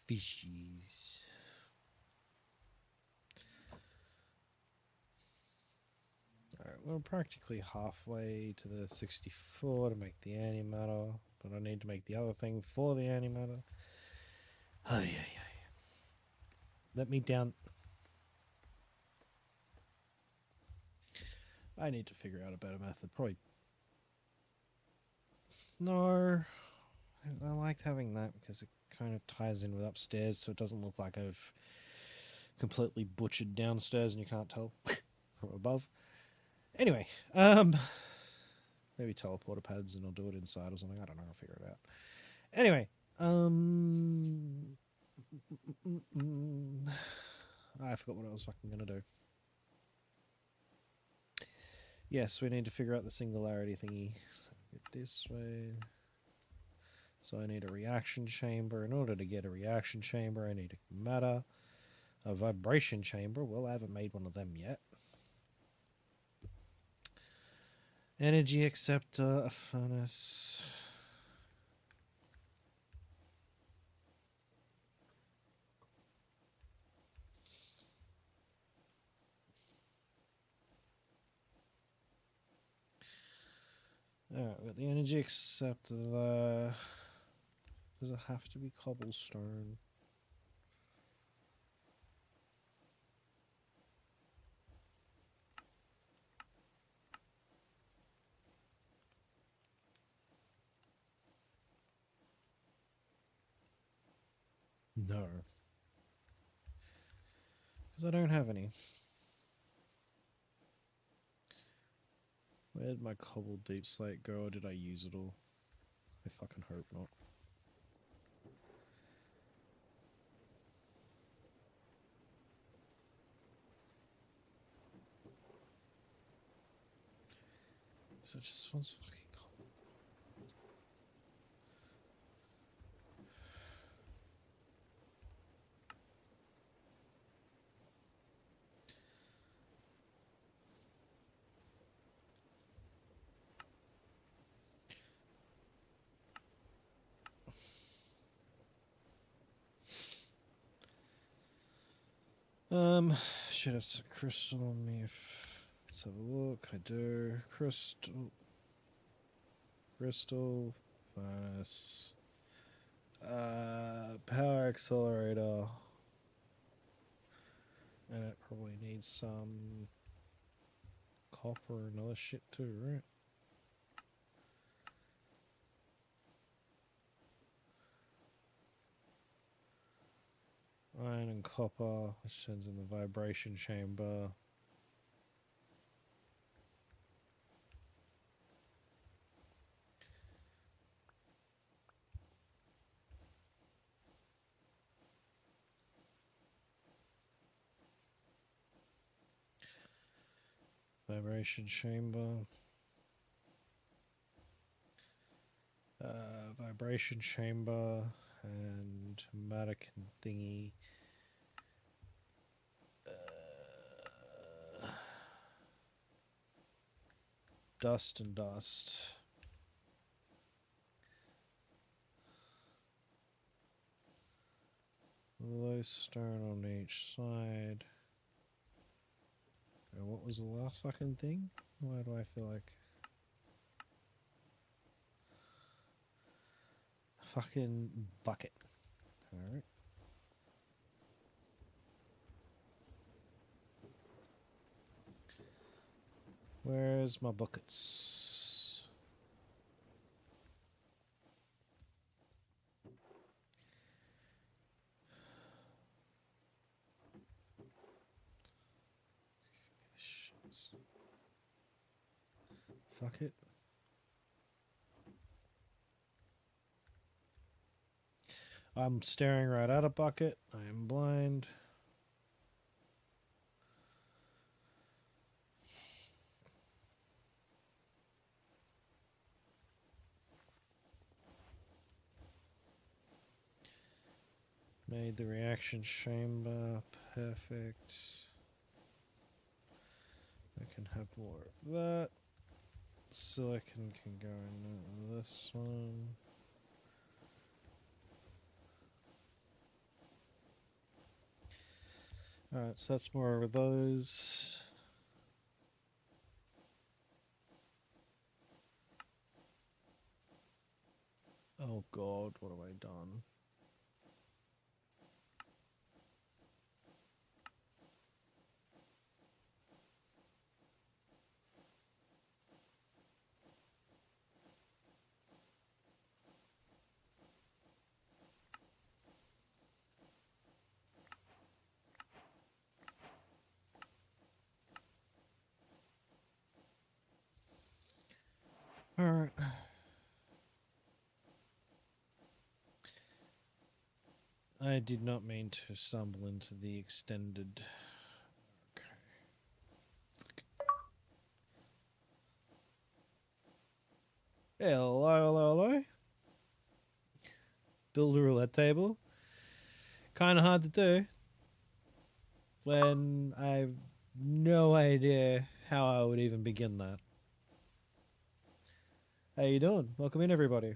Fishies. Alright, we're practically halfway to the 64 to make the antimatter, but I need to make the other thing for the antimatter. Oh, yeah. Let me down. I need to figure out a better method. Probably. No. I liked having that because it kind of ties in with upstairs so it doesn't look like I've completely butchered downstairs and you can't tell from above. Anyway, maybe teleporter pads and I'll do it inside or something. I don't know. I'll figure it out. Anyway, I forgot what I was fucking gonna do. Yes, we need to figure out the singularity thingy. Get this way. So I need a reaction chamber. In order to get a reaction chamber, I need a matter. A vibration chamber. Well, I haven't made one of them yet. Energy acceptor, a furnace. Alright, we got the energy acceptor there. Does it have to be cobblestone? No. Because I don't have any. Where did my cobble deep slate go, or did I use it all? I fucking hope not. So it just wants fucking cobble. Should have some crystal on me. Let's have a look. I do. Crystal, furnace, power accelerator, and it probably needs some copper and other shit too, right? Iron and copper, which sends in the vibration chamber. Vibration chamber. Vibration chamber and mannequin thingy. Dust and dust. Low stone on each side. And what was the last fucking thing? Why do I feel like fucking bucket? Alright. Where's my buckets? Fuck it. I'm staring right at a bucket. I am blind. Made the reaction chamber. Perfect. I can have more of that. Silicon can go in this one. Alright, so that's more of those. Oh god, what have I done? Alright. I did not mean to stumble into the extended. Okay. Hello, hello, hello. Build a roulette table. Kind of hard to do when I've no idea how I would even begin that. How you doing? Welcome in, everybody.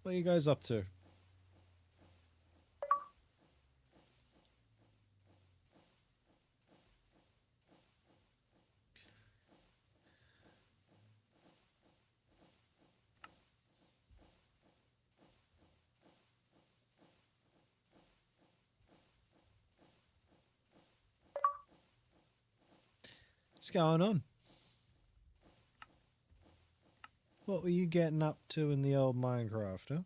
What are you guys up to? What's going on? What were you getting up to in the old Minecraft, huh?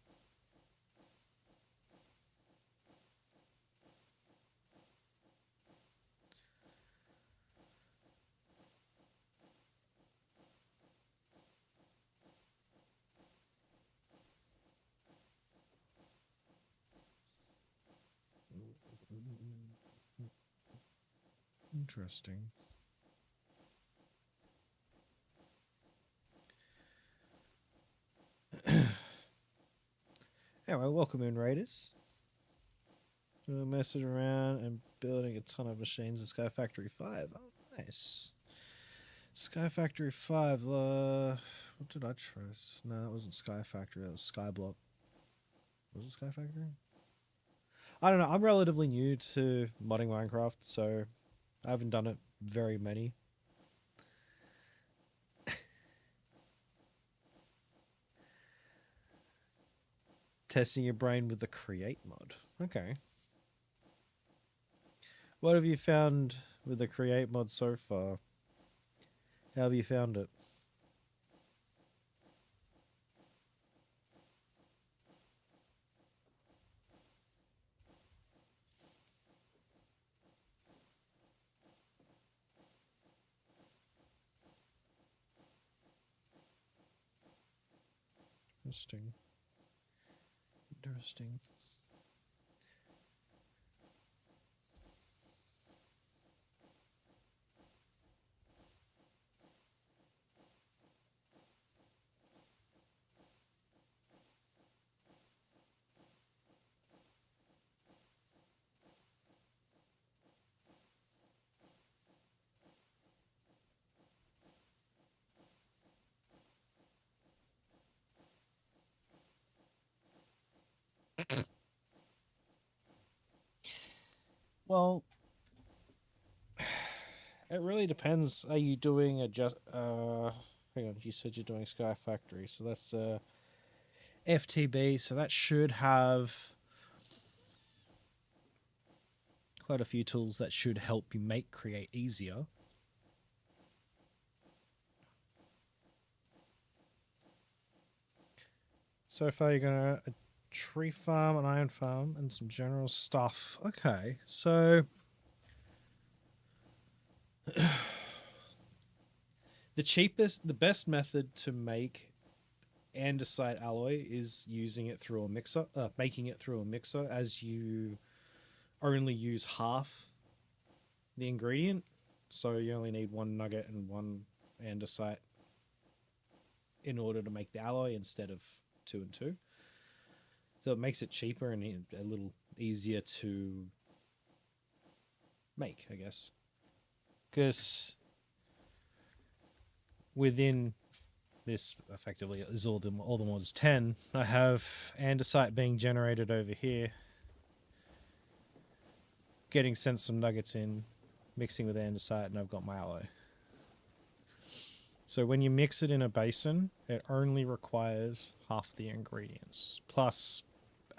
Interesting. Anyway, welcome in, Raiders. We're messing around and building a ton of machines in Sky Factory 5. Oh, nice. Sky Factory 5. What did I choose? No, that wasn't Sky Factory. That was Skyblock. Was it Sky Factory? I don't know. I'm relatively new to modding Minecraft, so I haven't done it very many. Testing your brain with the create mod. Okay. What have you found with the create mod so far? How have you found it? Interesting. Interesting. Well, it really depends. Are you doing a just? Hang on. You said you're doing Sky Factory, so that's FTB. So that should have quite a few tools that should help you make create easier. So far, you're gonna a tree farm, an iron farm, and some general stuff. Okay, so the best method to make andesite alloy is using it through a mixer, making it through a mixer, as you only use half the ingredient. So you only need one nugget and one andesite in order to make the alloy instead of two and two. So it makes it cheaper and a little easier to make, I guess. Because within this effectively is all the mods 10, I have andesite being generated over here, getting sent some nuggets in, mixing with andesite, and I've got my alloy. So when you mix it in a basin, it only requires half the ingredients. Plus,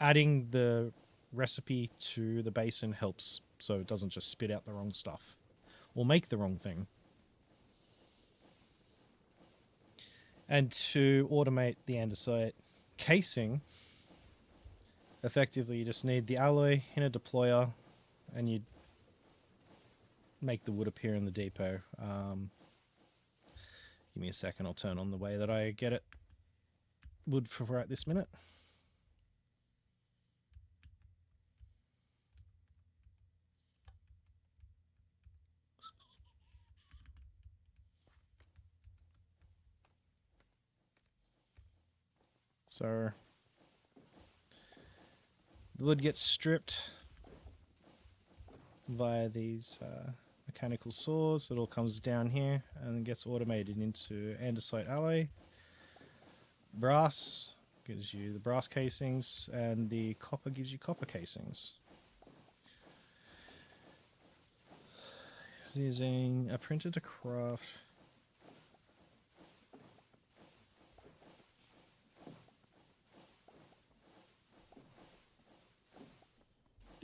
adding the recipe to the basin helps so it doesn't just spit out the wrong stuff or make the wrong thing. And to automate the andesite casing, effectively you just need the alloy in a deployer and you make the wood appear in the depot. Give me a second, I'll turn on the way that I get it wood for right this minute. So the wood gets stripped via these mechanical saws. It all comes down here and gets automated into andesite alloy. Brass gives you the brass casings, and the copper gives you copper casings. Using a printer to craft.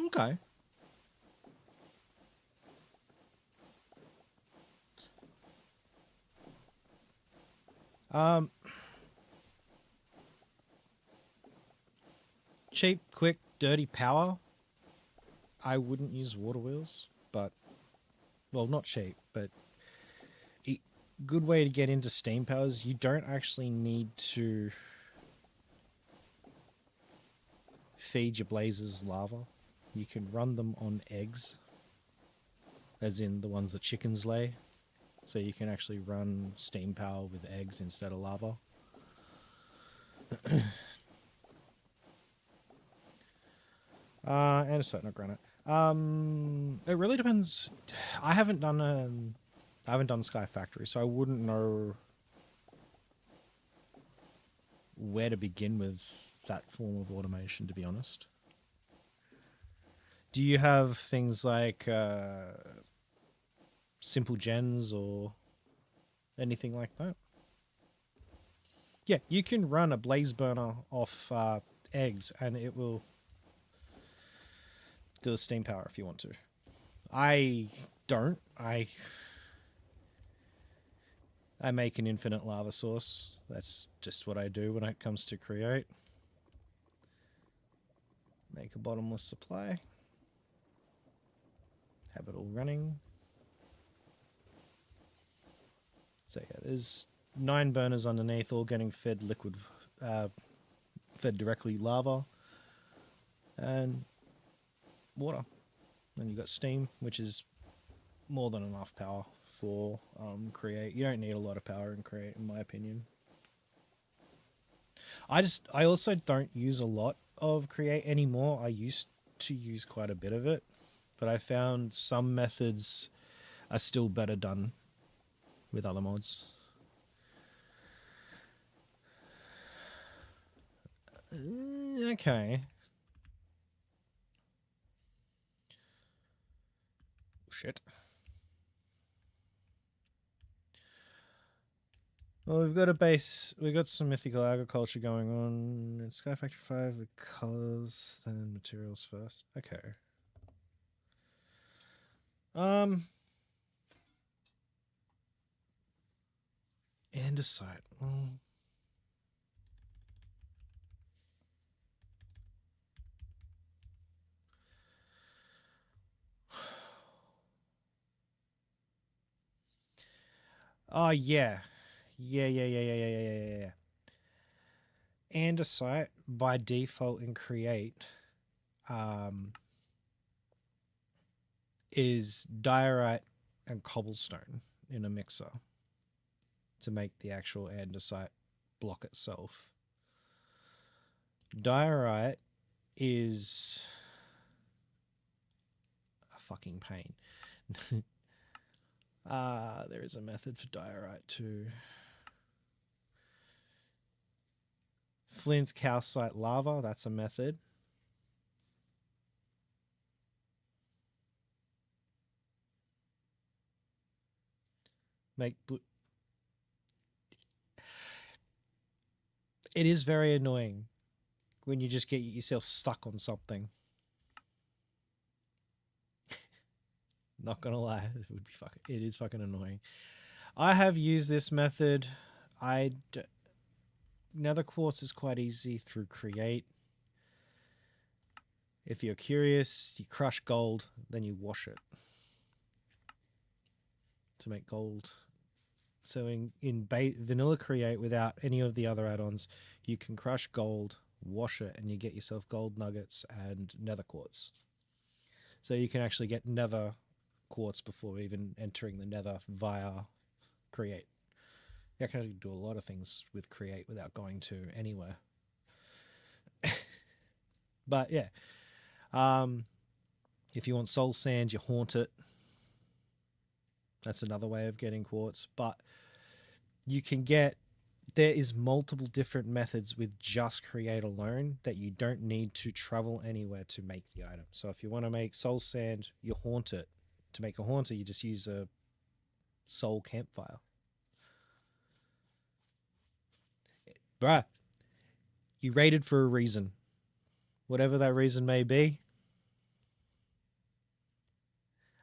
Okay. Cheap, quick, dirty power. I wouldn't use water wheels, but well, not cheap, but good way to get into steam powers. You don't actually need to feed your blazes lava. You can run them on eggs, as in the ones that chickens lay. So you can actually run steam power with eggs instead of lava. Andesite, not granite. It really depends. I haven't done Sky Factory, so I wouldn't know where to begin with that form of automation, to be honest. Do you have things like simple gens or anything like that? Yeah, you can run a blaze burner off eggs, and it will do a steam power if you want to. I don't. I make an infinite lava source. That's just what I do when it comes to create. Make a bottomless supply. Have it all running. So yeah, there's 9 burners underneath, all getting fed liquid, fed directly lava and water. Then you've got steam, which is more than enough power for create. You don't need a lot of power in create, in my opinion. I also don't use a lot of create anymore. I used to use quite a bit of it, but I found some methods are still better done with other mods. Okay. Shit. Well, we've got a base. We've got some mythical agriculture going on in Sky Factory 5 with colors, then materials first. Okay. Andesite. Oh, yeah. Yeah. Andesite, by default in Create, is diorite and cobblestone in a mixer to make the actual andesite block itself. Diorite is a fucking pain. There is a method for diorite too. Flint calcite lava, that's a method. Make blue. It is very annoying when you just get yourself stuck on something. Not gonna lie, it is fucking annoying. I have used this method. Nether quartz is quite easy through create. If you're curious, you crush gold, then you wash it to make gold. So in vanilla create, without any of the other add-ons, you can crush gold, wash it, and you get yourself gold nuggets and nether quartz. So you can actually get nether quartz before even entering the nether via create. You can actually do a lot of things with create without going to anywhere. But yeah, if you want soul sand, you haunt it. That's another way of getting quartz. But you can get, there is multiple different methods with just create alone that you don't need to travel anywhere to make the item. So if you want to make soul sand, you haunt it. To make a haunter, you just use a soul campfire. Bruh, you rated for a reason. Whatever that reason may be,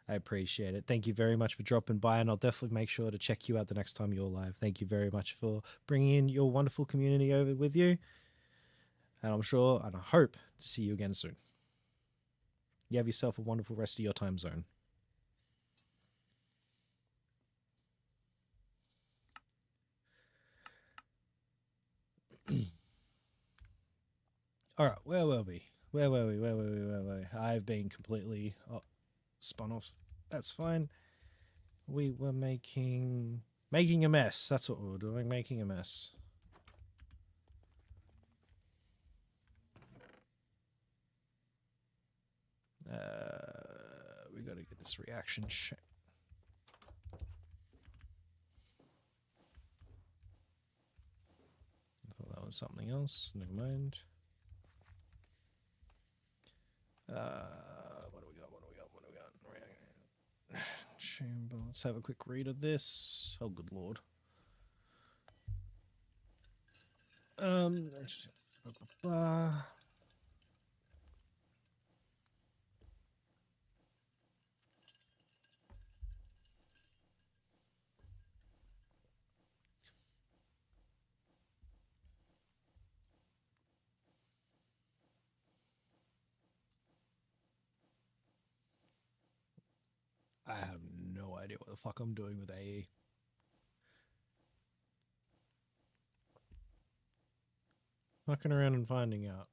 I appreciate it. Thank you very much for dropping by, and I'll definitely make sure to check you out the next time you're live. Thank you very much for bringing in your wonderful community over with you. And I'm sure and I hope to see you again soon. You have yourself a wonderful rest of your time zone. All right, where were we? Where were we? I've been completely spun off. That's fine. We were making a mess. That's what we were doing, making a mess. We got to get this reaction check. I thought that was something else. Never mind. What chamber. Let's have a quick read of this. Oh, good lord. I have no idea what the fuck I'm doing with AE. Fucking around and finding out.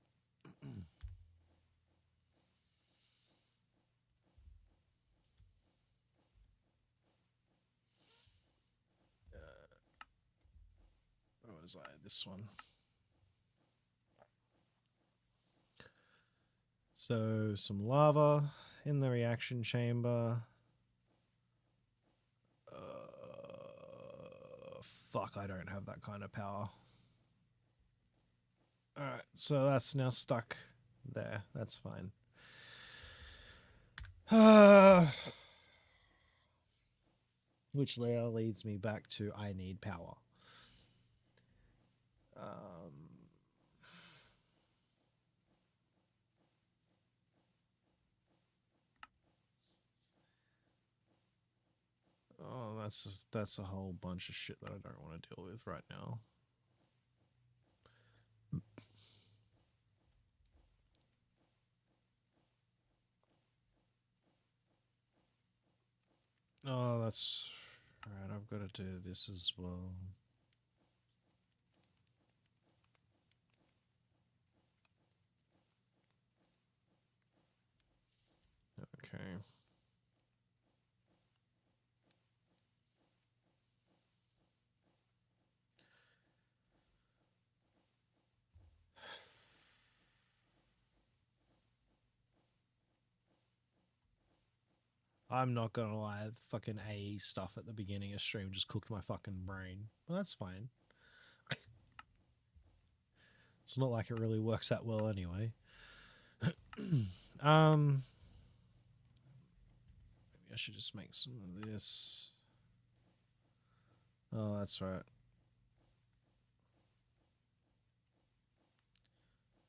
Where was I? This one. So, some lava in the reaction chamber. Fuck, I don't have that kind of power. Alright, so that's now stuck there. That's fine. Which now leads me back to I need power. Oh, that's a whole bunch of shit that I don't want to deal with right now. Oh, that's right. I've got to do this as well. Okay. I'm not gonna lie, the fucking AE stuff at the beginning of stream just cooked my fucking brain. But that's fine. It's not like it really works that well anyway. Maybe I should just make some of this. Oh, that's right.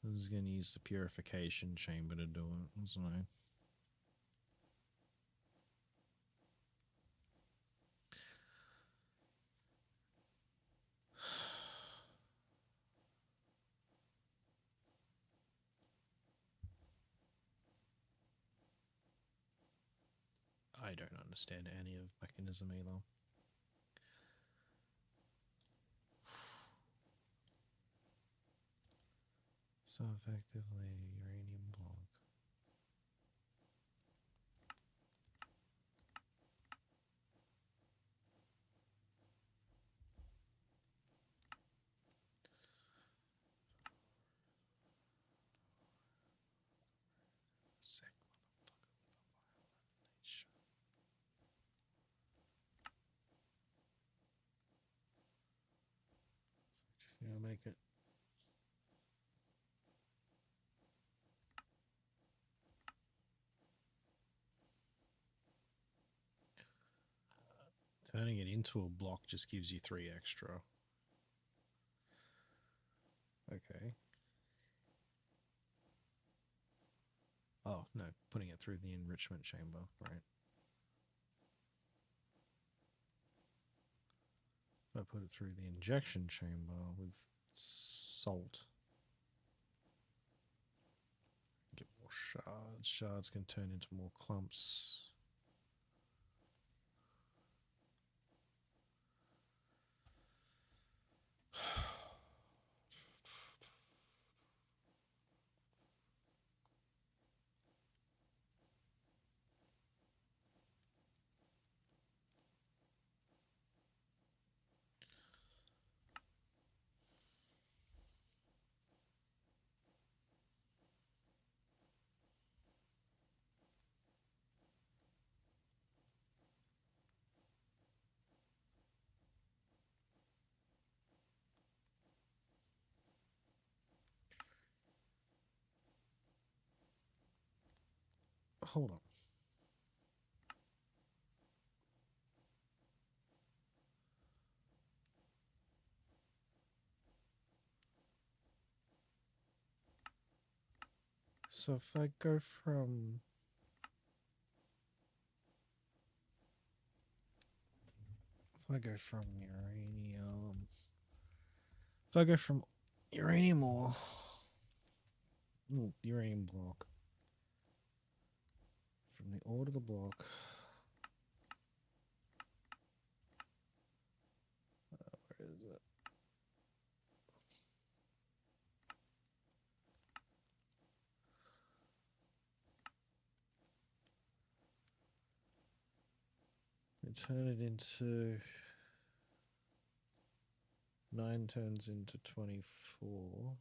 I was gonna use the purification chamber to do it, wasn't I? I don't understand any of mechanism either. So effectively, uranium block. Sick motherfucker with a violent nature. Yeah, make it. Turning it into a block just gives you 3 extra. Okay. Oh, no, putting it through the enrichment chamber, right. If I put it through the injection chamber with salt. Get more shards. Shards can turn into more clumps. Hold on. So if I go from uranium, if I go from uranium ore, uranium block, from the ore to the block, where is it? We turn it into 9 turns into 24.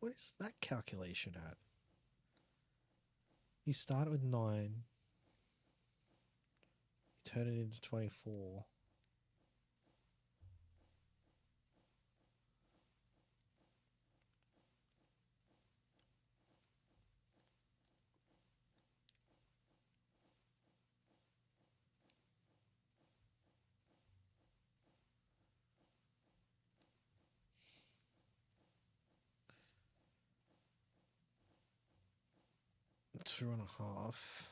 What is that calculation at? You start with 9, you turn it into 24. Two and a half.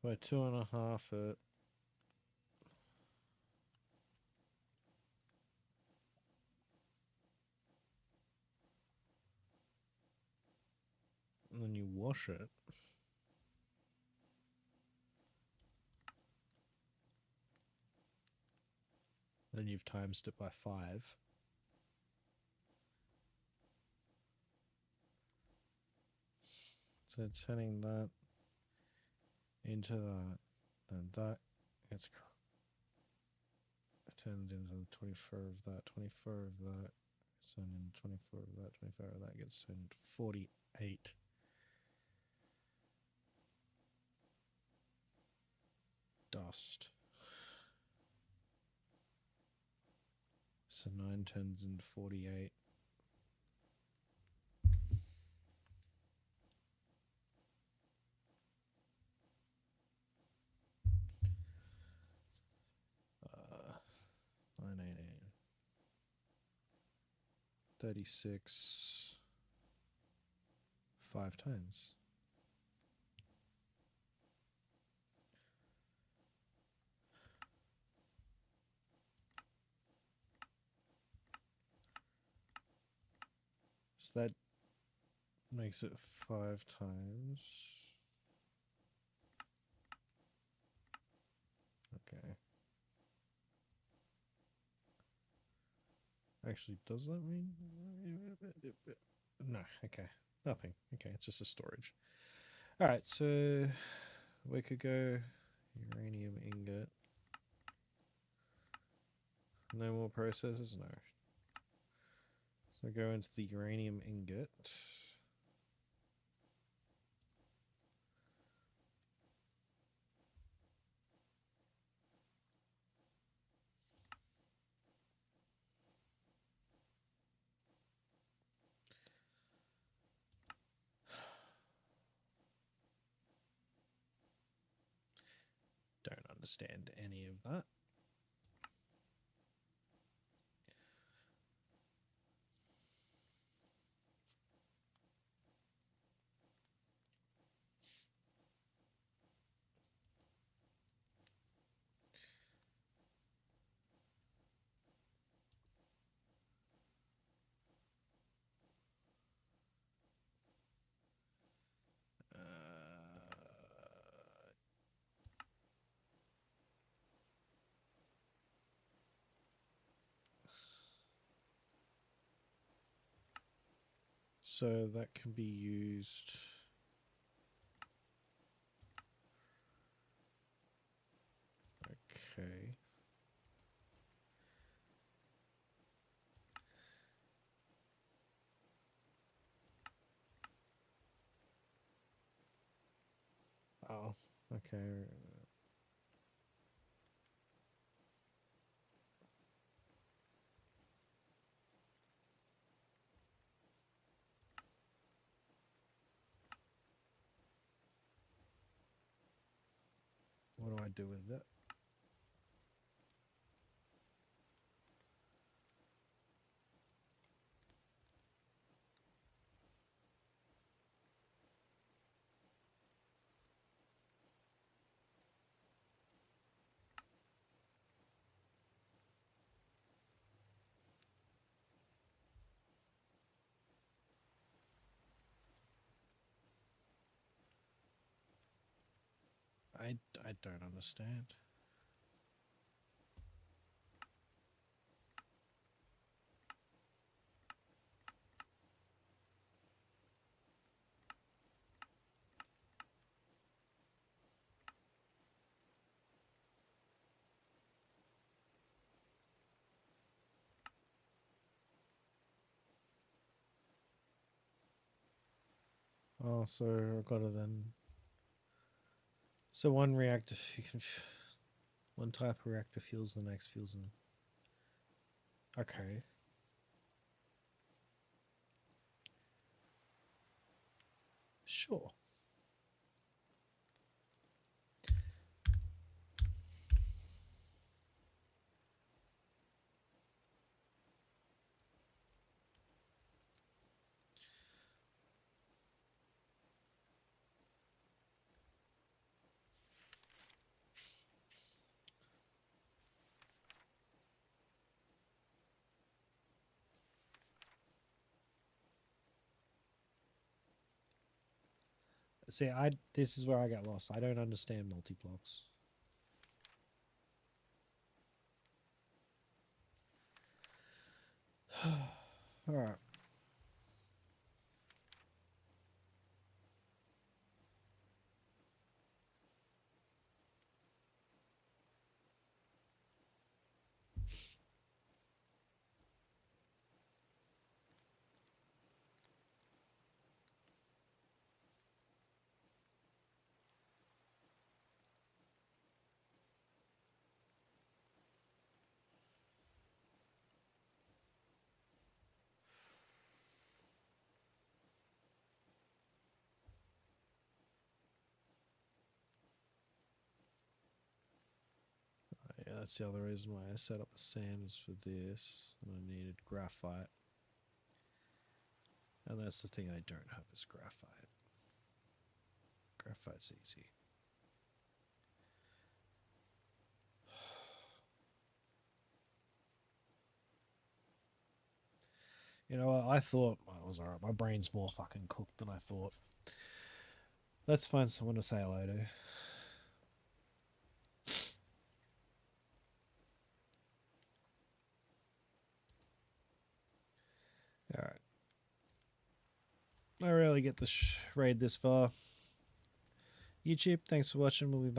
By 2.5 it. And then you wash it. Then you've times it by 5. So turning that into that, and that gets turned into 24 of that, 24 of that, turned into 24 of that, 24 of that gets turned into 48. Dust. So 9 turns into 48. Uh, 988. 36. 5 times. So that makes it 5 times. Okay. Actually, does that mean? No, okay. Nothing. Okay, it's just a storage. Alright, so we could go uranium ingot. No more processes? No. So go into the uranium ingot. Don't understand any of that. So that can be used. Okay. Oh, okay. I do with it. I don't understand. Oh, so I've got to then. So one reactor, you can, one type of reactor fuels the next fuels the. Okay. Sure. See, this is where I get lost. I don't understand multi-blocks. All right. Yeah, that's the other reason why I set up the sanders for this, and I needed graphite. And that's the thing I don't have is graphite. Graphite's easy. You know, I thought well, it was alright. My brain's more fucking cooked than I thought. Let's find someone to say hello to. Alright. I rarely get to raid this far. YouTube, thanks for watching. We'll be back.